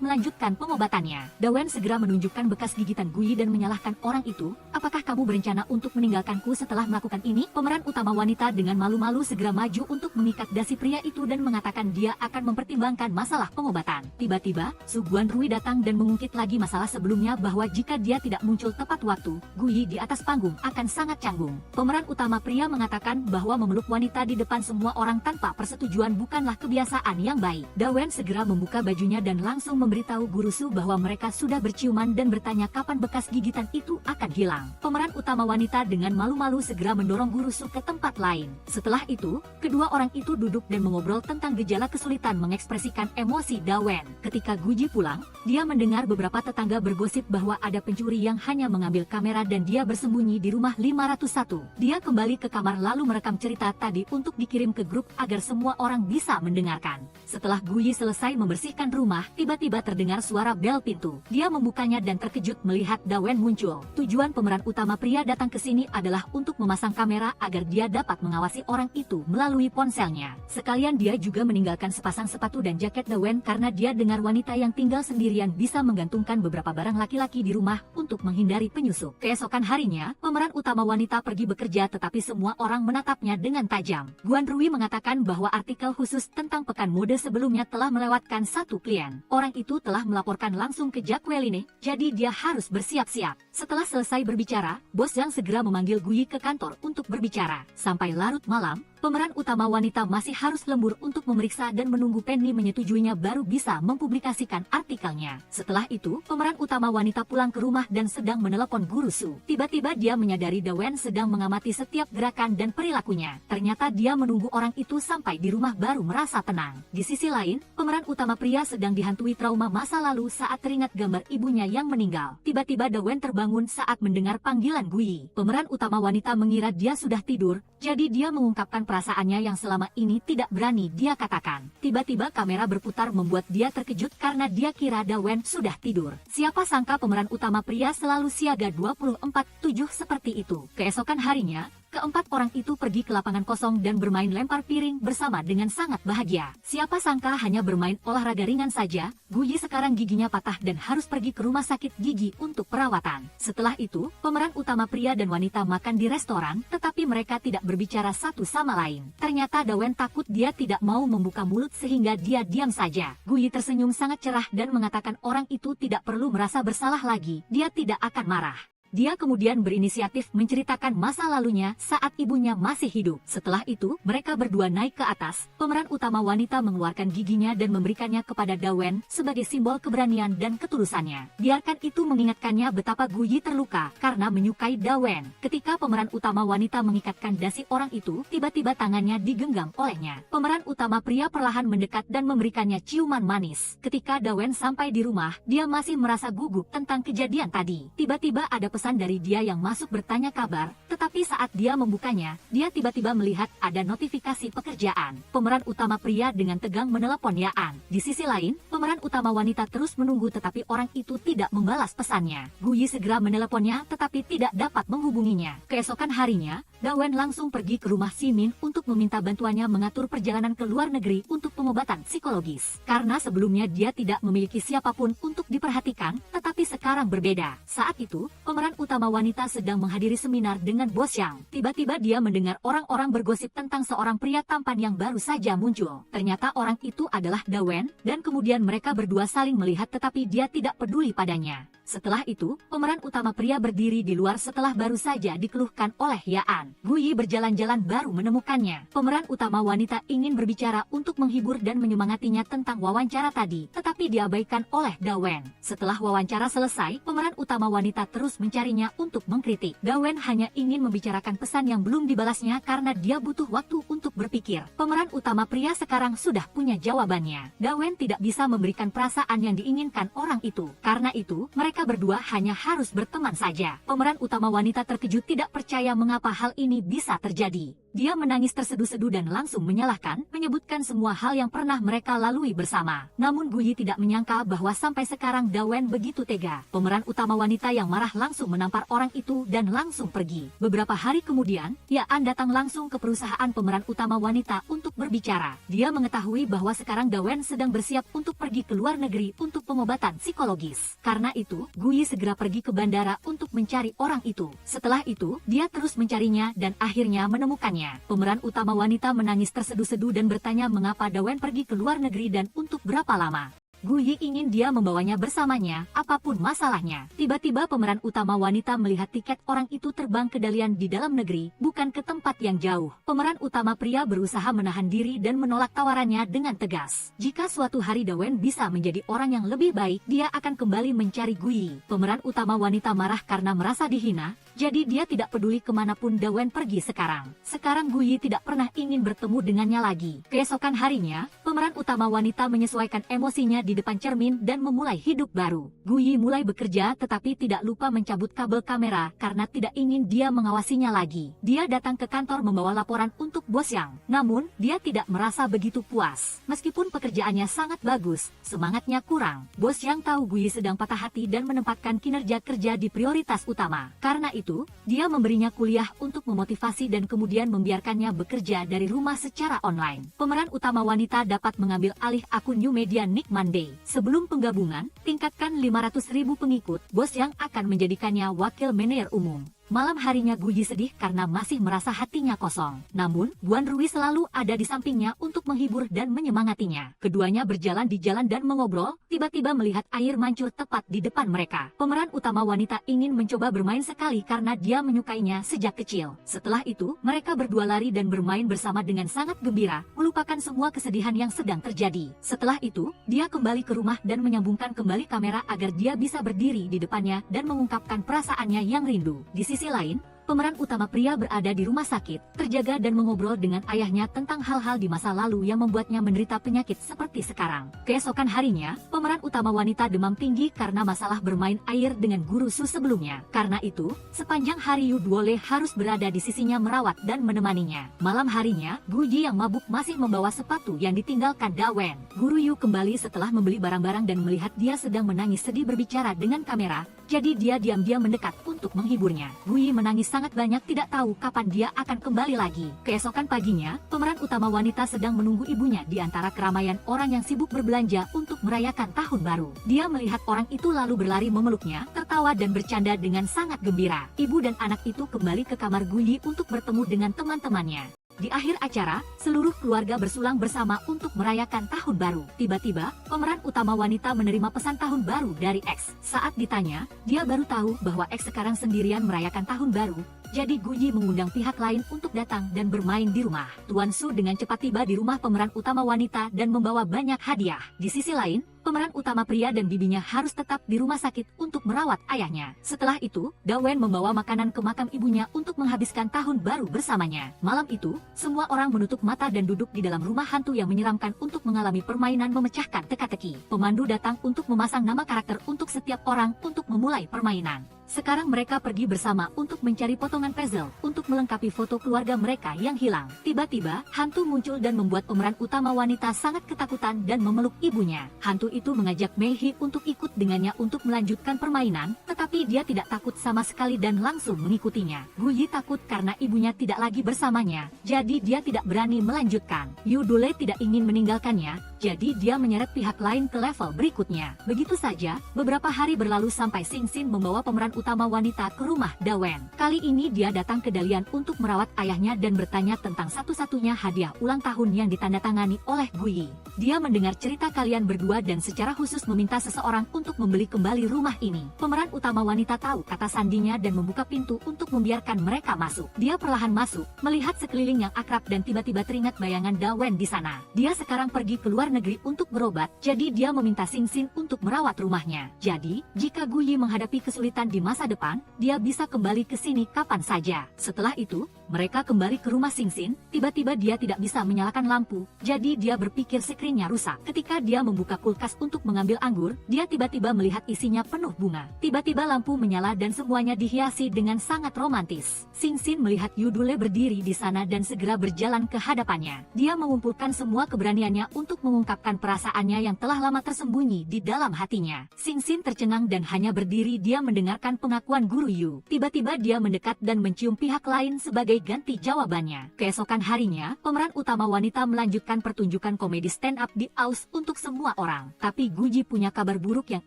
melanjutkan pengobatannya. Dawen segera menunjukkan bekas gigitan Guyi dan menyalahkan orang itu. Apakah kamu berencana untuk meninggalkanku setelah melakukan ini? Pemeran utama wanita dengan malu-malu segera maju untuk mengikat dasi pria itu dan mengatakan dia akan mempertimbangkan masalah pengobatan. Tiba-tiba, Su Guanrui datang dan mengungkit lagi masalah sebelumnya bahwa jika dia tidak muncul tepat waktu, Guyi di atas panggung akan sangat canggung. Pemeran utama pria mengatakan bahwa memeluk wanita di depan semua orang tanpa persetujuan bukanlah kebiasaan yang baik. Dawen segera membuka bajunya dan langsung memberitahu Guru Su bahwa mereka sudah berciuman dan bertanya kapan bekas gigitan itu akan hilang. Pemeran utama wanita dengan malu-malu segera mendorong Guru Su ke tempat lain. Setelah itu, kedua orang itu duduk dan mengobrol tentang gejala kesulitan mengekspresikan emosi Dawen. Ketika Guyi pulang, dia mendengar beberapa tetangga bergosip bahwa ada pencuri yang hanya mengambil kamera dan dia bersembunyi di rumah 501. Dia kembali ke kamar lalu merekam cerita tadi untuk dikirim ke grup agar semua orang bisa mendengarkan. Setelah Guyi selesai membersihkan rumah, tiba-tiba terdengar suara bel pintu. Dia membukanya dan terkejut melihat Dawen muncul. Tujuan pemeran utama pria datang ke sini adalah untuk memasang kamera agar dia dapat mengawasi orang itu melalui ponselnya. Sekalian dia juga meninggalkan sepasang sepatu dan jaket Dawen karena dia dengar wanita yang tinggal sendirian bisa menggantungkan beberapa barang laki-laki di rumah untuk menghindari penyusup. Keesokan harinya, pemeran utama wanita pergi bekerja tetapi semua orang menatapnya dengan tajam. Guanrui mengatakan bahwa artikel khusus tentang pekan mode sebelumnya telah melewatkan satu klien. Orang itu telah melaporkan langsung ke Jacqueline, jadi dia harus bersiap-siap. Setelah selesai berbicara, bos Zhang segera memanggil Guyi ke kantor untuk berbicara. Sampai larut malam, pemeran utama wanita masih harus lembur untuk memeriksa dan menunggu Penny menyetujuinya baru bisa mempublikasikan artikelnya. Setelah itu, pemeran utama wanita pulang ke rumah dan sedang menelepon Guru Su. Tiba-tiba dia menyadari Dawen sedang mengamati setiap gerakan dan perilakunya. Ternyata dia menunggu orang itu sampai di rumah baru merasa tenang. Di sisi lain, pemeran utama pria sedang dihantui trauma masa lalu saat teringat gambar ibunya yang meninggal. Tiba-tiba Dawen terbangun saat mendengar panggilan Guyi. Pemeran utama wanita mengira dia sudah tidur, jadi dia mengungkapkan perasaannya yang selama ini tidak berani dia katakan. Tiba-tiba kamera berputar membuat dia terkejut karena dia kira Dawen sudah tidur. Siapa sangka pemeran utama pria selalu siaga 24/7 seperti itu. Keesokan harinya, keempat orang itu pergi ke lapangan kosong dan bermain lempar piring bersama dengan sangat bahagia. Siapa sangka hanya bermain olahraga ringan saja, Guyi sekarang giginya patah dan harus pergi ke rumah sakit gigi untuk perawatan. Setelah itu, pemeran utama pria dan wanita makan di restoran, tetapi mereka tidak berbicara satu sama lain. Ternyata Dawen takut dia tidak mau membuka mulut sehingga dia diam saja. Guyi tersenyum sangat cerah dan mengatakan orang itu tidak perlu merasa bersalah lagi, dia tidak akan marah. Dia kemudian berinisiatif menceritakan masa lalunya saat ibunya masih hidup. Setelah itu, mereka berdua naik ke atas. Pemeran utama wanita mengeluarkan giginya dan memberikannya kepada Dawen sebagai simbol keberanian dan ketulusannya. Biarkan itu mengingatkannya betapa Guyi terluka karena menyukai Dawen. Ketika pemeran utama wanita mengikatkan dasi orang itu, tiba-tiba tangannya digenggam olehnya. Pemeran utama pria perlahan mendekat dan memberikannya ciuman manis. Ketika Dawen sampai di rumah, dia masih merasa gugup tentang kejadian tadi. Tiba-tiba ada pesan dari dia yang masuk bertanya kabar, tetapi saat dia membukanya, dia tiba-tiba melihat ada notifikasi pekerjaan. Pemeran utama pria dengan tegang menelepon Yaan. Di sisi lain, pemeran utama wanita terus menunggu tetapi orang itu tidak membalas pesannya. Guyi segera meneleponnya tetapi tidak dapat menghubunginya. Keesokan harinya, Dawen langsung pergi ke rumah Simin untuk meminta bantuannya mengatur perjalanan ke luar negeri untuk pengobatan psikologis. Karena sebelumnya dia tidak memiliki siapapun untuk diperhatikan, tetapi sekarang berbeda. Saat itu, pemeran utama wanita sedang menghadiri seminar dengan Bos Yang. Tiba-tiba dia mendengar orang-orang bergosip tentang seorang pria tampan yang baru saja muncul. Ternyata orang itu adalah Dawen, dan kemudian mereka berdua saling melihat tetapi dia tidak peduli padanya. Setelah itu, pemeran utama pria berdiri di luar setelah baru saja dikeluhkan oleh Yaan. Guyi berjalan-jalan baru menemukannya. Pemeran utama wanita ingin berbicara untuk menghibur dan menyemangatinya tentang wawancara tadi, tetapi diabaikan oleh Dawen. Setelah wawancara selesai, pemeran utama wanita terus mencarinya untuk mengkritik. Dawen hanya ingin membicarakan pesan yang belum dibalasnya karena dia butuh waktu untuk berpikir. Pemeran utama pria sekarang sudah punya jawabannya. Dawen tidak bisa memberikan perasaan yang diinginkan orang itu. Karena itu, mereka berdua hanya harus berteman saja. Pemeran utama wanita terkejut tidak percaya mengapa hal ini bisa terjadi. Dia menangis terseduh-seduh dan langsung menyalahkan, menyebutkan semua hal yang pernah mereka lalui bersama. Namun Guyi tidak menyangka bahwa sampai sekarang Dawen begitu tega. Pemeran utama wanita yang marah langsung menampar orang itu dan langsung pergi. Beberapa hari kemudian, Yaan datang langsung ke perusahaan pemeran utama wanita untuk berbicara. Dia mengetahui bahwa sekarang Dawen sedang bersiap untuk pergi ke luar negeri untuk pengobatan psikologis. Karena itu, Guyi segera pergi ke bandara untuk mencari orang itu. Setelah itu, dia terus mencarinya dan akhirnya menemukannya. Pemeran utama wanita menangis terseduh-seduh dan bertanya mengapa Dawen pergi ke luar negeri dan untuk berapa lama. Guyi ingin dia membawanya bersamanya, apapun masalahnya. Tiba-tiba pemeran utama wanita melihat tiket orang itu terbang ke Dalian di dalam negeri, bukan ke tempat yang jauh. Pemeran utama pria berusaha menahan diri dan menolak tawarannya dengan tegas. Jika suatu hari Dawen bisa menjadi orang yang lebih baik, dia akan kembali mencari Guyi. Pemeran utama wanita marah karena merasa dihina, jadi dia tidak peduli kemanapun Dawen pergi sekarang. Sekarang Guyi tidak pernah ingin bertemu dengannya lagi. Keesokan harinya, pemeran utama wanita menyesuaikan emosinya di depan cermin dan memulai hidup baru. Guyi mulai bekerja tetapi tidak lupa mencabut kabel kamera karena tidak ingin dia mengawasinya lagi. Dia datang ke kantor membawa laporan untuk Bos Yang. Namun, dia tidak merasa begitu puas. Meskipun pekerjaannya sangat bagus, semangatnya kurang. Bos Yang tahu Guyi sedang patah hati dan menempatkan kinerja kerja di prioritas utama. Karena itu, dia memberinya kuliah untuk memotivasi dan kemudian membiarkannya bekerja dari rumah secara online. Pemeran utama wanita dapat mengambil alih akun New Media Nick Monday. Sebelum penggabungan, tingkatkan 500.000 pengikut, Bos Yang akan menjadikannya wakil manajer umum. Malam harinya Guyi sedih karena masih merasa hatinya kosong. Namun, Guan Rui selalu ada di sampingnya untuk menghibur dan menyemangatinya. Keduanya berjalan di jalan dan mengobrol, tiba-tiba melihat air mancur tepat di depan mereka. Pemeran utama wanita ingin mencoba bermain sekali karena dia menyukainya sejak kecil. Setelah itu, mereka berdua lari dan bermain bersama dengan sangat gembira, melupakan semua kesedihan yang sedang terjadi. Setelah itu, dia kembali ke rumah dan menyambungkan kembali kamera agar dia bisa berdiri di depannya dan mengungkapkan perasaannya yang rindu. Di sisi lain, pemeran utama pria berada di rumah sakit, terjaga dan mengobrol dengan ayahnya tentang hal-hal di masa lalu yang membuatnya menderita penyakit seperti sekarang. Keesokan harinya, pemeran utama wanita demam tinggi karena masalah bermain air dengan guru Su sebelumnya. Karena itu, sepanjang hari Yu Duole harus berada di sisinya merawat dan menemaninya. Malam harinya, Guyi yang mabuk masih membawa sepatu yang ditinggalkan Dawen. Guru Yu kembali setelah membeli barang-barang dan melihat dia sedang menangis sedih berbicara dengan kamera. jadi dia diam-diam mendekat untuk menghiburnya. Gui menangis sangat banyak, tidak tahu kapan dia akan kembali lagi. Keesokan paginya, pemeran utama wanita sedang menunggu ibunya di antara keramaian orang yang sibuk berbelanja untuk merayakan tahun baru. Dia melihat orang itu lalu berlari memeluknya, tertawa dan bercanda dengan sangat gembira. Ibu dan anak itu kembali ke kamar Gui untuk bertemu dengan teman-temannya. Di akhir acara, seluruh keluarga bersulang bersama untuk merayakan tahun baru. Tiba-tiba, pemeran utama wanita menerima pesan tahun baru dari X. Saat ditanya, dia baru tahu bahwa X sekarang sendirian merayakan tahun baru. Jadi Gui mengundang pihak lain untuk datang dan bermain di rumah. Tuan Su dengan cepat tiba di rumah pemeran utama wanita dan membawa banyak hadiah. Di sisi lain, pemeran utama pria dan bibinya harus tetap di rumah sakit untuk merawat ayahnya. Setelah itu, Dawen membawa makanan ke makam ibunya untuk menghabiskan tahun baru bersamanya. Malam itu, semua orang menutup mata dan duduk di dalam rumah hantu yang menyeramkan untuk mengalami permainan memecahkan teka-teki. Pemandu datang untuk memasang nama karakter untuk setiap orang untuk memulai permainan. Sekarang mereka pergi bersama untuk mencari potongan puzzle untuk melengkapi foto keluarga mereka yang hilang. Tiba-tiba, hantu muncul dan membuat pemeran utama wanita sangat ketakutan dan memeluk ibunya. Hantu itu mengajak Mei untuk ikut dengannya untuk melanjutkan permainan, tetapi dia tidak takut sama sekali dan langsung mengikutinya. Gui takut karena ibunya tidak lagi bersamanya, jadi dia tidak berani melanjutkan. Yudule tidak ingin meninggalkannya, jadi dia menyeret pihak lain ke level berikutnya. Begitu saja, beberapa hari berlalu sampai Sing Sin membawa pemeran utama wanita ke rumah Dawen. Kali ini dia datang ke Dalian untuk merawat ayahnya dan bertanya tentang satu-satunya hadiah ulang tahun yang ditandatangani oleh Gui. Dia mendengar cerita kalian berdua dan secara khusus meminta seseorang untuk membeli kembali rumah ini. Pemeran utama wanita tahu kata sandinya dan membuka pintu untuk membiarkan mereka masuk. Dia perlahan masuk, melihat sekeliling yang akrab dan tiba-tiba teringat bayangan Dawen di sana. Dia sekarang pergi ke luar negeri untuk berobat, jadi dia meminta Sing Sin untuk merawat rumahnya. Jadi, jika Gui menghadapi kesulitan di masa depan, dia bisa kembali ke sini kapan saja. Setelah itu, mereka kembali ke rumah Sing Sin. Tiba-tiba dia tidak bisa menyalakan lampu, jadi dia berpikir skrinnya rusak. Ketika dia membuka kulkas untuk mengambil anggur, dia tiba-tiba melihat isinya penuh bunga. Tiba-tiba lampu menyala dan semuanya dihiasi dengan sangat romantis. Sing Sin melihat Yudule berdiri di sana dan segera berjalan ke hadapannya. Dia mengumpulkan semua keberaniannya untuk mengungkapkan perasaannya yang telah lama tersembunyi di dalam hatinya. Sing Sin tercengang dan hanya berdiri dia mendengarkan pengakuan Guru Yu. Tiba-tiba dia mendekat dan mencium pihak lain sebagai ganti jawabannya. Keesokan harinya, pemeran utama wanita melanjutkan pertunjukan komedi stand up di Aus untuk semua orang. Tapi Guji punya kabar buruk yang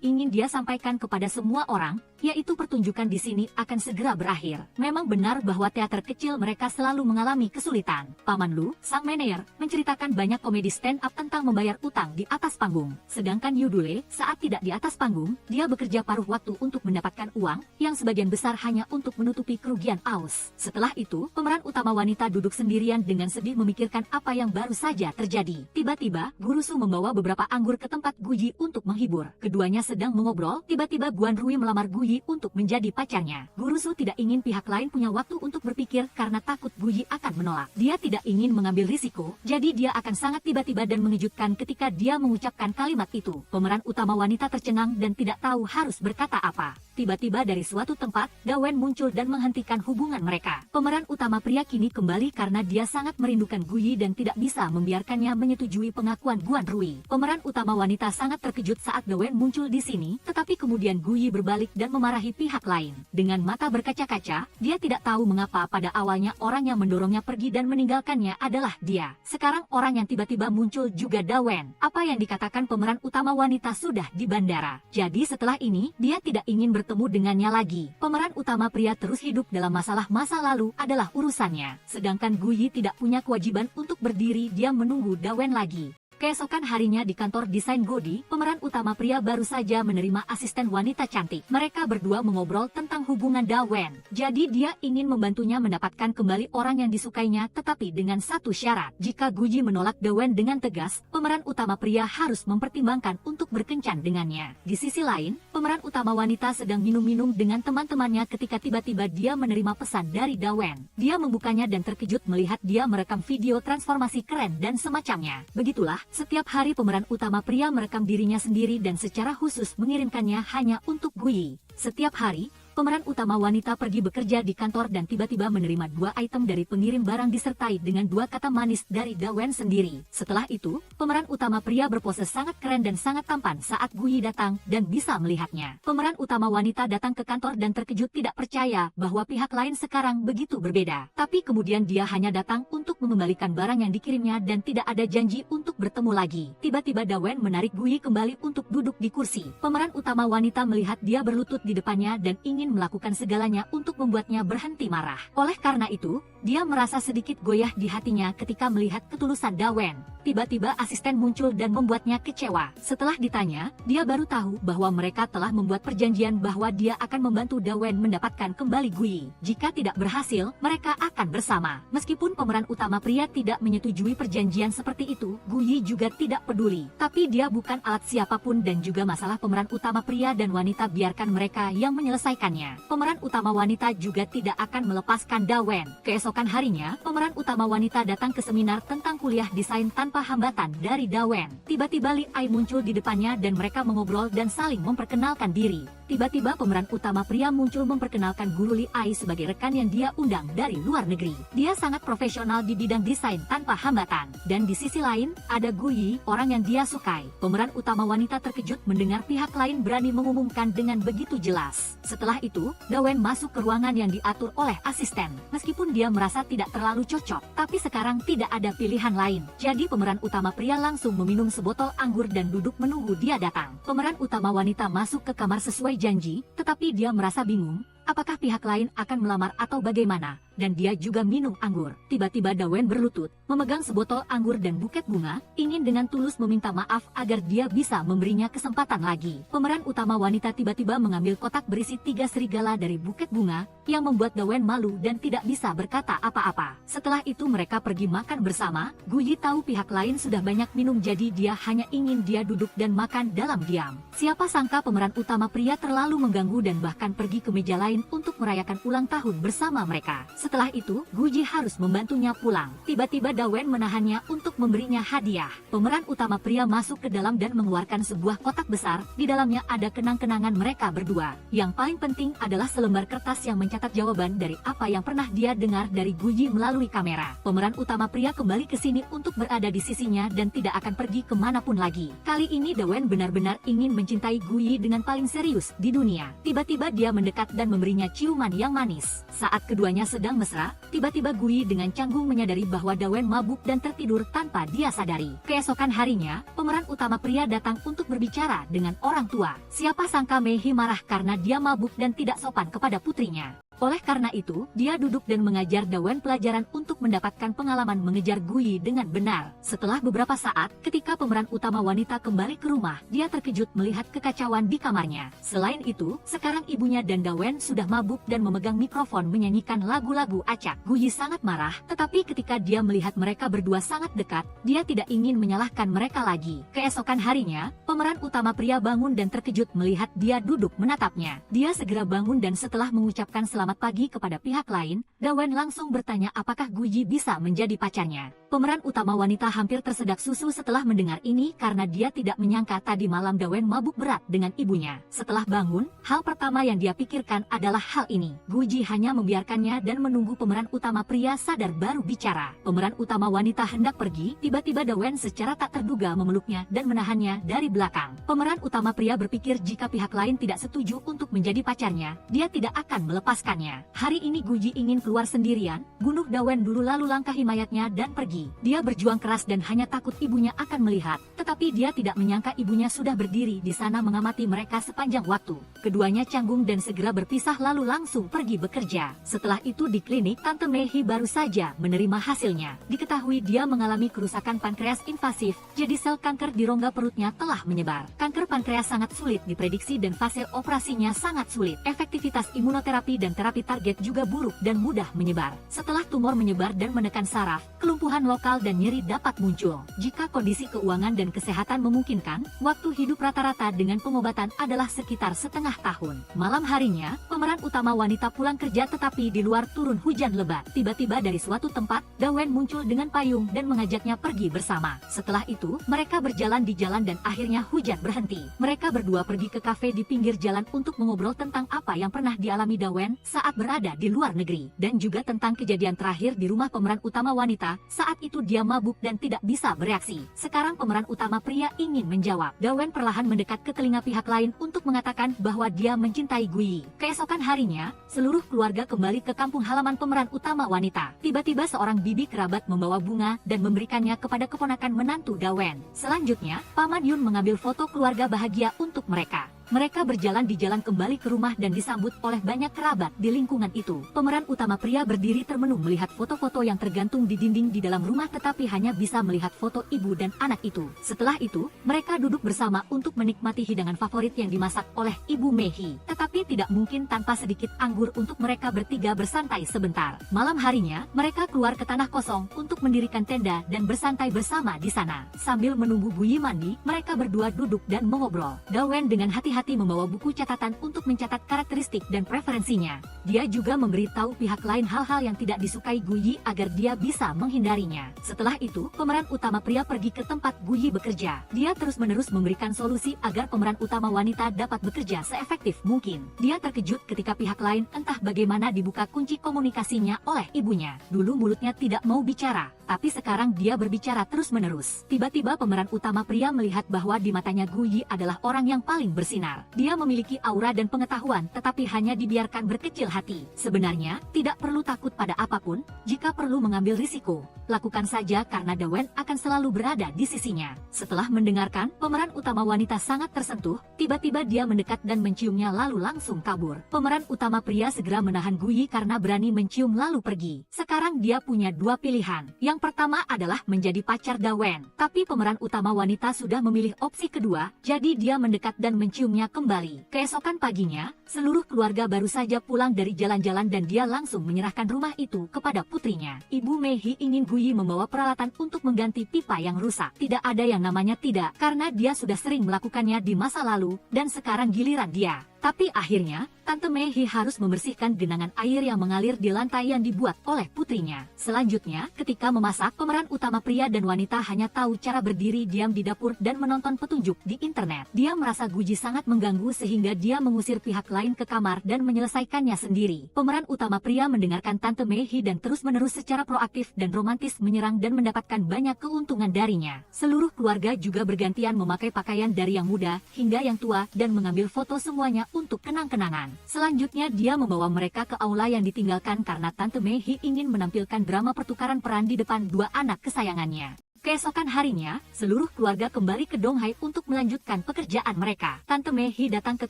ingin dia sampaikan kepada semua orang, yaitu pertunjukan di sini akan segera berakhir. Memang benar bahwa teater kecil mereka selalu mengalami kesulitan. Paman Lu, sang manajer, menceritakan banyak komedi stand up tentang membayar utang di atas panggung. Sedangkan Yudule, saat tidak di atas panggung, dia bekerja paruh waktu untuk mendapatkan uang, yang sebagian besar hanya untuk menutupi kerugian Aus. Setelah itu, pemeran utama wanita duduk sendirian dengan sedih memikirkan apa yang baru saja terjadi. Tiba-tiba, Guru Su membawa beberapa anggur ke tempat Guji untuk menghibur. Keduanya sedang mengobrol, tiba-tiba Guan Rui melamar Guyi untuk menjadi pacarnya. Guru Su tidak ingin pihak lain punya waktu untuk berpikir karena takut Guyi akan menolak. Dia tidak ingin mengambil risiko, jadi dia akan sangat tiba-tiba dan mengejutkan ketika dia mengucapkan kalimat itu. Pemeran utama wanita tercengang dan tidak tahu harus berkata apa. Tiba-tiba dari suatu tempat, Dawen muncul dan menghentikan hubungan mereka. Pemeran utama pria kini kembali karena dia sangat merindukan Guyi dan tidak bisa membiarkannya menyetujui pengakuan Guan Rui. Pemeran utama wanita sangat terkejut saat Dawen muncul di sini, tetapi kemudian Guyi berbalik dan memarahi pihak lain. Dengan mata berkaca-kaca, dia tidak tahu mengapa pada awalnya orang yang mendorongnya pergi dan meninggalkannya adalah dia. Sekarang orang yang tiba-tiba muncul juga Dawen. Apa yang dikatakan pemeran utama wanita sudah di bandara. Jadi setelah ini, dia tidak ingin bertemu dengannya lagi. Pemeran utama pria terus hidup dalam masalah masa lalu adalah urusannya. Sedangkan Guyi tidak punya kewajiban untuk berdiri diam menunggu Dawen lagi. Keesokan harinya di kantor desain Godi, pemeran utama pria baru saja menerima asisten wanita cantik. Mereka berdua mengobrol tentang hubungan Dawen. Jadi dia ingin membantunya mendapatkan kembali orang yang disukainya, tetapi dengan satu syarat. Jika Guji menolak Dawen dengan tegas, pemeran utama pria harus mempertimbangkan untuk berkencan dengannya. Di sisi lain, pemeran utama wanita sedang minum-minum dengan teman-temannya ketika tiba-tiba dia menerima pesan dari Dawen. Dia membukanya dan terkejut melihat dia merekam video transformasi keren dan semacamnya. Begitulah, setiap hari pemeran utama pria merekam dirinya sendiri dan secara khusus mengirimkannya hanya untuk Guyi. Setiap hari, pemeran utama wanita pergi bekerja di kantor dan tiba-tiba menerima 2 item dari pengirim barang disertai dengan 2 kata manis dari Dawen sendiri. Setelah itu, pemeran utama pria berpose sangat keren dan sangat tampan saat Guyi datang dan bisa melihatnya. Pemeran utama wanita datang ke kantor dan terkejut tidak percaya bahwa pihak lain sekarang begitu berbeda. Tapi kemudian dia hanya datang untuk mengembalikan barang yang dikirimnya dan tidak ada janji untuk bertemu lagi. Tiba-tiba Dawen menarik Guyi kembali untuk duduk di kursi. Pemeran utama wanita melihat dia berlutut di depannya dan ingin melakukan segalanya untuk membuatnya berhenti marah. Oleh karena itu, dia merasa sedikit goyah di hatinya ketika melihat ketulusan Dawen. Tiba-tiba asisten muncul dan membuatnya kecewa. Setelah ditanya, dia baru tahu bahwa mereka telah membuat perjanjian bahwa dia akan membantu Dawen mendapatkan kembali Guyi. Jika tidak berhasil, mereka akan bersama. Meskipun pemeran utama pria tidak menyetujui perjanjian seperti itu, Guyi juga tidak peduli. Tapi dia bukan alat siapapun dan juga masalah pemeran utama pria dan wanita biarkan mereka yang menyelesaikannya. Pemeran utama wanita juga tidak akan melepaskan Dawen. Keesokan harinya, pemeran utama wanita datang ke seminar tentang kuliah desain tanpa hambatan dari Dawen. Tiba-tiba Li Ai muncul di depannya dan mereka mengobrol dan saling memperkenalkan diri. Tiba-tiba pemeran utama pria muncul memperkenalkan guru Li Ai sebagai rekan yang dia undang dari luar negeri. Dia sangat profesional di bidang desain tanpa hambatan. Dan di sisi lain, ada Guyi, orang yang dia sukai. Pemeran utama wanita terkejut mendengar pihak lain berani mengumumkan dengan begitu jelas. Setelah itu, Dawen masuk ke ruangan yang diatur oleh asisten. Meskipun dia merasa tidak terlalu cocok, tapi sekarang tidak ada pilihan lain. Jadi pemeran utama pria langsung meminum sebotol anggur dan duduk menunggu dia datang. Pemeran utama wanita masuk ke kamar sesuai janji, tetapi dia merasa bingung. Apakah pihak lain akan melamar atau bagaimana? Dan dia juga minum anggur. Tiba-tiba Dawen berlutut, memegang sebotol anggur dan buket bunga, ingin dengan tulus meminta maaf agar dia bisa memberinya kesempatan lagi. Pemeran utama wanita tiba-tiba mengambil kotak berisi 3 serigala dari buket bunga, yang membuat Dawen malu dan tidak bisa berkata apa-apa. Setelah itu mereka pergi makan bersama. Guyi tahu pihak lain sudah banyak minum jadi dia hanya ingin dia duduk dan makan dalam diam. Siapa sangka pemeran utama pria terlalu mengganggu dan bahkan pergi ke meja lain untuk merayakan ulang tahun bersama mereka. Setelah itu, Guyi harus membantunya pulang. Tiba-tiba Dawen menahannya untuk memberinya hadiah. Pemeran utama pria masuk ke dalam dan mengeluarkan sebuah kotak besar. Di dalamnya ada kenang-kenangan mereka berdua. Yang paling penting adalah selembar kertas yang mencatat jawaban dari apa yang pernah dia dengar dari Guyi melalui kamera. Pemeran utama pria kembali ke sini untuk berada di sisinya dan tidak akan pergi kemanapun lagi. Kali ini Dawen benar-benar ingin mencintai Guyi dengan paling serius di dunia. Tiba-tiba dia mendekat dan memberinya ciuman yang manis. Saat keduanya sedang mesra, tiba-tiba Guyi dengan canggung menyadari bahwa Dawen mabuk dan tertidur tanpa dia sadari. Keesokan harinya, pemeran utama pria datang untuk berbicara dengan orang tua. Siapa sangka Meihi marah karena dia mabuk dan tidak sopan kepada putrinya. Oleh karena itu, dia duduk dan mengajar Dawen pelajaran untuk mendapatkan pengalaman mengejar Guyi dengan benar. Setelah beberapa saat, ketika pemeran utama wanita kembali ke rumah, dia terkejut melihat kekacauan di kamarnya. Selain itu, sekarang ibunya dan Dawen sudah mabuk dan memegang mikrofon menyanyikan lagu-lagu acak. Guyi sangat marah, tetapi ketika dia melihat mereka berdua sangat dekat, dia tidak ingin menyalahkan mereka lagi. Keesokan harinya, pemeran utama pria bangun dan terkejut melihat dia duduk menatapnya. Dia segera bangun dan setelah mengucapkan selamat pagi kepada pihak lain, Dawen langsung bertanya apakah Guyi bisa menjadi pacarnya. Pemeran utama wanita hampir tersedak susu setelah mendengar ini karena dia tidak menyangka tadi malam Dawen mabuk berat dengan ibunya. Setelah bangun, hal pertama yang dia pikirkan adalah hal ini. Guyi hanya membiarkannya dan menunggu pemeran utama pria sadar baru bicara. Pemeran utama wanita hendak pergi, tiba-tiba Dawen secara tak terduga memeluknya dan menahannya dari belakang. Pemeran utama pria berpikir jika pihak lain tidak setuju untuk menjadi pacarnya, dia tidak akan melepaskannya. Hari ini Guyi ingin keluar sendirian, bunuh Dawen dulu lalu langkahi mayatnya dan pergi. Dia berjuang keras dan hanya takut ibunya akan melihat, tetapi dia tidak menyangka ibunya sudah berdiri di sana mengamati mereka sepanjang waktu. Keduanya canggung dan segera berpisah lalu langsung pergi bekerja. Setelah itu di klinik, Tante Meihi baru saja menerima hasilnya. Diketahui dia mengalami kerusakan pankreas invasif, jadi sel kanker di rongga perutnya telah menyebar. Kanker pankreas sangat sulit diprediksi dan fase operasinya sangat sulit. Efektivitas imunoterapi dan terapi target juga buruk dan mudah menyebar. Setelah tumor menyebar dan menekan saraf, kelumpuhan lokal dan nyeri dapat muncul. Jika kondisi keuangan dan kesehatan memungkinkan, waktu hidup rata-rata dengan pengobatan adalah sekitar setengah tahun. Malam harinya, pemeran utama wanita pulang kerja tetapi di luar turun hujan lebat. Tiba-tiba dari suatu tempat, Dawen muncul dengan payung dan mengajaknya pergi bersama. Setelah itu, mereka berjalan di jalan dan akhirnya hujan berhenti. Mereka berdua pergi ke kafe di pinggir jalan untuk mengobrol tentang apa yang pernah dialami Dawen saat berada di luar negeri. Dan juga tentang kejadian terakhir di rumah pemeran utama wanita, saat itu dia mabuk dan tidak bisa bereaksi. Sekarang pemeran utama pria ingin menjawab. Dawen perlahan mendekat ke telinga pihak lain untuk mengatakan bahwa dia mencintai Gui. Keesokan harinya, seluruh keluarga kembali ke kampung halaman pemeran utama wanita. Tiba-tiba seorang bibi kerabat membawa bunga dan memberikannya kepada keponakan menantu Dawen. Selanjutnya, Paman Yun mengambil foto keluarga bahagia untuk mereka. Mereka berjalan di jalan kembali ke rumah dan disambut oleh banyak kerabat di lingkungan itu. Pemeran utama pria berdiri termenung melihat foto-foto yang tergantung di dinding di dalam rumah tetapi hanya bisa melihat foto ibu dan anak itu. Setelah itu, mereka duduk bersama untuk menikmati hidangan favorit yang dimasak oleh Ibu Mehi. Tetapi tidak mungkin tanpa sedikit anggur untuk mereka bertiga bersantai sebentar. Malam harinya, mereka keluar ke tanah kosong untuk mendirikan tenda dan bersantai bersama di sana. Sambil menunggu Gui mandi, mereka berdua duduk dan mengobrol. Dawen dengan hati-hati membawa buku catatan untuk mencatat karakteristik dan preferensinya. Dia juga memberitahu pihak lain hal-hal yang tidak disukai Guyi agar dia bisa menghindarinya. Setelah itu, pemeran utama pria pergi ke tempat Guyi bekerja. Dia terus-menerus memberikan solusi agar pemeran utama wanita dapat bekerja seefektif mungkin. Dia terkejut ketika pihak lain entah bagaimana dibuka kunci komunikasinya oleh ibunya. Dulu mulutnya tidak mau bicara, tapi sekarang dia berbicara terus-menerus. Tiba-tiba pemeran utama pria melihat bahwa di matanya Guyi adalah orang yang paling bersinar. Dia memiliki aura dan pengetahuan tetapi hanya dibiarkan berkecil hati. Sebenarnya, tidak perlu takut pada apapun. Jika perlu mengambil risiko, lakukan saja karena Dawen akan selalu berada di sisinya. Setelah mendengarkan, pemeran utama wanita sangat tersentuh. Tiba-tiba dia mendekat dan menciumnya lalu langsung kabur. Pemeran utama pria segera menahan Guyi karena berani mencium lalu pergi. Sekarang dia punya dua pilihan. Yang pertama adalah menjadi pacar Dawen. Tapi pemeran utama wanita sudah memilih opsi kedua, jadi dia mendekat dan menciumnya kembali. Keesokan paginya, seluruh keluarga baru saja pulang dari jalan-jalan dan dia langsung menyerahkan rumah itu kepada putrinya. Ibu Mehi ingin Guyi membawa peralatan untuk mengganti pipa yang rusak. Tidak ada yang namanya tidak, karena dia sudah sering melakukannya di masa lalu, dan sekarang giliran dia. Tapi akhirnya, Tante Mehi harus membersihkan genangan air yang mengalir di lantai yang dibuat oleh putrinya. Selanjutnya, ketika memasak, pemeran utama pria dan wanita hanya tahu cara berdiri diam di dapur dan menonton petunjuk di internet. Dia merasa Guji sangat mengganggu sehingga dia mengusir pihak lain ke kamar dan menyelesaikannya sendiri. Pemeran utama pria mendengarkan Tante Mehi dan terus-menerus secara proaktif dan romantis menyerang dan mendapatkan banyak keuntungan darinya. Seluruh keluarga juga bergantian memakai pakaian dari yang muda hingga yang tua dan mengambil foto semuanya untuk kenang-kenangan. Selanjutnya dia membawa mereka ke aula yang ditinggalkan karena Tante Mehi ingin menampilkan drama pertukaran peran di depan dua anak kesayangannya. Keesokan harinya, seluruh keluarga kembali ke Donghai untuk melanjutkan pekerjaan mereka. Tante Mehi datang ke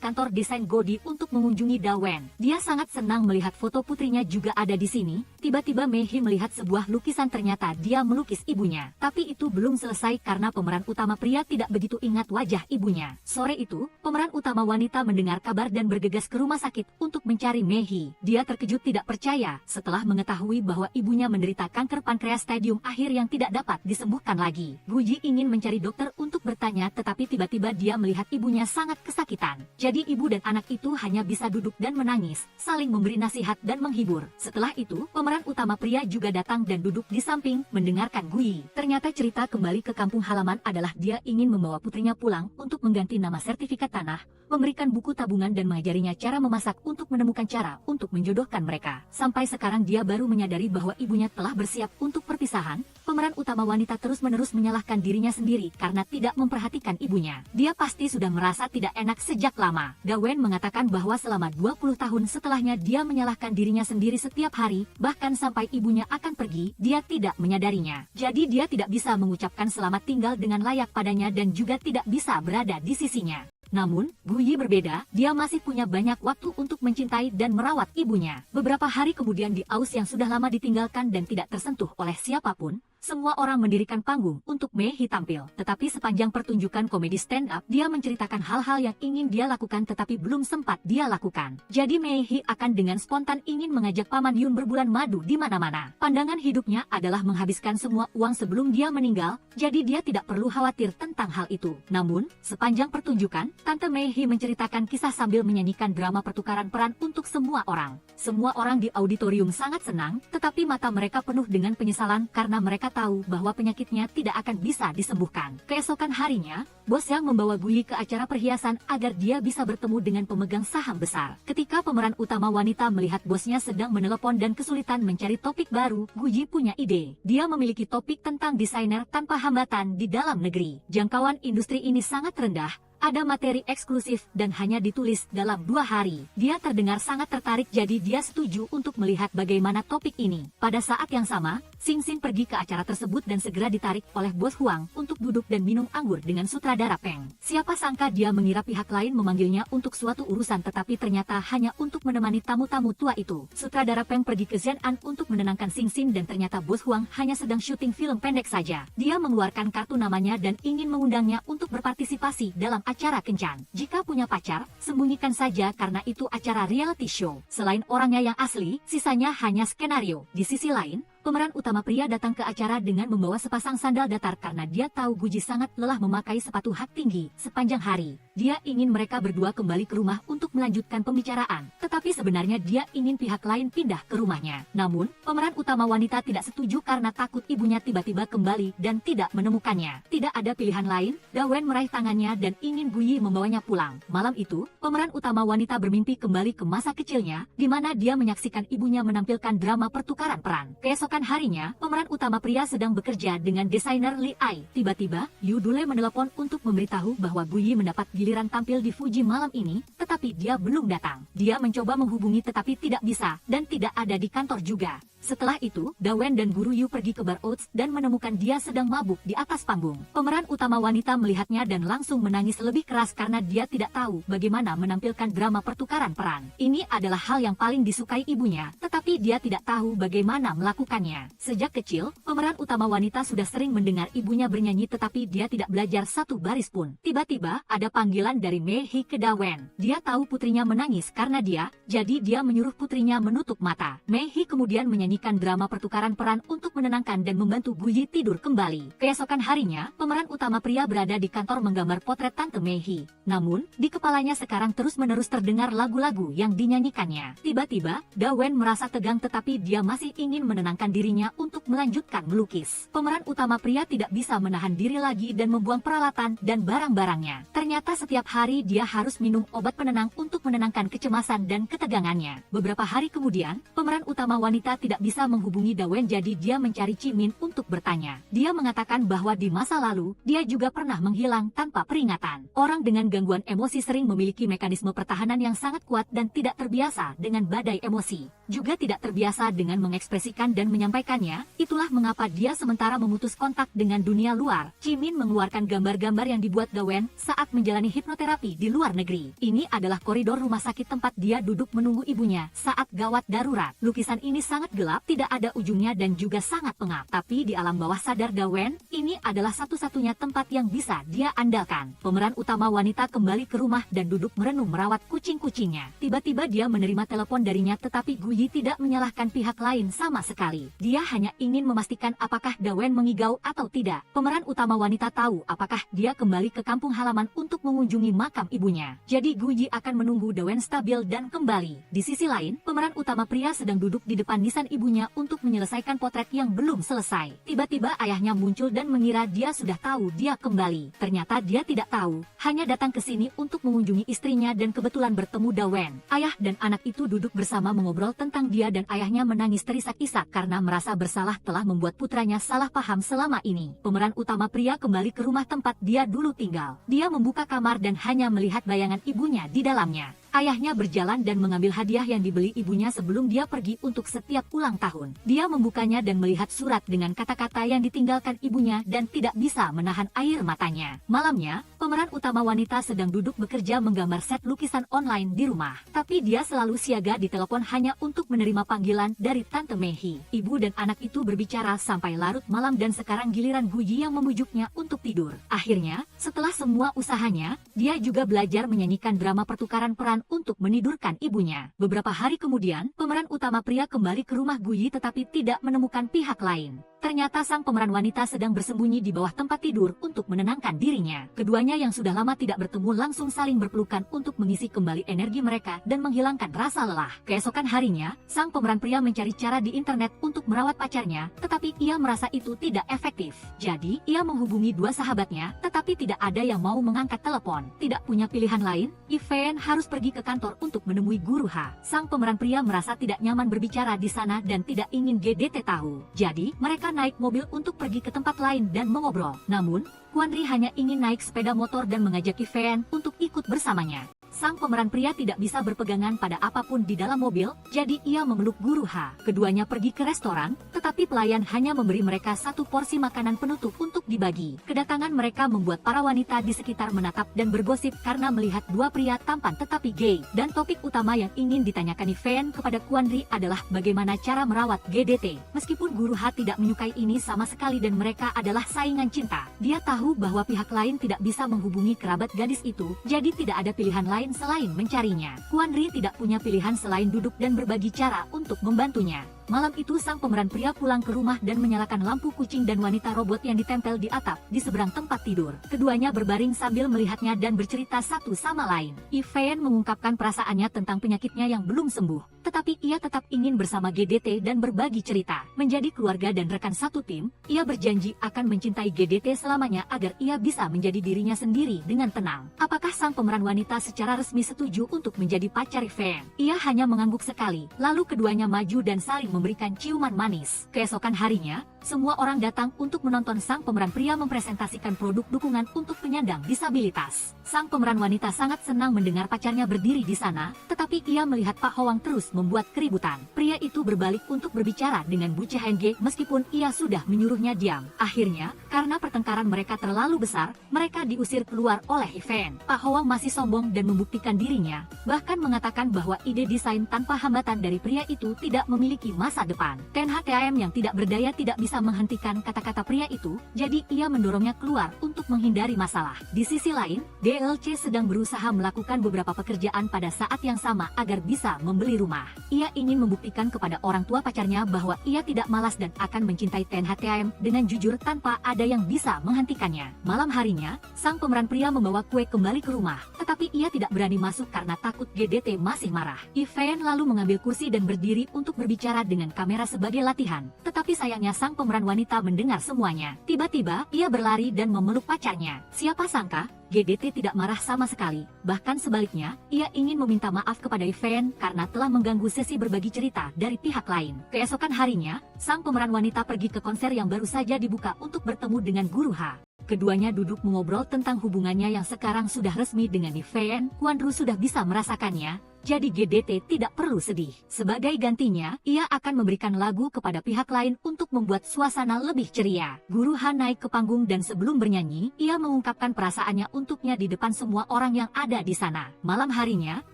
kantor desain Godi untuk mengunjungi Dawen. Dia sangat senang melihat foto putrinya juga ada di sini. Tiba-tiba Mehi melihat sebuah lukisan, ternyata dia melukis ibunya. Tapi itu belum selesai karena pemeran utama pria tidak begitu ingat wajah ibunya. Sore itu, pemeran utama wanita mendengar kabar dan bergegas ke rumah sakit untuk mencari Mehi. Dia terkejut tidak percaya setelah mengetahui bahwa ibunya menderita kanker pankreas stadium akhir yang tidak dapat disembuhkan lagi. Guji ingin mencari dokter untuk bertanya tetapi tiba-tiba dia melihat ibunya sangat kesakitan. Jadi ibu dan anak itu hanya bisa duduk dan menangis, saling memberi nasihat dan menghibur. Setelah itu, pemeran utama pria juga datang dan duduk di samping mendengarkan Gui. Ternyata cerita kembali ke kampung halaman adalah dia ingin membawa putrinya pulang untuk mengganti nama sertifikat tanah, memberikan buku tabungan dan mengajarinya cara memasak untuk menemukan cara untuk menjodohkan mereka. Sampai sekarang dia baru menyadari bahwa ibunya telah bersiap untuk perpisahan. Pemeran utama wanita terus-menerus menyalahkan dirinya sendiri karena tidak memperhatikan ibunya. Dia pasti sudah merasa tidak enak sejak lama. Dawen mengatakan bahwa selama 20 tahun setelahnya dia menyalahkan dirinya sendiri setiap hari, bahkan sampai ibunya akan pergi, dia tidak menyadarinya. Jadi dia tidak bisa mengucapkan selamat tinggal dengan layak padanya dan juga tidak bisa berada di sisinya. Namun, Guyi berbeda, dia masih punya banyak waktu untuk mencintai dan merawat ibunya. Beberapa hari kemudian di Aus yang sudah lama ditinggalkan dan tidak tersentuh oleh siapapun, semua orang mendirikan panggung untuk Mei Hee tampil. Tetapi sepanjang pertunjukan komedi stand-up, dia menceritakan hal-hal yang ingin dia lakukan tetapi belum sempat dia lakukan. Jadi Mei Hee akan dengan spontan ingin mengajak Paman Yun berbulan madu di mana-mana. Pandangan hidupnya adalah menghabiskan semua uang sebelum dia meninggal, jadi dia tidak perlu khawatir tentang hal itu. Namun, sepanjang pertunjukan, Tante Mei Hee menceritakan kisah sambil menyanyikan drama pertukaran peran untuk semua orang. Semua orang di auditorium sangat senang, tetapi mata mereka penuh dengan penyesalan karena mereka tahu bahwa penyakitnya tidak akan bisa disembuhkan. Keesokan harinya, bos yang membawa Guyi ke acara perhiasan agar dia bisa bertemu dengan pemegang saham besar. Ketika pemeran utama wanita melihat bosnya sedang menelepon dan kesulitan mencari topik baru, Guyi punya ide. Dia memiliki topik tentang desainer tanpa hambatan di dalam negeri. Jangkauan industri ini sangat rendah. Ada materi eksklusif dan hanya ditulis dalam 2 hari. Dia terdengar sangat tertarik jadi dia setuju untuk melihat bagaimana topik ini. Pada saat yang sama, Xing Xin pergi ke acara tersebut dan segera ditarik oleh bos Huang untuk duduk dan minum anggur dengan sutradara Peng. Siapa sangka dia mengira pihak lain memanggilnya untuk suatu urusan tetapi ternyata hanya untuk menemani tamu-tamu tua itu. Sutradara Peng pergi ke Xian'an untuk menenangkan Xing Xin dan ternyata bos Huang hanya sedang syuting film pendek saja. Dia mengeluarkan kartu namanya dan ingin mengundangnya untuk berpartisipasi dalam acara kencan. Jika punya pacar, sembunyikan saja karena itu acara reality show. Selain orangnya yang asli, sisanya hanya skenario. Di sisi lain, pemeran utama pria datang ke acara dengan membawa sepasang sandal datar karena dia tahu Guji sangat lelah memakai sepatu hak tinggi sepanjang hari. Dia ingin mereka berdua kembali ke rumah untuk melanjutkan pembicaraan, tetapi sebenarnya dia ingin pihak lain pindah ke rumahnya. Namun, pemeran utama wanita tidak setuju karena takut ibunya tiba-tiba kembali dan tidak menemukannya. Tidak ada pilihan lain, Dawen meraih tangannya dan ingin Guyi membawanya pulang. Malam itu, pemeran utama wanita bermimpi kembali ke masa kecilnya, di mana dia menyaksikan ibunya menampilkan drama pertukaran peran. Keesokan harinya, pemeran utama pria sedang bekerja dengan desainer Li Ai. Tiba-tiba, Yu Dule menelepon untuk memberitahu bahwa Guyi mendapat giliran tampil di Fuji malam ini, tetapi dia belum datang. Dia mencoba menghubungi tetapi tidak bisa, dan tidak ada di kantor juga. Setelah itu, Dawen dan Guru Yu pergi ke bar Oats dan menemukan dia sedang mabuk di atas panggung. Pemeran utama wanita melihatnya dan langsung menangis lebih keras karena dia tidak tahu bagaimana menampilkan drama pertukaran peran. Ini adalah hal yang paling disukai ibunya, tetapi dia tidak tahu bagaimana melakukannya. Sejak kecil, pemeran utama wanita sudah sering mendengar ibunya bernyanyi tetapi dia tidak belajar satu baris pun. Tiba-tiba, ada panggilan dari Mei Hee ke Dawen. Dia tahu putrinya menangis karena dia, jadi dia menyuruh putrinya menutup mata. Mei Hee kemudian menyanyikan drama pertukaran peran untuk menenangkan dan membantu Guyi tidur kembali. Keesokan harinya, pemeran utama pria berada di kantor menggambar potret Tante Mei Hee. Namun, di kepalanya sekarang terus-menerus terdengar lagu-lagu yang dinyanyikannya. Tiba-tiba, Dawen merasa tegang tetapi dia masih ingin menenangkan dirinya untuk melanjutkan melukis. Pemeran utama pria tidak bisa menahan diri lagi dan membuang peralatan dan barang-barangnya. Ternyata setiap hari dia harus minum obat penenang untuk menenangkan kecemasan dan ketegangannya. Beberapa hari kemudian, pemeran utama wanita tidak bisa menghubungi Dawen jadi dia mencari Cimin untuk bertanya. Dia mengatakan bahwa di masa lalu, dia juga pernah menghilang tanpa peringatan. Orang dengan gangguan emosi sering memiliki mekanisme pertahanan yang sangat kuat dan tidak terbiasa dengan badai emosi. Juga tidak terbiasa dengan mengekspresikan dan menyampaikannya, itulah mengapa dia sementara memutus kontak dengan dunia luar. Cimin mengeluarkan gambar-gambar yang dibuat Dawen saat menjalani hipnoterapi di luar negeri. Ini adalah koridor rumah sakit tempat dia duduk menunggu ibunya saat gawat darurat. Lukisan ini sangat gelap, tidak ada ujungnya dan juga sangat pengap. Tapi di alam bawah sadar Dawen, ini adalah satu-satunya tempat yang bisa dia andalkan. Pemeran utama wanita kembali ke rumah dan duduk merenung merawat kucing-kucingnya. Tiba-tiba dia menerima telepon darinya tetapi Guyi tidak menyalahkan pihak lain sama sekali. Dia hanya ingin memastikan apakah Dawen mengigau atau tidak. Pemeran utama wanita tahu apakah dia kembali ke kampung halaman untuk mengunjungi makam ibunya. Jadi Guyi akan menunggu Dawen stabil dan kembali. Di sisi lain, pemeran utama pria sedang duduk di depan nisan ibunya untuk menyelesaikan potret yang belum selesai. Tiba-tiba ayahnya muncul dan mengira dia sudah tahu dia kembali. Ternyata dia tidak tahu, hanya datang ke sini untuk mengunjungi istrinya dan kebetulan bertemu Dawen. Ayah dan anak itu duduk bersama mengobrol tentang dia dan ayahnya menangis terisak-isak karena merasa bersalah telah membuat putranya salah paham selama ini. Pemeran utama pria kembali ke rumah tempat dia dulu tinggal. Dia membuka kamar dan hanya melihat bayangan ibunya di dalamnya. Ayahnya berjalan dan mengambil hadiah yang dibeli ibunya sebelum dia pergi untuk setiap ulang tahun. Dia membukanya dan melihat surat dengan kata-kata yang ditinggalkan ibunya dan tidak bisa menahan air matanya. Malamnya, pemeran utama wanita sedang duduk bekerja menggambar set lukisan online di rumah. Tapi dia selalu siaga di telepon hanya untuk menerima panggilan dari Tante Mehi. Ibu dan anak itu berbicara sampai larut malam dan sekarang giliran Guyi yang membujuknya untuk tidur. Akhirnya, setelah semua usahanya, dia juga belajar menyanyikan drama pertukaran peran untuk menidurkan ibunya. Beberapa hari kemudian, pemeran utama pria kembali ke rumah Guyi tetapi tidak menemukan pihak lain. Ternyata sang pemeran wanita sedang bersembunyi di bawah tempat tidur untuk menenangkan dirinya. Keduanya yang sudah lama tidak bertemu langsung saling berpelukan untuk mengisi kembali energi mereka dan menghilangkan rasa lelah. Keesokan harinya, sang pemeran pria mencari cara di internet untuk merawat pacarnya, tetapi ia merasa itu tidak efektif. Jadi, ia menghubungi dua sahabatnya, tetapi tidak ada yang mau mengangkat telepon. Tidak punya pilihan lain, Ivan harus pergi ke kantor untuk menemui Guru H. Sang pemeran pria merasa tidak nyaman berbicara di sana dan tidak ingin GDT tahu. Jadi, mereka naik mobil untuk pergi ke tempat lain dan mengobrol. Namun, Kwon-ri hanya ingin naik sepeda motor dan mengajak Ivan untuk ikut bersamanya. Sang pemeran pria tidak bisa berpegangan pada apapun di dalam mobil, jadi ia memeluk Guru H. Keduanya pergi ke restoran, tetapi pelayan hanya memberi mereka satu porsi makanan penutup untuk dibagi. Kedatangan mereka membuat para wanita di sekitar menatap dan bergosip karena melihat dua pria tampan tetapi gay. Dan topik utama yang ingin ditanyakan Ivan kepada Kwon-ri adalah bagaimana cara merawat GDT. Meskipun Guru H tidak menyukai ini sama sekali dan mereka adalah saingan cinta, dia tahu bahwa pihak lain tidak bisa menghubungi kerabat gadis itu, jadi tidak ada pilihan lain selain mencarinya. Kwon-ri tidak punya pilihan selain duduk dan berbagi cara untuk membantunya. Malam itu sang pemeran pria pulang ke rumah dan menyalakan lampu kucing dan wanita robot yang ditempel di atap di seberang tempat tidur. Keduanya berbaring sambil melihatnya dan bercerita satu sama lain. Ivan mengungkapkan perasaannya tentang penyakitnya yang belum sembuh, tetapi ia tetap ingin bersama GDT dan berbagi cerita. Menjadi keluarga dan rekan satu tim, ia berjanji akan mencintai GDT selamanya agar ia bisa menjadi dirinya sendiri dengan tenang. Apakah sang pemeran wanita secara resmi setuju untuk menjadi pacar Ivan? Ia hanya mengangguk sekali, lalu keduanya maju dan saling memberikan ciuman manis. Keesokan harinya, semua orang datang untuk menonton sang pemeran pria mempresentasikan produk dukungan untuk penyandang disabilitas. Sang pemeran wanita sangat senang mendengar pacarnya berdiri di sana, tetapi ia melihat Pak Hwang terus membuat keributan. Pria itu berbalik untuk berbicara dengan Bu Cheng-ge meskipun ia sudah menyuruhnya diam. Akhirnya, karena pertengkaran mereka terlalu besar, mereka diusir keluar oleh Ivan. Pak Hwang masih sombong dan membuktikan dirinya, bahkan mengatakan bahwa ide desain tanpa hambatan dari pria itu tidak memiliki masa depan. TNHTAM yang tidak berdaya tidak bisa menghentikan kata-kata pria itu, jadi ia mendorongnya keluar untuk menghindari masalah. Di sisi lain, DLC sedang berusaha melakukan beberapa pekerjaan pada saat yang sama agar bisa membeli rumah. Ia ingin membuktikan kepada orang tua pacarnya bahwa ia tidak malas dan akan mencintai TNHTAM dengan jujur tanpa ada yang bisa menghentikannya. Malam harinya, sang pemeran pria membawa kue kembali ke rumah, tetapi ia tidak berani masuk karena takut GDT masih marah. Ivan lalu mengambil kursi dan berdiri untuk berbicara dengan kamera sebagai latihan, tetapi sayangnya sang pemeran wanita mendengar semuanya. Tiba-tiba, ia berlari dan memeluk pacarnya. Siapa sangka, GDT tidak marah sama sekali, bahkan sebaliknya, ia ingin meminta maaf kepada Ivan karena telah mengganggu sesi berbagi cerita dari pihak lain. Keesokan harinya, sang pemeran wanita pergi ke konser yang baru saja dibuka untuk bertemu dengan Guru H. Keduanya duduk mengobrol tentang hubungannya yang sekarang sudah resmi dengan Ivan. Kwon-ru sudah bisa merasakannya, jadi GDT tidak perlu sedih. Sebagai gantinya, ia akan memberikan lagu kepada pihak lain untuk membuat suasana lebih ceria. Guru Han naik ke panggung dan sebelum bernyanyi, ia mengungkapkan perasaannya untuknya di depan semua orang yang ada di sana. Malam harinya,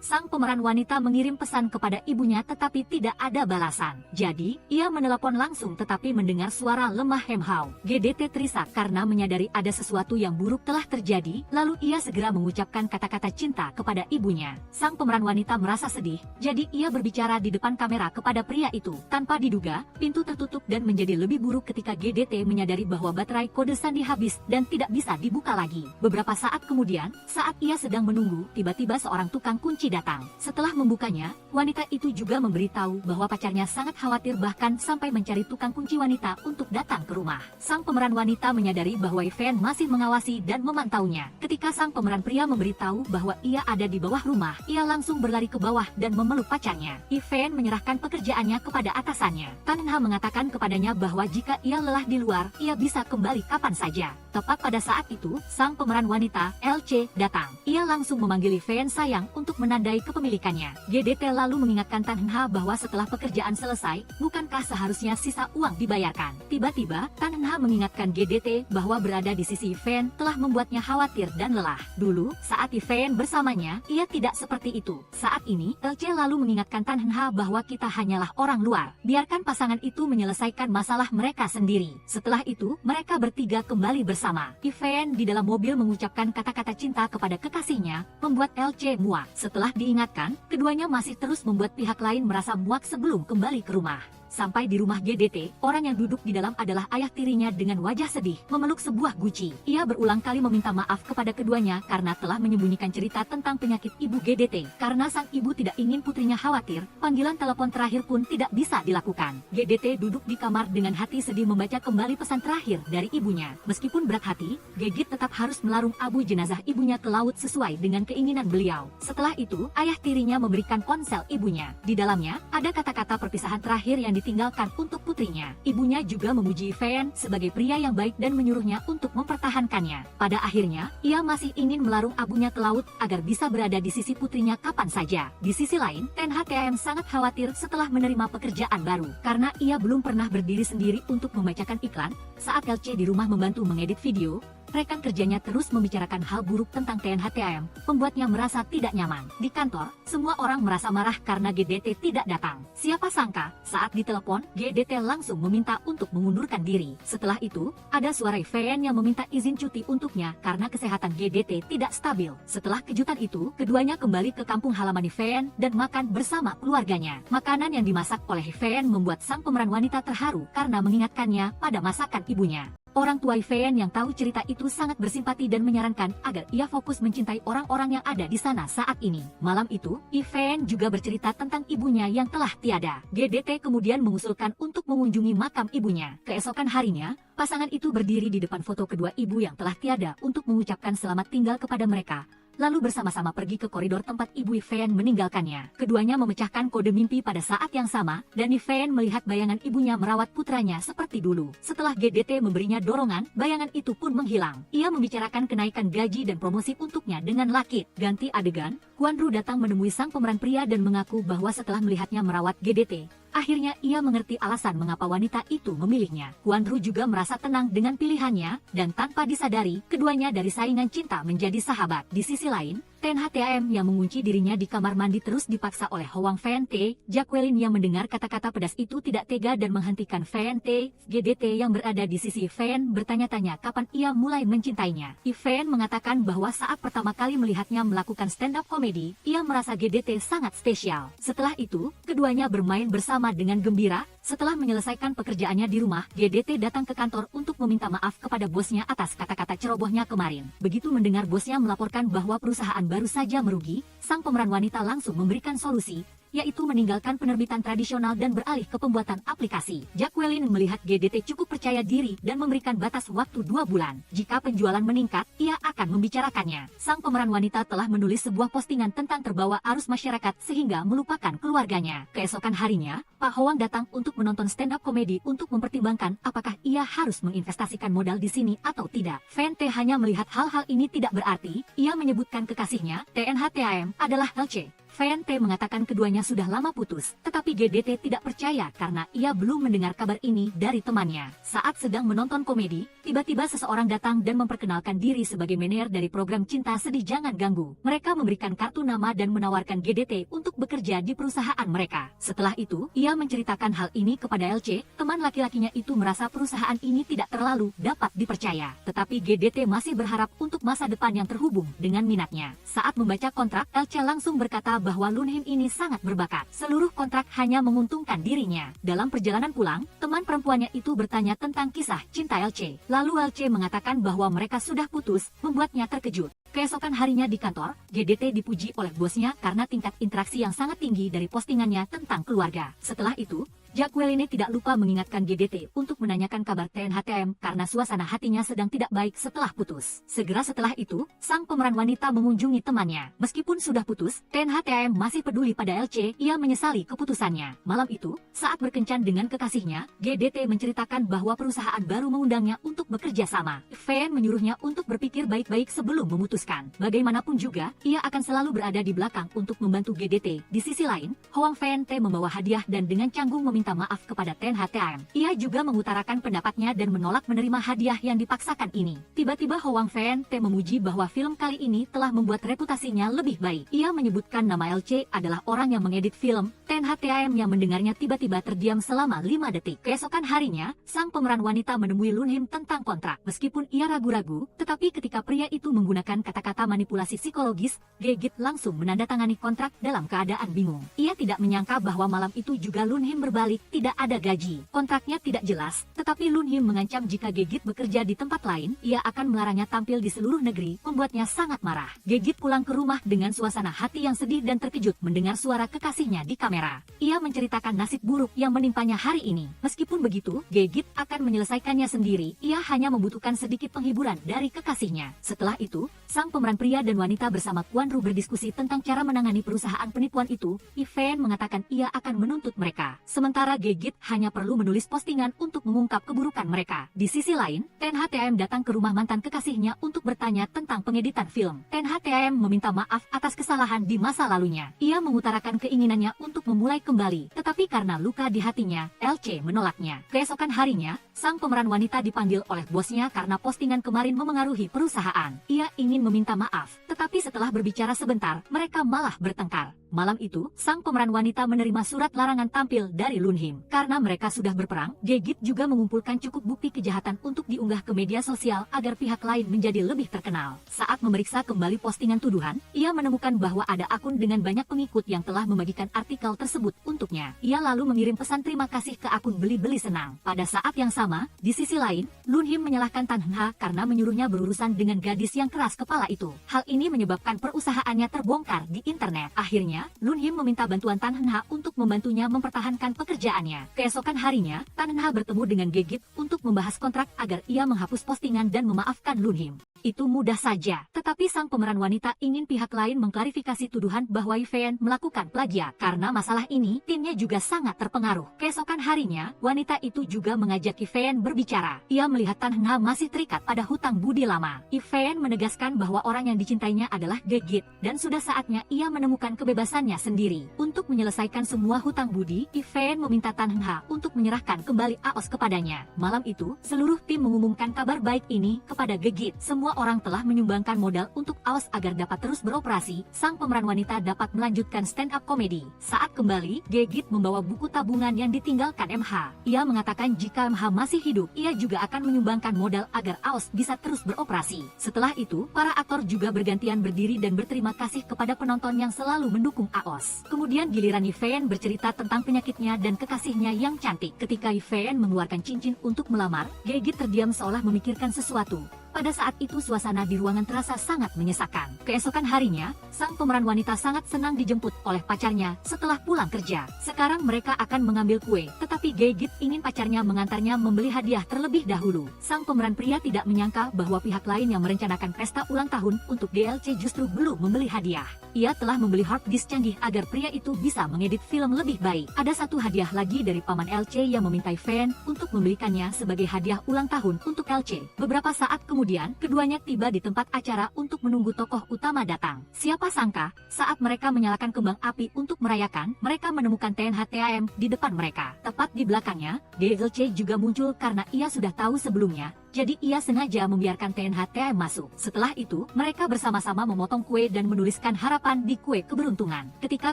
sang pemeran wanita mengirim pesan kepada ibunya tetapi tidak ada balasan. Jadi, ia menelepon langsung tetapi mendengar suara lemah Hemhao. GDT terisak karena menyadari ada sesuatu yang buruk telah terjadi, lalu ia segera mengucapkan kata-kata cinta kepada ibunya. Sang pemeran wanita merasa sedih, jadi ia berbicara di depan kamera kepada pria itu. Tanpa diduga, pintu tertutup dan menjadi lebih buruk ketika GDT menyadari bahwa baterai kode sandi habis dan tidak bisa dibuka lagi. Beberapa saat kemudian, saat ia sedang menunggu, tiba-tiba seorang tukang kunci datang. Setelah membukanya, wanita itu juga memberitahu bahwa pacarnya sangat khawatir bahkan sampai mencari tukang kunci wanita untuk datang ke rumah. Sang pemeran wanita menyadari bahwa Ivan masih mengawasi dan memantaunya. Ketika sang pemeran pria memberitahu bahwa ia ada di bawah rumah, ia langsung berlari kembali ke bawah dan memeluk pacarnya. Ivan menyerahkan pekerjaannya kepada atasannya. Tan Nha mengatakan kepadanya bahwa jika ia lelah di luar, ia bisa kembali kapan saja. Tepat pada saat itu, sang pemeran wanita, LC, datang. Ia langsung memanggil Ivan sayang untuk menandai kepemilikannya. GDT lalu mengingatkan Tan Nha bahwa setelah pekerjaan selesai, bukankah seharusnya sisa uang dibayarkan? Tiba-tiba, Tan Nha mengingatkan GDT bahwa berada di sisi Ivan telah membuatnya khawatir dan lelah. Dulu, saat Ivan bersamanya, ia tidak seperti itu. Saat ini, LC lalu mengingatkan Tan Nha bahwa kita hanyalah orang luar. Biarkan pasangan itu menyelesaikan masalah mereka sendiri. Setelah itu, mereka bertiga kembali bersama. Ivan di dalam mobil mengucapkan kata-kata cinta kepada kekasihnya, membuat LC muak. Setelah diingatkan, keduanya masih terus membuat pihak lain merasa muak sebelum kembali ke rumah. Sampai di rumah GDT, orang yang duduk di dalam adalah ayah tirinya dengan wajah sedih, memeluk sebuah guci. Ia berulang kali meminta maaf kepada keduanya karena telah menyembunyikan cerita tentang penyakit ibu GDT. Karena sang ibu tidak ingin putrinya khawatir, panggilan telepon terakhir pun tidak bisa dilakukan. GDT duduk di kamar dengan hati sedih membaca kembali pesan terakhir dari ibunya. Meskipun berat hati, Gegit tetap harus melarung abu jenazah ibunya ke laut sesuai dengan keinginan beliau. Setelah itu, ayah tirinya memberikan ponsel ibunya. Di dalamnya, ada kata-kata perpisahan terakhir yang ditinggalkan untuk putrinya. Ibunya juga memuji Ivan sebagai pria yang baik dan menyuruhnya untuk mempertahankannya. Pada akhirnya, ia masih ingin melarung abunya ke laut agar bisa berada di sisi putrinya kapan saja. Di sisi lain, TNHTM sangat khawatir setelah menerima pekerjaan baru. Karena ia belum pernah berdiri sendiri untuk membacakan iklan, saat LC di rumah membantu mengedit video, rekan kerjanya terus membicarakan hal buruk tentang TNHTM, membuatnya merasa tidak nyaman. Di kantor, semua orang merasa marah karena GDT tidak datang. Siapa sangka, saat ditelepon, GDT langsung meminta untuk mengundurkan diri. Setelah itu, ada suara Ivan yang meminta izin cuti untuknya karena kesehatan GDT tidak stabil. Setelah kejutan itu, keduanya kembali ke kampung halaman Ivan dan makan bersama keluarganya. Makanan yang dimasak oleh Ivan membuat sang pemeran wanita terharu karena mengingatkannya pada masakan ibunya. Orang tua Ivan yang tahu cerita itu sangat bersimpati dan menyarankan agar ia fokus mencintai orang-orang yang ada di sana saat ini. Malam itu, Ivan juga bercerita tentang ibunya yang telah tiada. GDT kemudian mengusulkan untuk mengunjungi makam ibunya. Keesokan harinya, pasangan itu berdiri di depan foto kedua ibu yang telah tiada untuk mengucapkan selamat tinggal kepada mereka. Lalu bersama-sama pergi ke koridor tempat ibu Ivan meninggalkannya. Keduanya memecahkan kode mimpi pada saat yang sama, dan Ivan melihat bayangan ibunya merawat putranya seperti dulu. Setelah GDT memberinya dorongan, bayangan itu pun menghilang. Ia membicarakan kenaikan gaji dan promosi untuknya dengan Lakit. Ganti adegan, Guanru datang menemui sang pemeran pria dan mengaku bahwa setelah melihatnya merawat GDT, akhirnya ia mengerti alasan mengapa wanita itu memilihnya. Guanru juga merasa tenang dengan pilihannya, dan tanpa disadari, keduanya dari saingan cinta menjadi sahabat. Di sisi lain, TNHTM yang mengunci dirinya di kamar mandi terus dipaksa oleh Hoang VNT. Jacqueline yang mendengar kata-kata pedas itu tidak tega dan menghentikan VNT. GDT yang berada di sisi Ivan bertanya-tanya kapan ia mulai mencintainya. Ivan mengatakan bahwa saat pertama kali melihatnya melakukan stand-up comedy, ia merasa GDT sangat spesial. Setelah itu, keduanya bermain bersama dengan gembira. Setelah menyelesaikan pekerjaannya di rumah, GDT datang ke kantor untuk meminta maaf kepada bosnya atas kata-kata cerobohnya kemarin. Begitu mendengar bosnya melaporkan bahwa perusahaan baru saja merugi, sang pemeran wanita langsung memberikan solusi, yaitu meninggalkan penerbitan tradisional dan beralih ke pembuatan aplikasi. Jacqueline melihat GDT cukup percaya diri dan memberikan batas waktu 2 bulan. Jika penjualan meningkat, ia akan membicarakannya. Sang pemeran wanita telah menulis sebuah postingan tentang terbawa arus masyarakat sehingga melupakan keluarganya. Keesokan harinya, Pak Hoang datang untuk menonton stand-up komedi untuk mempertimbangkan apakah ia harus menginvestasikan modal di sini atau tidak. VNT hanya melihat hal-hal ini tidak berarti. Ia menyebutkan kekasihnya, TNHTM, adalah LC. VNT mengatakan keduanya sudah lama putus, tetapi GDT tidak percaya karena ia belum mendengar kabar ini dari temannya. Saat sedang menonton komedi, tiba-tiba seseorang datang dan memperkenalkan diri sebagai manajer dari program Cinta Sedih Jangan Ganggu. Mereka memberikan kartu nama dan menawarkan GDT untuk bekerja di perusahaan mereka. Setelah itu, ia menceritakan hal ini kepada LC. Teman laki-lakinya itu merasa perusahaan ini tidak terlalu dapat dipercaya. Tetapi GDT masih berharap untuk masa depan yang terhubung dengan minatnya. Saat membaca kontrak, LC langsung berkata bahwa Lunhin ini sangat berbakat. Seluruh kontrak hanya menguntungkan dirinya. Dalam perjalanan pulang, teman perempuannya itu bertanya tentang kisah cinta LC. Lalu LC mengatakan bahwa mereka sudah putus, membuatnya terkejut. Keesokan harinya di kantor, GDT dipuji oleh bosnya karena tingkat interaksi yang sangat tinggi dari postingannya tentang keluarga. Setelah itu, Jacqueline tidak lupa mengingatkan GDT untuk menanyakan kabar TNHTM karena suasana hatinya sedang tidak baik setelah putus. Segera setelah itu, sang pemeran wanita mengunjungi temannya. Meskipun sudah putus, TNHTM masih peduli pada LC, ia menyesali keputusannya. Malam itu, saat berkencan dengan kekasihnya, GDT menceritakan bahwa perusahaan baru mengundangnya untuk bekerja sama. Fan menyuruhnya untuk berpikir baik-baik sebelum memutuskan. Bagaimanapun juga, ia akan selalu berada di belakang untuk membantu GDT. Di sisi lain, Hwang Fan-tae membawa hadiah dan dengan canggung meminta maaf kepada TNHTM. Ia juga mengutarakan pendapatnya dan menolak menerima hadiah yang dipaksakan ini. Tiba-tiba Hwang Fan-tae memuji bahwa film kali ini telah membuat reputasinya lebih baik. Ia menyebutkan nama LC adalah orang yang mengedit film. TNHTM yang mendengarnya tiba-tiba terdiam selama 5 detik. Keesokan harinya, sang pemeran wanita menemui Lunhim tentang kontrak. Meskipun ia ragu-ragu, tetapi ketika pria itu menggunakan kata-kata manipulasi psikologis, Gegit langsung menandatangani kontrak dalam keadaan bingung. Ia tidak menyangka bahwa malam itu juga Lunhim berbalik, tidak ada gaji. Kontraknya tidak jelas, tetapi Lunhim mengancam jika Gegit bekerja di tempat lain, ia akan melarangnya tampil di seluruh negeri, membuatnya sangat marah. Gegit pulang ke rumah dengan suasana hati yang sedih dan terkejut mendengar suara kekasihnya di kamera. Ia menceritakan nasib buruk yang menimpanya hari ini. Meskipun begitu, Gegit akan menyelesaikannya sendiri, ia hanya membutuhkan sedikit penghiburan dari kekasihnya. Setelah itu, sang pemeran pria dan wanita bersama Kwon Ru berdiskusi tentang cara menangani perusahaan penipuan itu. Ivan mengatakan ia akan menuntut mereka. Sementara Gegit hanya perlu menulis postingan untuk mengungkap keburukan mereka. Di sisi lain, TNHTM datang ke rumah mantan kekasihnya untuk bertanya tentang pengeditan film. TNHTM meminta maaf atas kesalahan di masa lalunya. Ia mengutarakan keinginannya untuk memulai kembali, tetapi karena luka di hatinya, LC menolaknya. Keesokan harinya, sang pemeran wanita dipanggil oleh bosnya karena postingan kemarin memengaruhi perusahaan. Ia ingin meminta maaf, tetapi setelah berbicara sebentar, mereka malah bertengkar. Malam itu, sang pemeran wanita menerima surat larangan tampil dari Lunhim. Karena mereka sudah berperang, Gegit juga mengumpulkan cukup bukti kejahatan untuk diunggah ke media sosial agar pihak lain menjadi lebih terkenal. Saat memeriksa kembali postingan tuduhan, ia menemukan bahwa ada akun dengan banyak pengikut yang telah membagikan artikel tersebut untuknya. Ia lalu mengirim pesan terima kasih ke akun beli-beli senang. Pada saat yang sama, di sisi lain, Lunhim menyalahkan Tan Hen-ha karena menyuruhnya berurusan dengan gadis yang keras kepala itu. Hal ini menyebabkan perusahaannya terbongkar di internet. Akhirnya, Lunhim meminta bantuan Tan Hen-ha untuk membantunya mempertahankan pekerjaannya. Keesokan harinya, Tan Hen-ha bertemu dengan Gegit untuk membahas kontrak agar ia menghapus postingan dan memaafkan Lunhim. Itu mudah saja, tetapi sang pemeran wanita ingin pihak lain mengklarifikasi tuduhan bahwa Ivan melakukan plagiat. Karena masalah ini, timnya juga sangat terpengaruh. Keesokan harinya, wanita itu juga mengajak Ivan berbicara. Ia melihat Tan Hen-ha masih terikat pada hutang budi lama. Ivan menegaskan bahwa orang yang dicintainya adalah Gegit, dan sudah saatnya ia menemukan kebebasannya sendiri. Untuk menyelesaikan semua hutang budi, Ivan meminta Tan Hen-ha untuk menyerahkan kembali AOS kepadanya. Malam itu, seluruh tim mengumumkan kabar baik ini kepada Gegit. Semua orang telah menyumbangkan modal untuk AOS agar dapat terus beroperasi. Sang pemeran wanita dapat melanjutkan stand-up komedi. Saat kembali, Gegit membawa buku tabungan yang ditinggalkan MH. Ia mengatakan jika MH masih hidup, ia juga akan menyumbangkan modal agar AOS bisa terus beroperasi. Setelah itu, para aktor juga bergantian berdiri dan berterima kasih kepada penonton yang selalu mendukung AOS. Kemudian giliran Ivan bercerita tentang penyakitnya dan kekasihnya yang cantik. Ketika Ivan mengeluarkan cincin untuk melamar, Gegit terdiam seolah memikirkan sesuatu. Pada saat itu suasana di ruangan terasa sangat menyesakan. Keesokan harinya, sang pemeran wanita sangat senang dijemput oleh pacarnya setelah pulang kerja. Sekarang mereka akan mengambil kue, tetapi Gegit ingin pacarnya mengantarnya membeli hadiah terlebih dahulu. Sang pemeran pria tidak menyangka bahwa pihak lain yang merencanakan pesta ulang tahun untuk DLC justru belum membeli hadiah. Ia telah membeli hard disk canggih agar pria itu bisa mengedit film lebih baik. Ada satu hadiah lagi dari paman LC yang meminta Fan untuk membelikannya sebagai hadiah ulang tahun untuk LC. Beberapa saat kemudian, keduanya tiba di tempat acara untuk menunggu tokoh utama datang. Siapa sangka, saat mereka menyalakan kembang api untuk merayakan, mereka menemukan TNHTM di depan mereka. Tepat di belakangnya, DLC juga muncul karena ia sudah tahu sebelumnya. Jadi ia sengaja membiarkan TNHTM masuk. Setelah itu, mereka bersama-sama memotong kue dan menuliskan harapan di kue keberuntungan. Ketika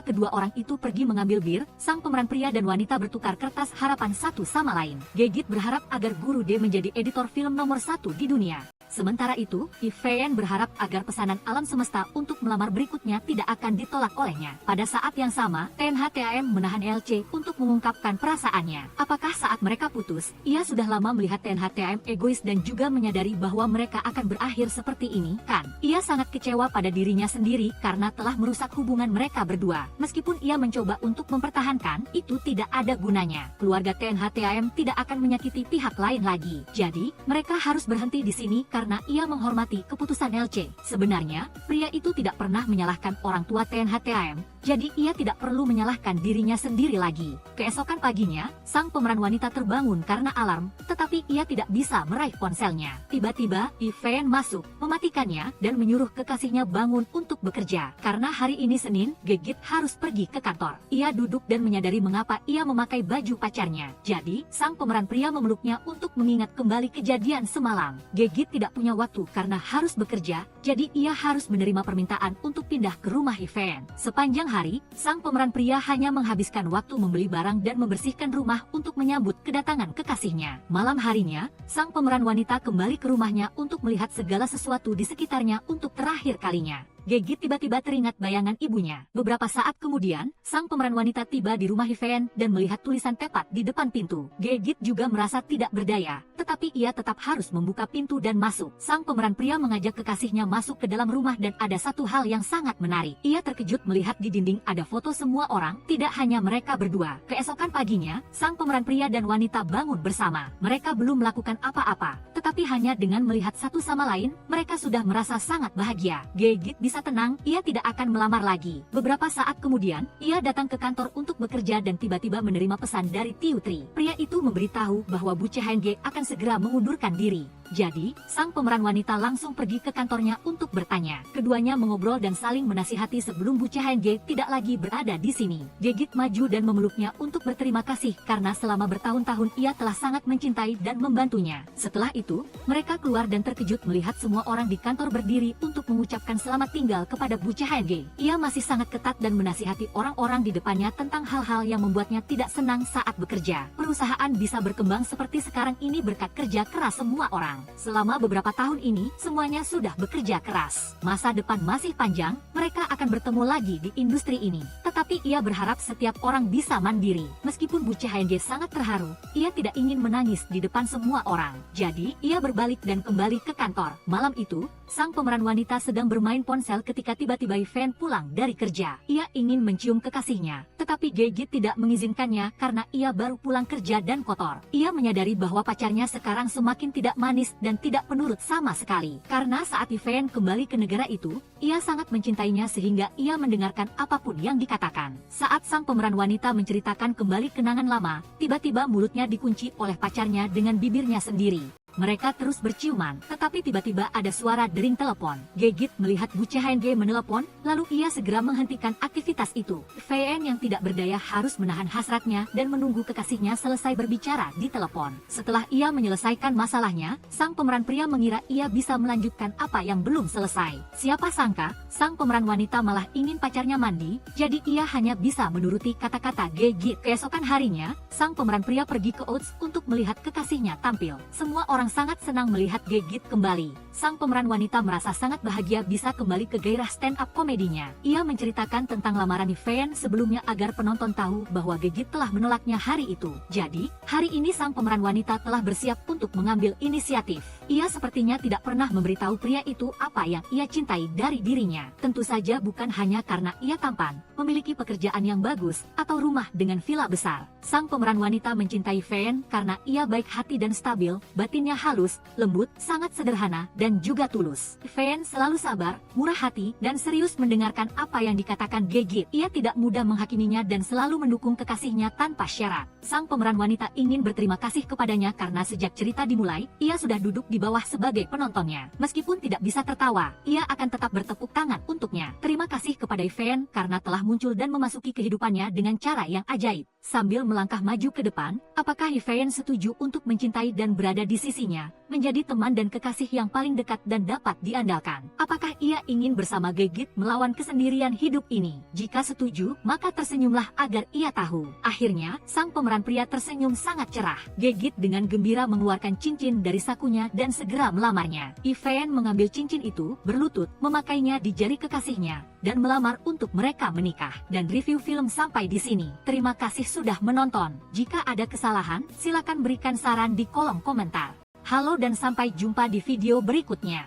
kedua orang itu pergi mengambil bir, sang pemeran pria dan wanita bertukar kertas harapan satu sama lain. Gegit berharap agar Guru D menjadi editor film nomor 1 di dunia. Sementara itu, Yifan berharap agar pesanan alam semesta untuk melamar berikutnya tidak akan ditolak olehnya. Pada saat yang sama, TNHTAM menahan LC untuk mengungkapkan perasaannya. Apakah saat mereka putus, ia sudah lama melihat TNHTAM egois dan juga menyadari bahwa mereka akan berakhir seperti ini, kan? Ia sangat kecewa pada dirinya sendiri karena telah merusak hubungan mereka berdua. Meskipun ia mencoba untuk mempertahankan, itu tidak ada gunanya. Keluarga TNHTAM tidak akan menyakiti pihak lain lagi. Jadi, mereka harus berhenti di sini karena ia menghormati keputusan LC. Sebenarnya, pria itu tidak pernah menyalahkan orang tua TNHTAM, jadi ia tidak perlu menyalahkan dirinya sendiri lagi. Keesokan paginya, sang pemeran wanita terbangun karena alarm, tetapi ia tidak bisa meraih ponselnya. Tiba-tiba, Yifan masuk, mematikannya, dan menyuruh kekasihnya bangun untuk bekerja. Karena hari ini Senin, Gegit harus pergi ke kantor. Ia duduk dan menyadari mengapa ia memakai baju pacarnya. Jadi, sang pemeran pria memeluknya untuk mengingat kembali kejadian semalam. Gegit tidak punya waktu karena harus bekerja, jadi ia harus menerima permintaan untuk pindah ke rumah Yifan. Sepanjang hari, sang pemeran pria hanya menghabiskan waktu membeli barang dan membersihkan rumah untuk menyambut kedatangan kekasihnya. Malam harinya, sang pemeran wanita kembali ke rumahnya untuk melihat segala sesuatu di sekitarnya untuk terakhir kalinya. Gegit tiba-tiba teringat bayangan ibunya. Beberapa saat kemudian, sang pemeran wanita tiba di rumah Yifan dan melihat tulisan tepat di depan pintu. Gegit juga merasa tidak berdaya, tetapi ia tetap harus membuka pintu dan masuk. Sang pemeran pria mengajak kekasihnya masuk ke dalam rumah dan ada satu hal yang sangat menarik. Ia terkejut melihat di dinding ada foto semua orang, tidak hanya mereka berdua. Keesokan paginya, sang pemeran pria dan wanita bangun bersama. Mereka belum melakukan apa-apa, tetapi hanya dengan melihat satu sama lain, mereka sudah merasa sangat bahagia. Gegit bisa tenang, ia tidak akan melamar lagi. Beberapa saat kemudian, ia datang ke kantor untuk bekerja dan tiba-tiba menerima pesan dari Tiu Tri. Pria itu memberitahu bahwa Bu Chehenge akan segera mengundurkan diri. Jadi, sang pemeran wanita langsung pergi ke kantornya untuk bertanya. Keduanya mengobrol dan saling menasihati sebelum Bu Chehenge tidak lagi berada di sini. Gegit maju dan memeluknya untuk berterima kasih karena selama bertahun-tahun ia telah sangat mencintai dan membantunya. Setelah itu, mereka keluar dan terkejut melihat semua orang di kantor berdiri untuk mengucapkan selamat tinggal kepada Bu Chehenge. Ia masih sangat ketat dan menasihati orang-orang di depannya tentang hal-hal yang membuatnya tidak senang saat bekerja. Perusahaan bisa berkembang seperti sekarang ini berkat kerja keras semua orang. Selama beberapa tahun ini, semuanya sudah bekerja keras. Masa depan masih panjang, mereka akan bertemu lagi di industri ini. Tetapi ia berharap setiap orang bisa mandiri. Meskipun Bu Chehenge sangat terharu, ia tidak ingin menangis di depan semua orang. Jadi, ia berbalik dan kembali ke kantor. Malam itu, sang pemeran wanita sedang bermain ponsel ketika tiba-tiba Yifan pulang dari kerja. Ia ingin mencium kekasihnya, tetapi Gegit tidak mengizinkannya karena ia baru pulang kerja dan kotor. Ia menyadari bahwa pacarnya sekarang semakin tidak manis dan tidak penurut sama sekali. Karena saat Yifan kembali ke negara itu, ia sangat mencintainya sehingga ia mendengarkan apapun yang dikatakan. Saat sang pemeran wanita menceritakan kembali kenangan lama, tiba-tiba mulutnya dikunci oleh pacarnya dengan bibirnya sendiri. Mereka terus berciuman, tetapi tiba-tiba ada suara dering telepon. Gegit melihat Bu Chehenge menelepon, lalu ia segera menghentikan aktivitas itu. Yifan yang tidak berdaya harus menahan hasratnya dan menunggu kekasihnya selesai berbicara di telepon. Setelah ia menyelesaikan masalahnya, sang pemeran pria mengira ia bisa melanjutkan apa yang belum selesai. Siapa sangka, sang pemeran wanita malah ingin pacarnya mandi, jadi ia hanya bisa menuruti kata-kata Gegit. Keesokan harinya, sang pemeran pria pergi ke Oats untuk melihat kekasihnya tampil. Semua orang sangat senang melihat Gegit kembali. Sang pemeran wanita merasa sangat bahagia bisa kembali ke gairah stand-up komedinya. Ia menceritakan tentang lamaran Yifan sebelumnya agar penonton tahu bahwa Gegit telah menolaknya hari itu. Jadi, hari ini sang pemeran wanita telah bersiap untuk mengambil inisiatif. Ia sepertinya tidak pernah memberitahu pria itu apa yang ia cintai dari dirinya. Tentu saja bukan hanya karena ia tampan, memiliki pekerjaan yang bagus, atau rumah dengan villa besar. Sang pemeran wanita mencintai Yifan karena ia baik hati dan stabil, batinnya halus, lembut, sangat sederhana, dan juga tulus. Yifan selalu sabar, murah hati, dan serius mendengarkan apa yang dikatakan Gegit. Ia tidak mudah menghakiminya dan selalu mendukung kekasihnya tanpa syarat. Sang pemeran wanita ingin berterima kasih kepadanya karena sejak cerita dimulai, ia sudah duduk di bawah sebagai penontonnya. Meskipun tidak bisa tertawa, ia akan tetap bertepuk tangan untuknya. Terima kasih kepada Yifan karena telah muncul dan memasuki kehidupannya dengan cara yang ajaib. Sambil melangkah maju ke depan, apakah Yifan setuju untuk mencintai dan berada di sisinya? menjadi teman dan kekasih yang paling dekat dan dapat diandalkan. Apakah ia ingin bersama Gegit melawan kesendirian hidup ini? Jika setuju, maka tersenyumlah agar ia tahu. Akhirnya, sang pemeran pria tersenyum sangat cerah. Gegit dengan gembira mengeluarkan cincin dari sakunya dan segera melamarnya. Ivan mengambil cincin itu, berlutut, memakainya di jari kekasihnya, dan melamar untuk mereka menikah. Dan review film sampai di sini. Terima kasih sudah menonton. Jika ada kesalahan, silakan berikan saran di kolom komentar. Halo dan sampai jumpa di video berikutnya.